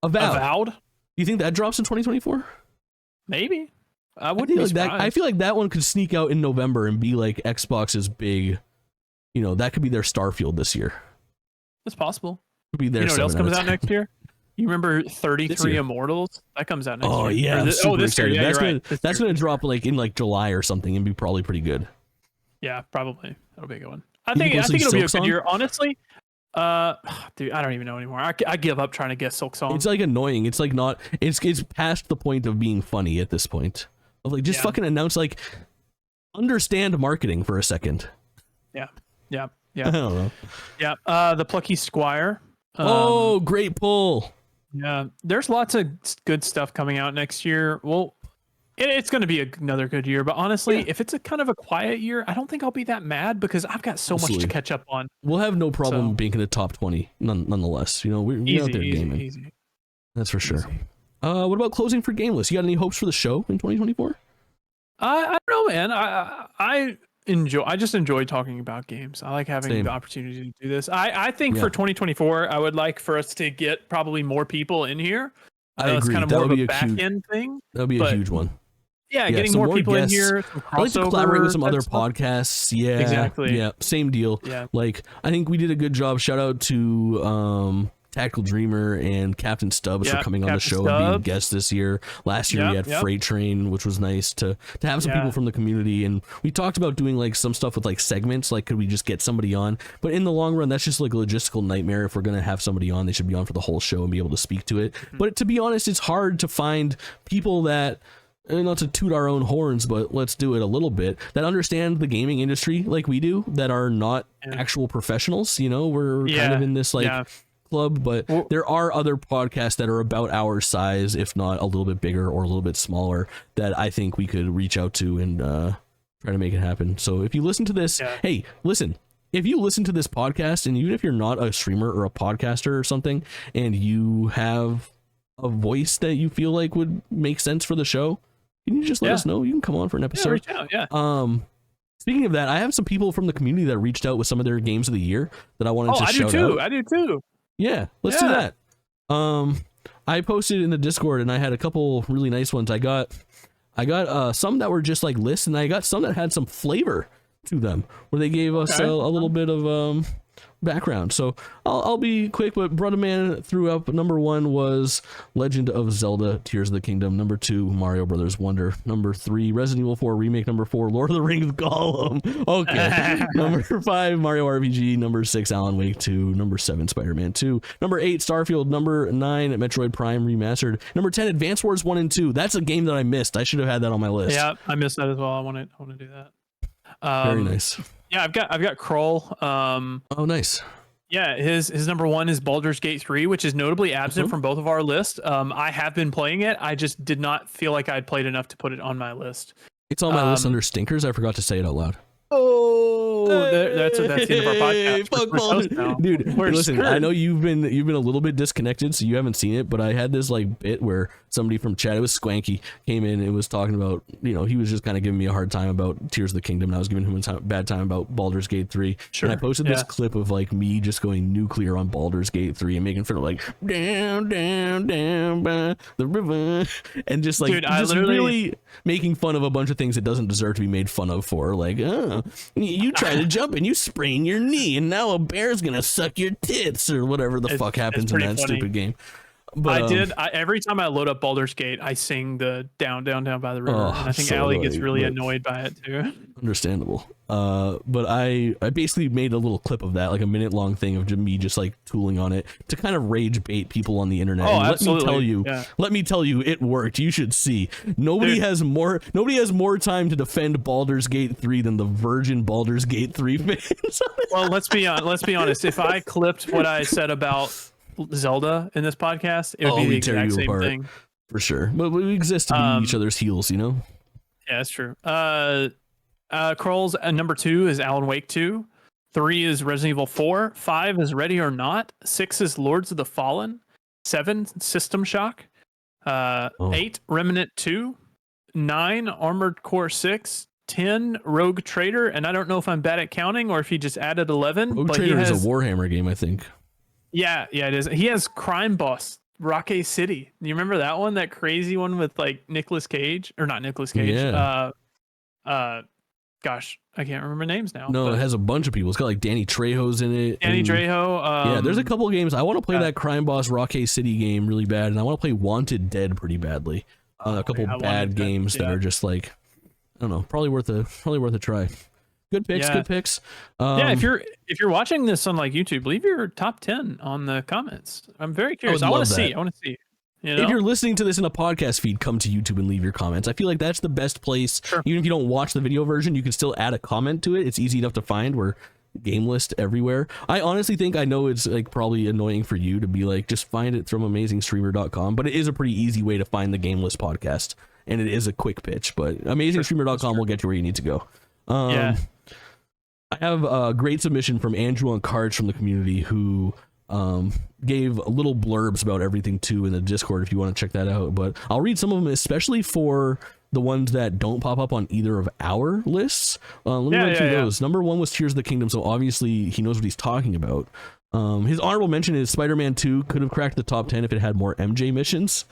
Avowed? Do you think that drops in 2024? Maybe. I wouldn't be surprised. I feel like that one could sneak out in November and be like Xbox's big, that could be their Starfield this year. That's possible. Could be their. You know what else comes out next year? You remember 33 Immortals? That comes out next year. Oh yeah, this year. Yeah, that's gonna drop in July or something and be probably pretty good. Yeah, probably. That'll be a good one. I think it'll be a good year. Honestly, dude, I don't even know anymore. I give up trying to guess Silk Song. It's annoying. It's not. It's past the point of being funny at this point. Of just fucking announce understand marketing for a second. Yeah. I don't know. Yeah. The Plucky Squire. Great pull. Yeah, there's lots of good stuff coming out next year. Well, it's going to be another good year, but honestly, if it's a kind of a quiet year, I don't think I'll be that mad because I've got so much to catch up on. We'll have no problem being in the top 20, nonetheless. We're out there gaming. Easy. That's for sure. What about closing for GameList? You got any hopes for the show in 2024? I don't know, man. I just enjoy talking about games. I like having the opportunity to do this. I think for 2024, I would like for us to get probably more people in here. I agree. It's kind of that more would of be a back end thing. That would be a huge one. Yeah, getting more people in here. I'd like to collaborate with some other podcasts. Yeah, exactly. Yeah, same deal. Yeah, like I think we did a good job. Shout out to Tactical Dreamer and Captain Stubbs for coming on the show and being guests this year. Last year we had Freight Train, which was nice to have some people from the community, and we talked about doing like some stuff with like segments, like could we just get somebody on, but in the long run that's just like a logistical nightmare. If we're gonna have somebody on, they should be on for the whole show and be able to speak to it. But to be honest, it's hard to find people that, and not to toot our own horns, but let's do it a little bit, that understand the gaming industry like we do, that are not actual professionals. You know, we're kind of in this like club, but there are other podcasts that are about our size, if not a little bit bigger or a little bit smaller, that I think we could reach out to and try to make it happen. So if you listen to this, hey, listen, if you listen to this podcast, and even if you're not a streamer or a podcaster or something, and you have a voice that you feel like would make sense for the show, can you just let us know? You can come on for an episode. Reach out, Speaking of that, I have some people from the community that reached out with some of their games of the year that I wanted to shout out. I do too. Yeah, let's do that. I posted in the Discord, and I had a couple really nice ones. I got some that were just like lists, and I got some that had some flavor to them, where they gave us a little bit of background. So I'll be quick, but Brother Man threw up number 1 was Legend of Zelda Tears of the Kingdom, number 2 Mario Brothers Wonder, number 3 Resident Evil 4 Remake, number 4 Lord of the Rings Gollum, okay, number 5 Mario RPG, number 6 Alan Wake 2, number 7 Spider-Man 2, number 8 Starfield, number 9 Metroid Prime Remastered, number 10 Advance Wars 1 and 2. That's a game that I missed. I should have had that on my list. Yeah, I missed that as well. I want to do that. Very nice. Yeah, I've got Kroll. Oh, nice. Yeah, his number 1 is Baldur's Gate 3, which is notably absent from both of our lists. I have been playing it. I just did not feel like I'd played enough to put it on my list. It's on my list under stinkers. I forgot to say it out loud. Oh, that's the end of our podcast. Dude, listen, I know you've been a little bit disconnected, so you haven't seen it, but I had this like bit where somebody from chat, it was Swanky, came in and was talking about, you know, he was just kind of giving me a hard time about Tears of the Kingdom, and I was giving him a bad time about Baldur's Gate 3. And I posted this clip of like me just going nuclear on Baldur's Gate 3 and making fun of like down by the river, and just like really making fun of a bunch of things it doesn't deserve to be made fun of for, like, oh, you try to jump and you sprain your knee, and now a bear's gonna suck your tits, or whatever the fuck happens in that stupid game. But every time I load up Baldur's Gate, I sing the down by the river, and I think Allie gets really annoyed by it too. Understandable. But I basically made a little clip of that, like a minute long thing of me just like tooling on it to kind of rage bait people on the internet. Oh, and absolutely. Let me tell you, it worked. You should see. Nobody has more time to defend Baldur's Gate 3 than the virgin Baldur's Gate 3 fans. Well, let's be honest. If I clipped what I said about Zelda in this podcast, it would be the exact same thing. For sure. But we exist to be each other's heels, you know? Yeah, that's true. Kroll's number 2 is Alan Wake 2. 3 is Resident Evil 4. 5 is Ready or Not. 6 is Lords of the Fallen. 7 System Shock. 8 Remnant 2. 9 Armored Core 6. 10 Rogue Trader, and I don't know if I'm bad at counting or if he just added 11. Rogue Trader is a Warhammer game, I think. Yeah, it is. He has Crime Boss, Rocket City. You remember that one? That crazy one with like Nicolas Cage, or not Nicolas Cage? Yeah. Gosh, I can't remember names now. No, it has a bunch of people. It's got like Danny Trejo's in it. Trejo. Yeah, there's a couple of games. I want to play that Crime Boss Rocket City game really bad, and I want to play Wanted Dead pretty badly. A couple bad games that are just like, I don't know, probably worth a try. Good picks, good picks. If you're watching this on like YouTube, leave your top 10 on the comments. I'm very curious. I want to see. You know? If you're listening to this in a podcast feed, come to YouTube and leave your comments. I feel like that's the best place. Sure. Even if you don't watch the video version, you can still add a comment to it. It's easy enough to find. We're GameList everywhere. I honestly think, I know it's like probably annoying for you to be like, just find it from amazingstreamer.com, but it is a pretty easy way to find the GameList podcast, and it is a quick pitch, but amazingstreamer.com will get you where you need to go. I have a great submission from Andrew on Cards from the community, who gave little blurbs about everything too in the Discord if you want to check that out, but I'll read some of them, especially for the ones that don't pop up on either of our lists. Let me run through those. Number 1 was Tears of the Kingdom, so obviously he knows what he's talking about. His honorable mention is Spider-Man 2 could have cracked the top 10 if it had more MJ missions.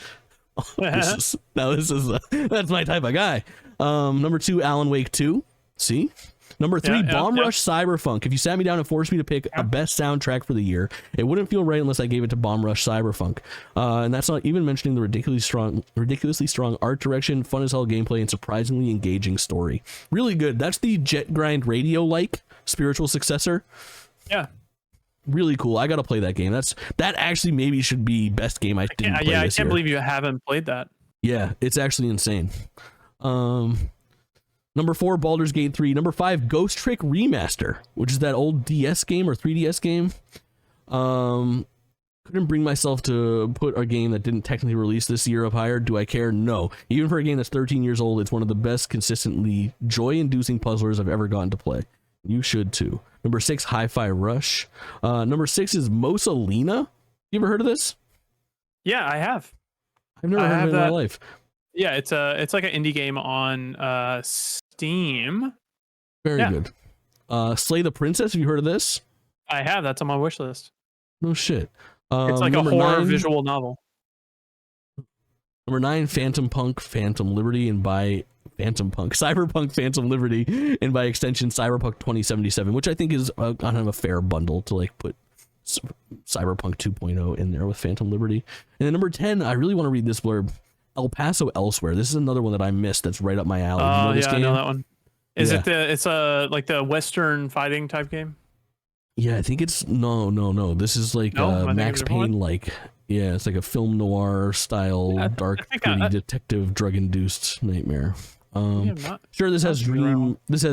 That's my type of guy. Number 2, Alan Wake 2. See? Number 3, Bomb Rush Cyberpunk. If you sat me down and forced me to pick a best soundtrack for the year, it wouldn't feel right unless I gave it to Bomb Rush Cyberpunk. And that's not even mentioning the ridiculously strong art direction, fun as hell gameplay, and surprisingly engaging story. Really good. That's the Jet Grind Radio-like spiritual successor. Yeah. Really cool. I gotta play that game. That actually maybe should be best game I didn't play this year. I can't believe you haven't played that. Yeah, it's actually insane. Number 4, Baldur's Gate 3. Number 5, Ghost Trick Remaster, which is that old DS game or 3DS game. Couldn't bring myself to put a game that didn't technically release this year up higher. Do I care? No. Even for a game that's 13 years old, it's one of the best consistently joy-inducing puzzlers I've ever gotten to play. You should too. Number 6, Hi-Fi Rush. Number 6 is Mosalina. You ever heard of this? Yeah, I have. I've never heard of it in my life. Yeah, it's like an indie game on Steam. Very good. Slay the Princess. Have you heard of this? I have. That's on my wish list. No shit. It's like a horror visual novel. Number 9, Phantom Punk, Phantom Liberty, and by Cyberpunk Phantom Liberty, and by extension Cyberpunk 2077, which I think is kind of a fair bundle to like put Cyberpunk 2.0 in there with Phantom Liberty. And then number 10, I really want to read this blurb. El Paso Elsewhere. This is another one that I missed that's right up my alley. Oh, yeah, I know that one. It's like the Western fighting type game? Yeah, I think it's no. This is like Max Payne like. Yeah, it's like a film noir style, dark, gritty detective drug induced nightmare. Sure, this has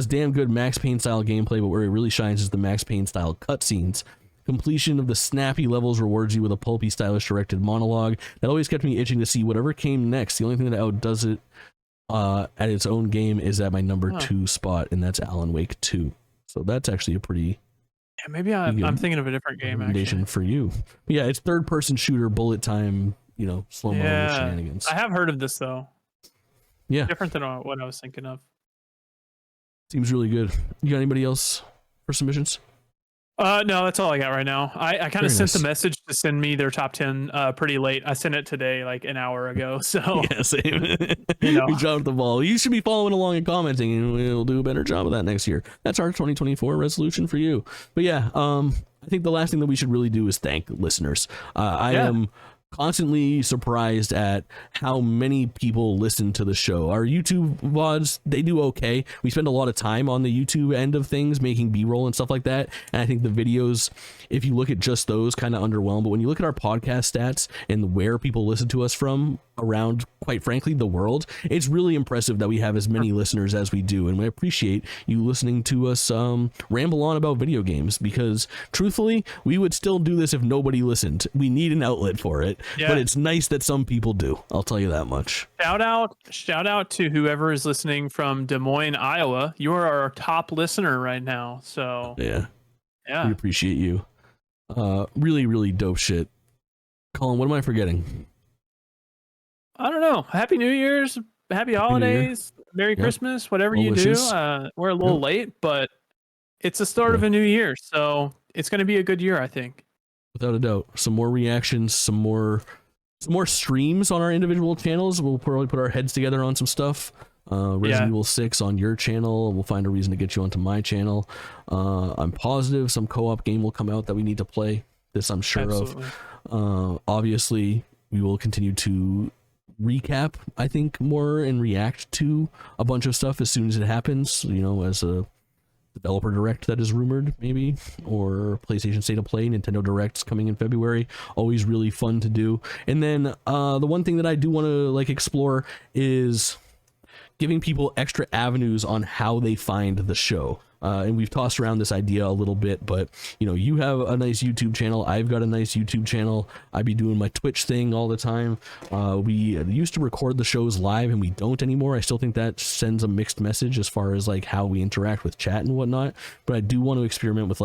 damn good Max Payne style gameplay, but where it really shines is the Max Payne style cutscenes. Completion of the snappy levels rewards you with a pulpy, stylish directed monologue that always kept me itching to see whatever came next. The only thing that outdoes it at its own game is at my number 2 spot, and that's Alan Wake 2. So that's actually a pretty... Yeah, maybe I'm thinking of a different game, recommendation for you. But yeah, it's third-person shooter, bullet time, slow-mo shenanigans. I have heard of this, though. Yeah. Different than what I was thinking of. Seems really good. You got anybody else for submissions? No, that's all I got right now. I kind of sent the message to send me their top 10 pretty late. I sent it today, like an hour ago. So yeah, same. We dropped the ball. You should be following along and commenting, and we'll do a better job of that next year. That's our 2024 resolution for you. But yeah, I think the last thing that we should really do is thank listeners. I am constantly surprised at how many people listen to the show. Our YouTube VODs, they do okay. We spend a lot of time on the YouTube end of things, making B-roll and stuff like that. And I think the videos, if you look at just those, kind of underwhelm. But when you look at our podcast stats and where people listen to us from around, quite frankly, the world, it's really impressive that we have as many listeners as we do. And we appreciate you listening to us ramble on about video games, because truthfully, we would still do this if nobody listened. We need an outlet for it. Yeah. But it's nice that some people do. I'll tell you that much. Shout out to whoever is listening from Des Moines, Iowa. You are our top listener right now. So yeah, we appreciate you. Really, really dope shit. Kaulin, what am I forgetting? I don't know. Happy New Year's, happy holidays, Merry Christmas, whatever you do. We're a little late, but it's the start of a new year, so it's going to be a good year, I think. Without a doubt. Some more reactions, some more streams on our individual channels. We'll probably put our heads together on some stuff. Resident Evil 6 on your channel. We'll find a reason to get you onto my channel. I'm positive some co-op game will come out that we need to play. This I'm sure of. Obviously, we will continue to recap, I think, more and react to a bunch of stuff as soon as it happens, as a developer direct that is rumored, maybe, or PlayStation State of Play, Nintendo Directs coming in February. Always really fun to do. And then the one thing that I do want to explore is giving people extra avenues on how they find the show. And we've tossed around this idea a little bit, but you have a nice YouTube channel. I've got a nice YouTube channel. I be doing my Twitch thing all the time. We used to record the shows live, and we don't anymore. I still think that sends a mixed message as far as how we interact with chat and whatnot. But I do want to experiment with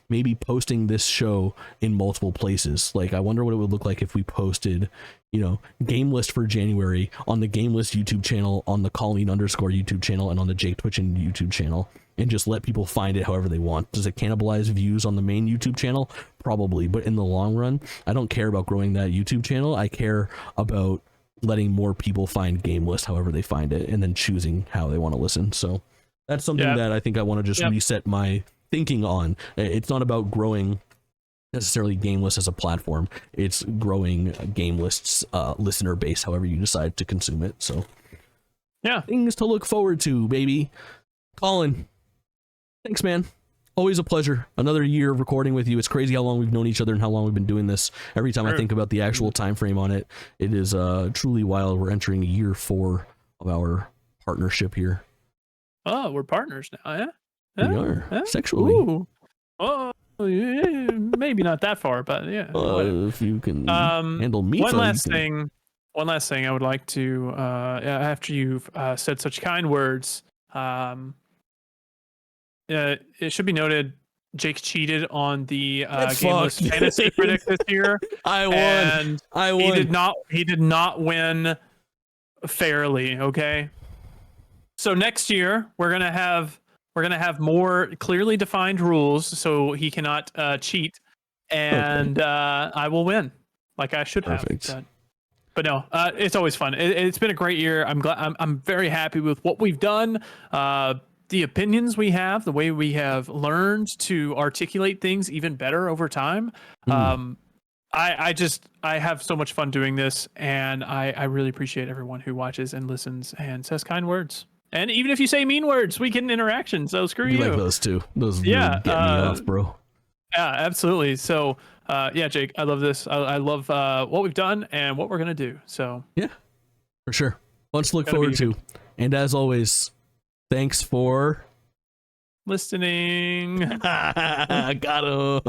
maybe posting this show in multiple places. I wonder what it would look like if we posted GameList for January on the GameList YouTube channel, on the Kaulin _ YouTube channel, and on the Jake Twitchin YouTube channel. and just let people find it however they want. Does it cannibalize views on the main YouTube channel? Probably, but in the long run, I don't care about growing that YouTube channel. I care about letting more people find GameList however they find it, and then choosing how they want to listen. So that's something that I think I want to just reset my thinking on. It's not about growing necessarily GameList as a platform. It's growing GameList's listener base however you decide to consume it. So yeah, things to look forward to, baby. Kaulin, thanks, man. Always a pleasure. Another year of recording with you. It's crazy how long we've known each other and how long we've been doing this. Every time I think about the actual time frame on it, it is truly wild. We're entering year 4 of our partnership here. Oh, we're partners now, We are, sexually. Ooh. Oh, yeah, maybe not that far, but yeah. If you can handle me. One last thing I would like to, after you've said such kind words, it should be noted, Jake cheated on the GameList fantasy predict this year. I won. He did not win fairly. Okay. So next year we're gonna have more clearly defined rules, so he cannot cheat, and I will win, like I should have. But no, it's always fun. It's been a great year. I'm glad. I'm very happy with what we've done. The opinions we have, the way we have learned to articulate things even better over time. I have so much fun doing this, and I really appreciate everyone who watches and listens and says kind words. And even if you say mean words, we get an interaction. So screw you. Like those two. Those really get me off, bro. Yeah, absolutely. So Jake, I love this. I love what we've done and what we're gonna do. So yeah, for sure. Much to look forward to. And as always, thanks for listening. Got him.